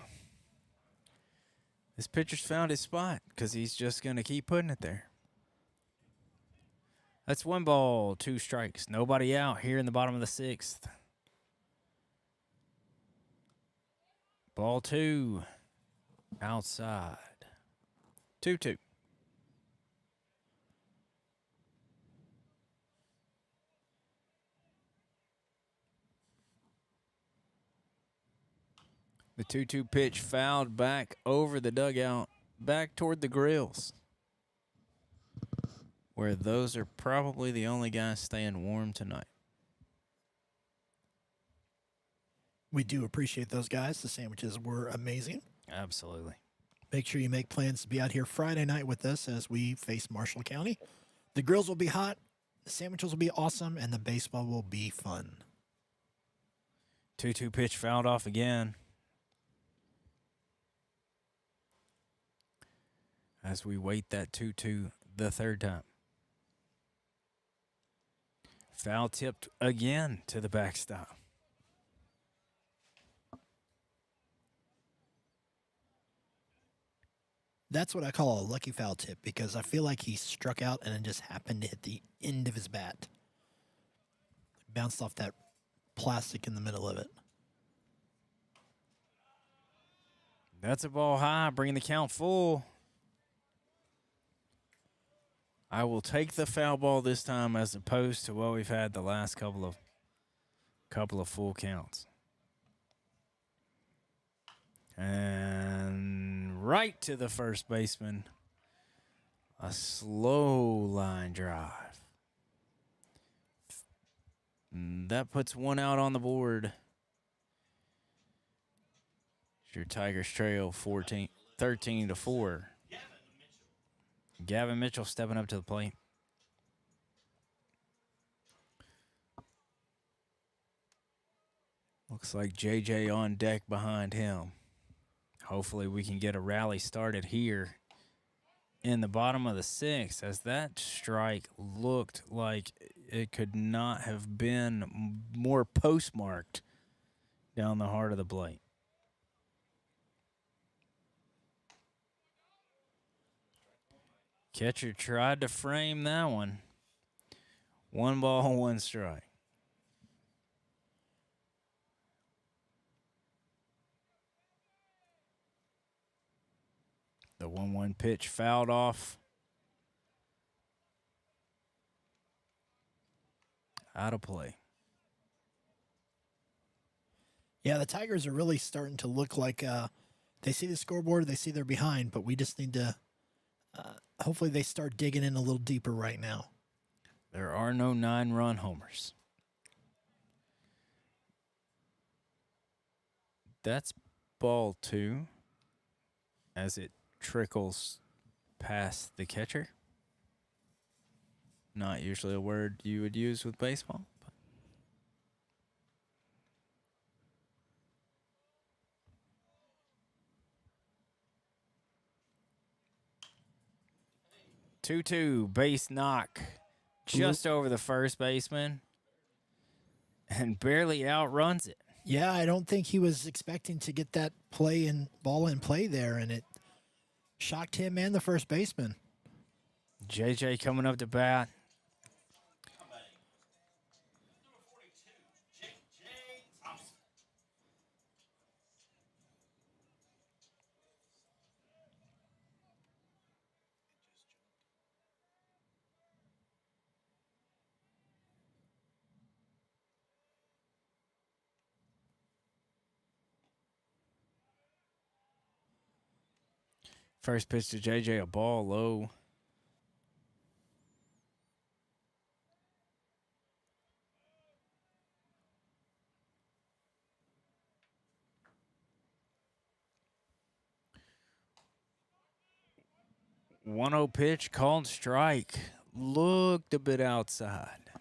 This pitcher's found his spot because he's just going to keep putting it there. That's 1 ball, 2 strikes. Nobody out here in the bottom of the 6th. Ball 2. Outside. 2-2. The 2-2 pitch fouled back over the dugout, back toward the grills, where those are probably the only guys staying warm tonight. We do appreciate those guys. The sandwiches were amazing. Absolutely. Make sure you make plans to be out here Friday night with us as we face Marshall County. The grills will be hot, the sandwiches will be awesome, and the baseball will be fun. 2-2 pitch fouled off again. As we wait that 2-2 the 3rd time. Foul tipped again to the backstop. That's what I call a lucky foul tip because I feel like he struck out and it just happened to hit the end of his bat. Bounced off that plastic in the middle of it. That's a ball high, bringing the count full. I will take the foul ball this time as opposed to what we've had the last couple of full counts. And right to the first baseman. A slow line drive. That puts 1 out on the board. Your Tigers trail 13-4. Gavin Mitchell stepping up to the plate. Looks like JJ on deck behind him. Hopefully we can get a rally started here in the bottom of the 6th, as that strike looked like it could not have been more postmarked down the heart of the plate. Catcher tried to frame that one. 1 ball, 1 strike. The 1-1 pitch fouled off. Out of play. Yeah, the Tigers are really starting to look like they see the scoreboard, they see they're behind, but we just need to hopefully they start digging in a little deeper right now. There are no 9-run homers. That's ball 2 as it trickles past the catcher. Not usually a word you would use with baseball. But 2-2 base knock just over the first baseman and barely outruns it. Yeah, I don't think he was expecting to get that play and ball in play there, and it shocked him and the first baseman. JJ coming up to bat. Number 42, J.J. Thompson. First pitch to JJ, a ball low. One 0 pitch, called strike. Looked a bit outside.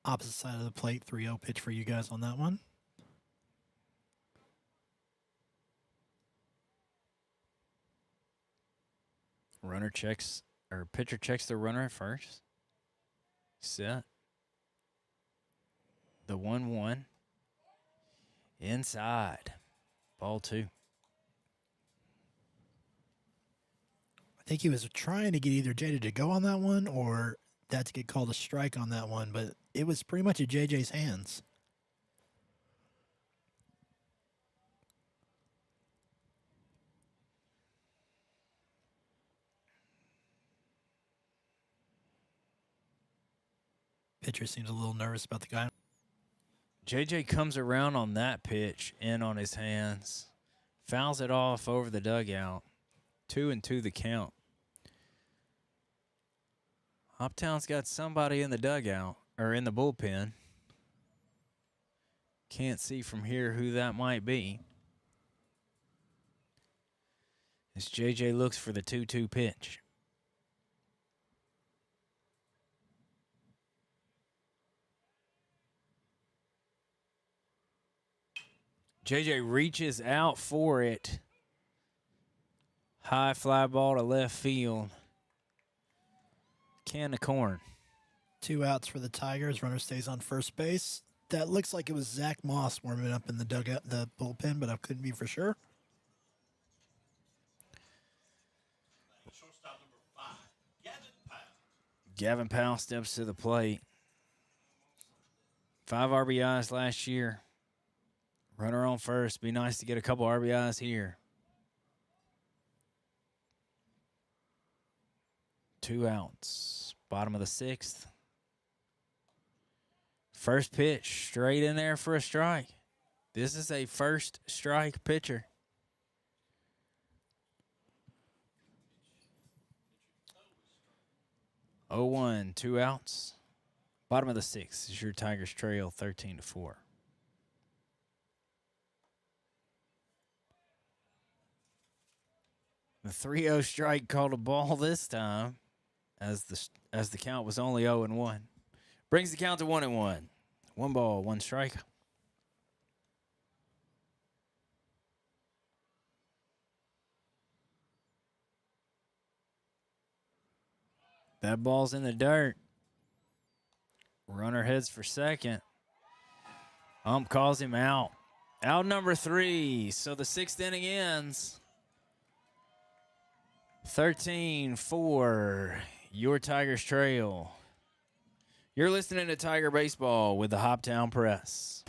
Opposite side of the plate, 3-0 pitch for you guys on that one. Runner checks, or pitcher checks the runner at first. Set. The 1-1. Inside. Ball 2. I think he was trying to get either JJ to go on that one or that to get called a strike on that one, but it was pretty much at JJ's hands. Pitcher seems a little nervous about the guy. JJ comes around on that pitch, in on his hands. Fouls it off over the dugout. 2-2 the count. Hoptown's got somebody in the dugout, or in the bullpen. Can't see from here who that might be. As JJ looks for the 2-2 pitch. JJ reaches out for it. High fly ball to left field. Can of corn. 2 outs for the Tigers. Runner stays on first base. That looks like it was Zach Moss warming up in the dugout, the bullpen, but I couldn't be for sure. Shortstop number 5, Gavin Powell. Gavin Powell steps to the plate. 5 RBIs last year. Runner on first. Be nice to get a couple RBIs here. 2 outs. Bottom of the 6th. First pitch. Straight in there for a strike. This is a first strike pitcher. Oh 1, 2 outs. Bottom of the 6th is your Tigers trail 13-4. The 3-0 strike called a ball this time, as the count was only 0-1. Brings the count to 1-1. 1 ball, 1 strike. That ball's in the dirt. Runner heads for second. Ump calls him out. Out number 3. So the 6th inning ends. 13-4, your Tigers trail. You're listening to Tiger Baseball with the Hoptown Press.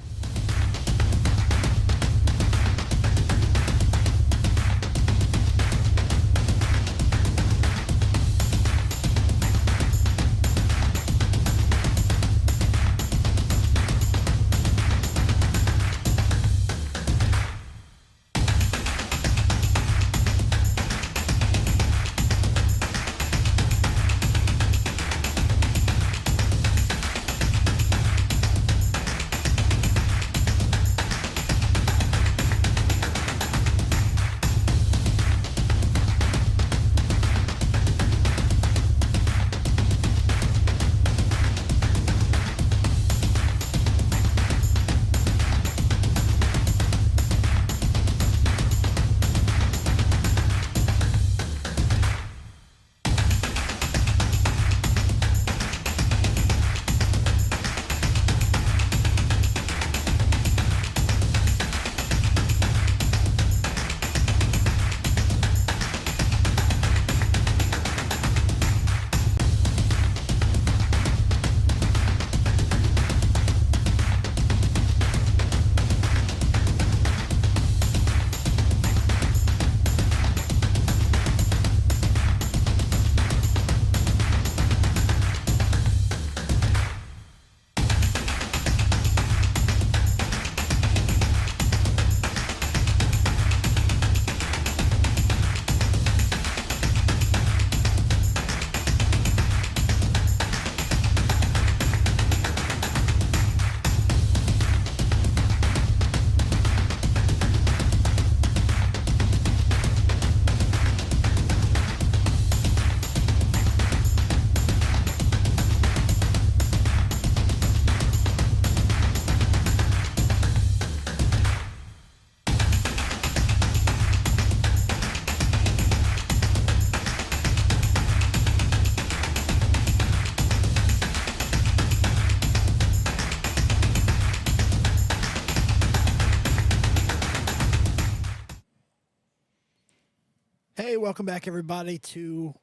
welcome back everybody to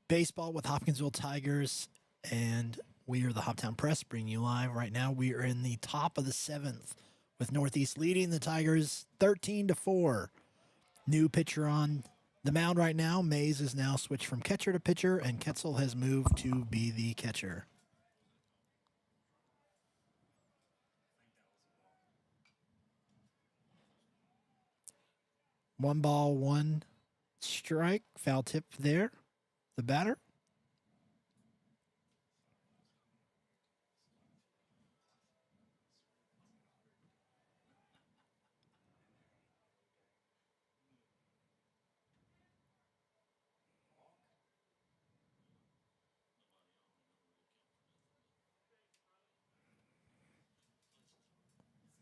Baseball with Hopkinsville Tigers, and we are the Hoptown Press bringing you live right now. We are in the top of the 7th with Northeast leading the Tigers 13-4. New pitcher on the mound right now. Mays is now switched from catcher to pitcher, and Ketzel has moved to be the catcher. One ball, one strike. Foul tip there. The batter.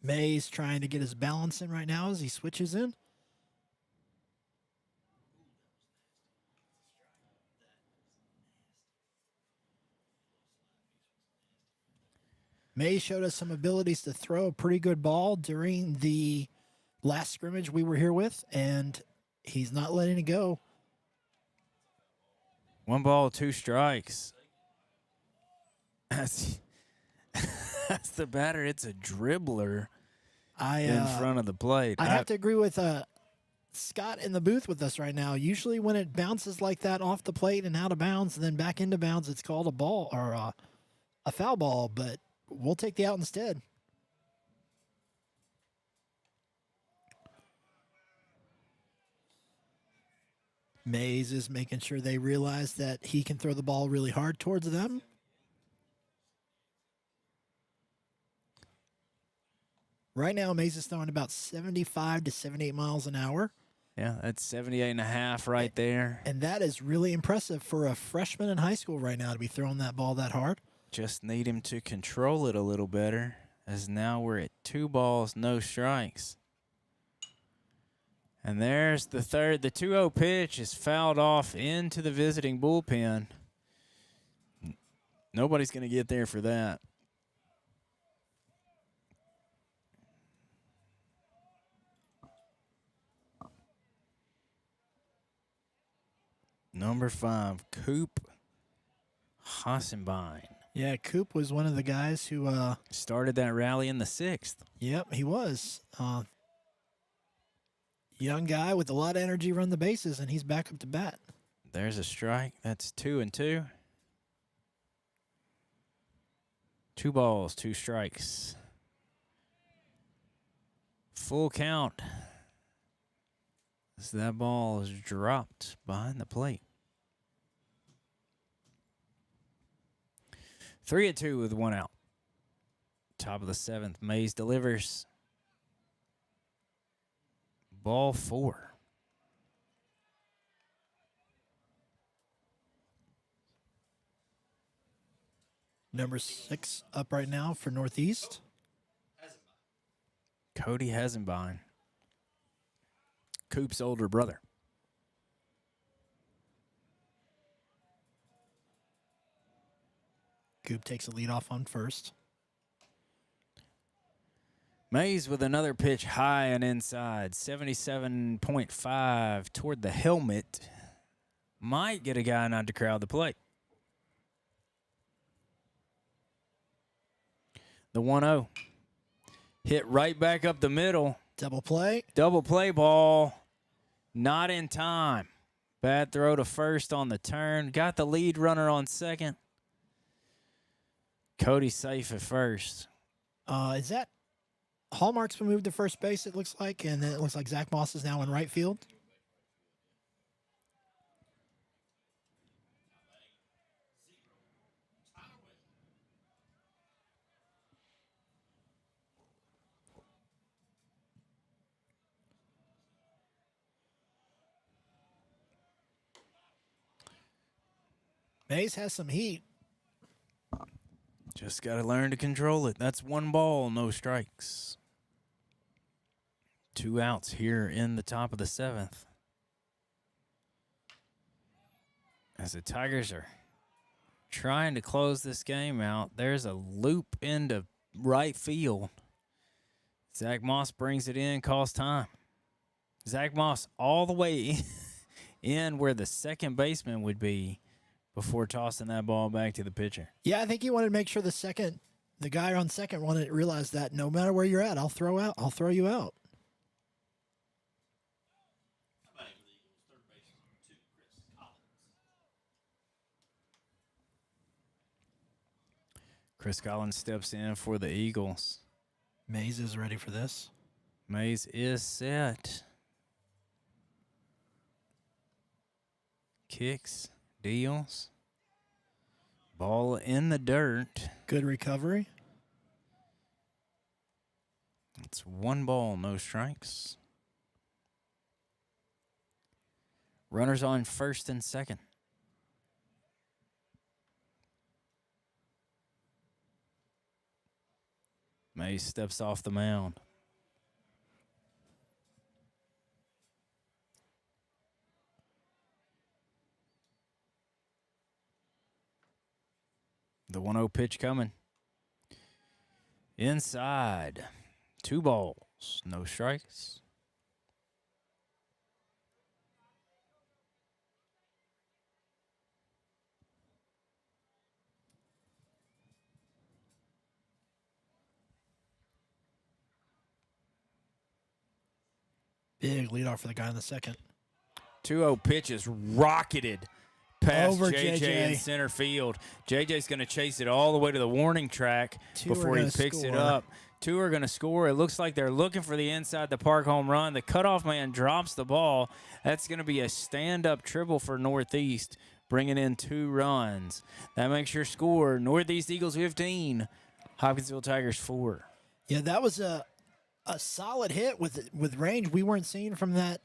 Mays trying to get his balance in right now as he switches in. Mays showed us some abilities to throw a pretty good ball during the last scrimmage we were here with, and he's not letting it go. 1 ball, 2 strikes. That's the batter. It's a dribbler in front of the plate. I have to agree with Scott in the booth with us right now. Usually when it bounces like that off the plate and out of bounds and then back into bounds, it's called a ball or a foul ball, but we'll take the out instead. Mays is making sure they realize that he can throw the ball really hard towards them. Right now, Mays is throwing about 75 to 78 miles an hour. Yeah, that's 78.5 right there. And that is really impressive for a freshman in high school right now to be throwing that ball that hard. Just need him to control it a little better, as now we're at 2 balls, no strikes. And there's the third. The 2-0 pitch is fouled off into the visiting bullpen. Nobody's going to get there for that. Number 5, Coop Hassenbein. Yeah, Coop was one of the guys who Started that rally in the 6th. Yep, he was. Young guy with a lot of energy run the bases, and he's back up to bat. There's a strike. That's 2-2. 2 balls, 2 strikes. Full count. As that ball is dropped behind the plate. 3-2 with 1 out. Top of the 7th. Mays delivers. Ball 4. Number 6 up right now for Northeast. Cody Hasenbein. Coop's older brother. Coop takes a lead off on first. Mays with another pitch high and inside. 77.5 toward the helmet. Might get a guy not to crowd the plate. The 1-0. Hit right back up the middle. Double play. Double play ball. Not in time. Bad throw to first on the turn. Got the lead runner on second. Cody safe at first. Is that Hallmark's been moved to first base, it looks like, and then it looks like Zach Moss is now in right field. Mays has some heat. Just got to learn to control it. That's 1 ball, no strikes. 2 outs here in the top of the 7th. As the Tigers are trying to close this game out, there's a loop into right field. Zach Moss brings it in, calls time. Zach Moss all the way in where the second baseman would be before tossing that ball back to the pitcher. Yeah, I think he wanted to make sure the guy on second wanted to realize that no matter where you're at, I'll throw you out. Batting for the Eagles, third baseman, 2, Chris Collins. Chris Collins steps in for the Eagles. Mays is ready for this. Mays is set. Kicks, deals. Ball in the dirt. Good recovery. It's 1 ball, no strikes. Runners on first and second. Mays steps off the mound. The 1-0 pitch coming. Inside. 2 balls, no strikes. Big leadoff for the guy in the second. 2-0 pitch is rocketed past Over JJ in center field. JJ's going to chase it all the way to the warning track before he picks it up. 2 are going to score. It looks like they're looking for the inside the park home run. The cutoff man drops the ball. That's going to be a stand-up triple for Northeast, bringing in 2 runs. That makes your score Northeast Eagles 15, Hopkinsville Tigers 4. Yeah, that was a solid hit with range we weren't seeing from that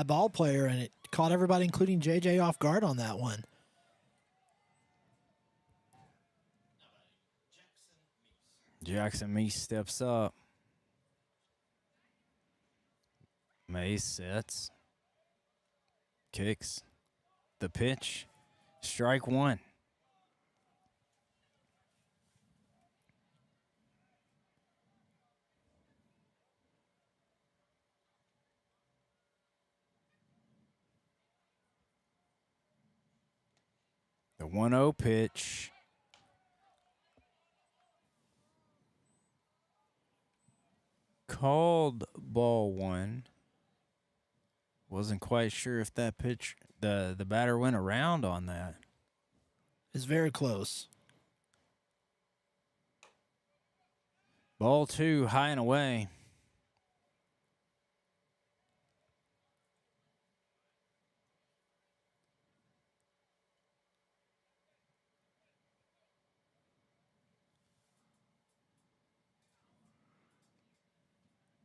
ball player, and it caught everybody, including JJ, off guard on that one. Jackson Meese steps up. Mays sets. Kicks. The pitch. Strike 1. The 1-0 pitch. Called ball 1. Wasn't quite sure if that pitch, the batter went around on that. It's very close. Ball 2, high and away.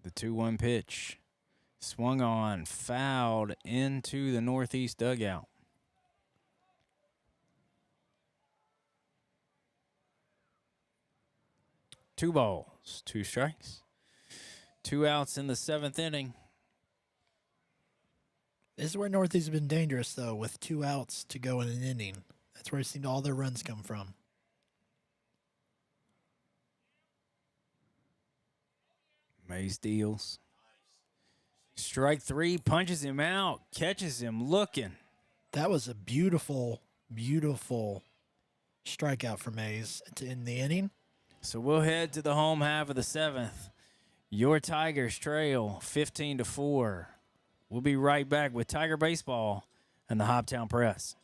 The 2-1 pitch. Swung on, fouled into the Northeast dugout. Two balls, 2 strikes. 2 outs in the 7th inning. This is where Northeast has been dangerous, though, with 2 outs to go in an inning. That's where it seemed all their runs come from. Mays deals. Strike 3, punches him out, catches him looking. That was a beautiful, beautiful strikeout for Mays to end the inning. So we'll head to the home half of the 7th. Your Tigers trail 15-4. We'll be right back with Tiger Baseball and the Hoptown Press.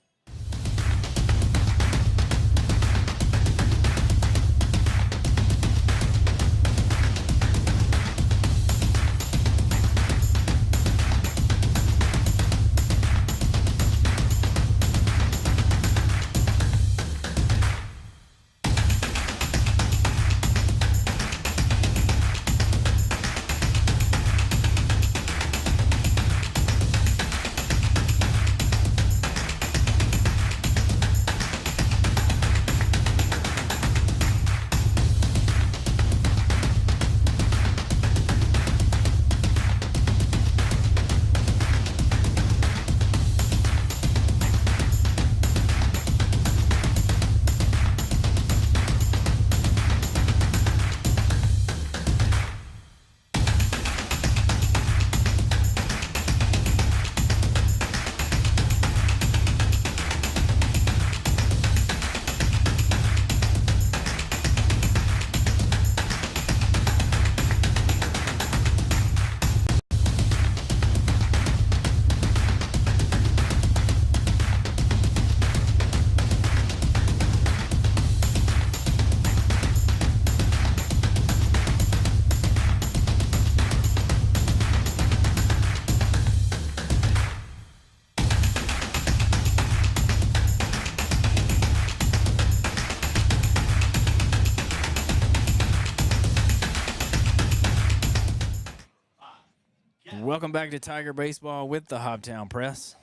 Welcome back to Tiger Baseball with the Hoptown Press.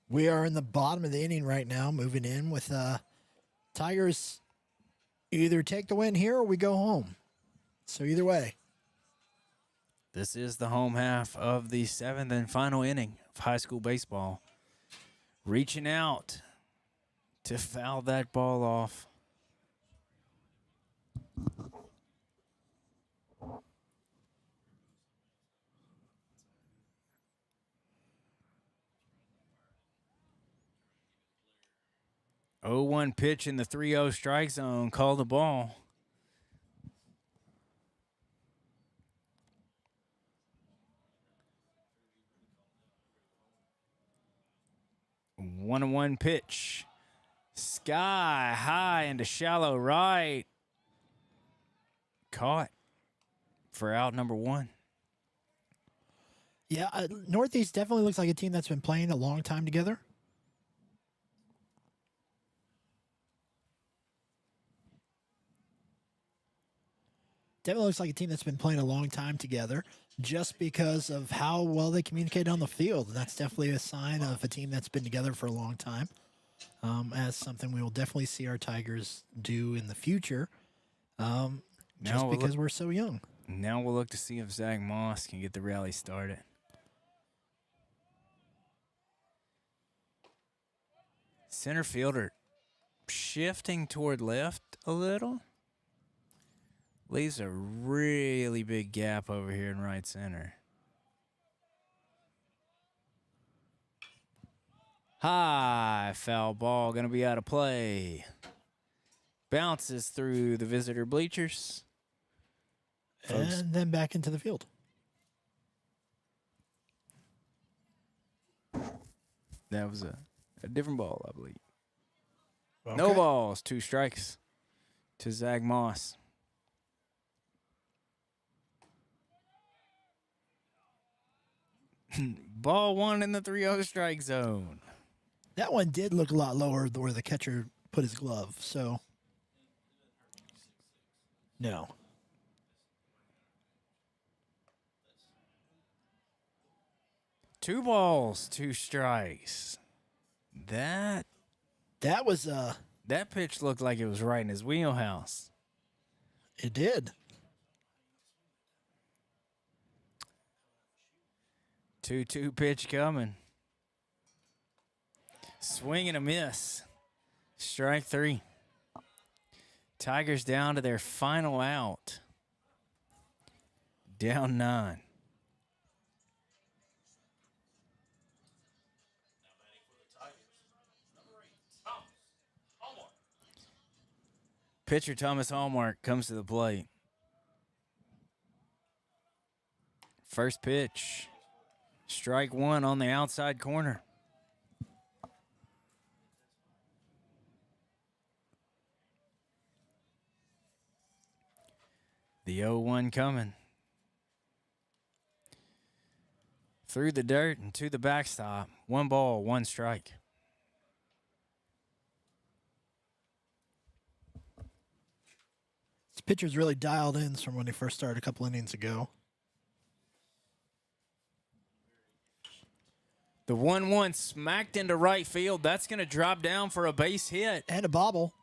We are in the bottom of the inning right now, moving in with Tigers either take the win here or we go home. So either way. This is the home half of the 7th and final inning of high school baseball. Reaching out to foul that ball off. Oh, 1 pitch in the 3-0 strike zone. Call the ball. One and 1 pitch. Sky high into shallow right. Caught for out number 1. Yeah, Northeast definitely looks like a team that's been playing a long time together. Definitely looks like a team that's been playing a long time together just because of how well they communicate on the field. And that's definitely a sign of a team that's been together for a long time, as something we will definitely see our Tigers do in the future, just because we're so young. Now we'll look to see if Zach Moss can get the rally started. Center fielder shifting toward left a little. Leaves a really big gap over here in right center. High foul ball, going to be out of play. Bounces through the visitor bleachers. Folks. And then back into the field. That was a different ball, I believe. Okay. No balls, 2 strikes to Zach Moss. Ball 1 in the 3-0 strike zone. That one did look a lot lower where the catcher put his glove, so no. Two balls, 2 strikes. That was that pitch looked like it was right in his wheelhouse. it did. 2-2 pitch coming. Swing and a miss. Strike 3. Tigers down to their final out. Down 9. Pitcher Thomas Hallmark comes to the plate. First pitch. Strike 1 on the outside corner. The 0-1 coming. Through the dirt and to the backstop. 1 ball, 1 strike. This pitcher's really dialed in from when he first started a couple innings ago. The 1-1 smacked into right field. That's going to drop down for a base hit. And a bobble.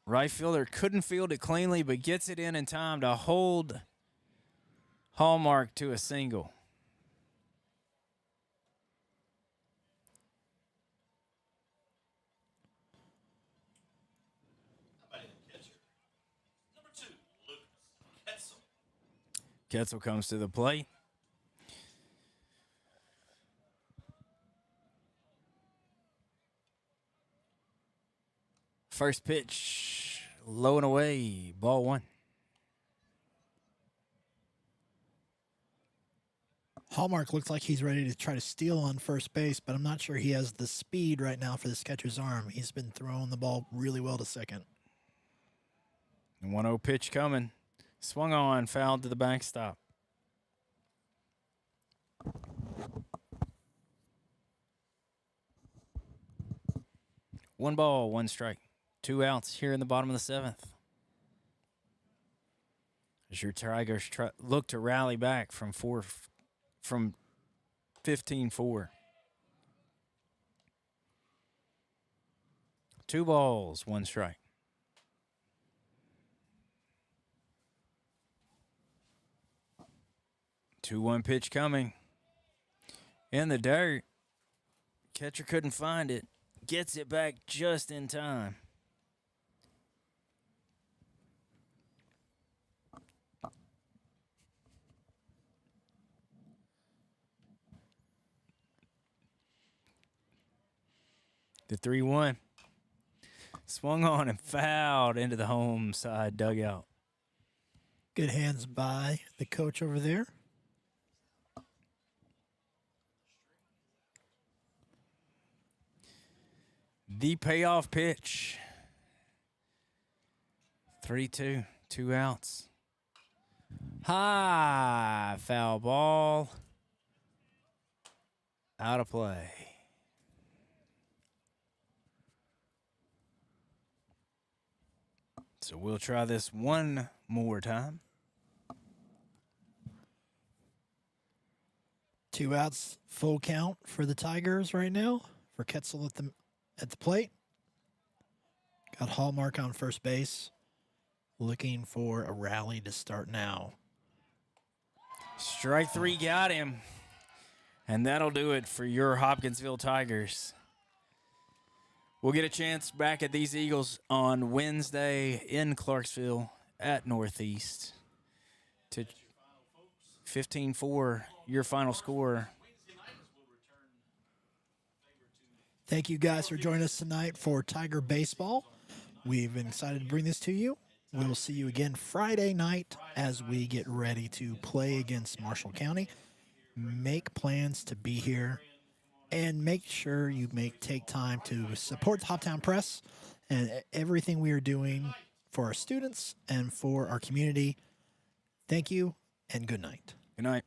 Right fielder couldn't field it cleanly, but gets it in time to hold Hallmark to a single. Number 2, Lucas Ketzel. Ketzel comes to the plate. First pitch, low and away, ball 1. Hallmark looks like he's ready to try to steal on first base, but I'm not sure he has the speed right now for this catcher's arm. He's been throwing the ball really well to second. 1-0 pitch coming. Swung on, fouled to the backstop. One ball, 1 strike. 2 outs here in the bottom of the 7th. As your Tigers look to rally back from 15-4. 2 balls, 1 strike. Two 1 pitch coming. In the dirt. Catcher couldn't find it. Gets it back just in time. The 3-1. Swung on and fouled into the home side dugout. Good hands by the coach over there. The payoff pitch. 3-2, 2 outs. High foul ball. Out of play. So we'll try this one more time. 2 outs, full count for the Tigers right now. For Ketzel at the plate. Got Hallmark on first base. Looking for a rally to start now. Strike 3 got him. And that'll do it for your Hopkinsville Tigers. We'll get a chance back at these Eagles on Wednesday in Clarksville at Northeast. To 15-4, your final score. Thank you guys for joining us tonight for Tiger Baseball. We've been excited to bring this to you. We will see you again Friday night as we get ready to play against Marshall County. Make plans to be here and make sure you take time to support the Hoptown Press and everything we are doing for our students and for our community. Thank you and good night. Good night.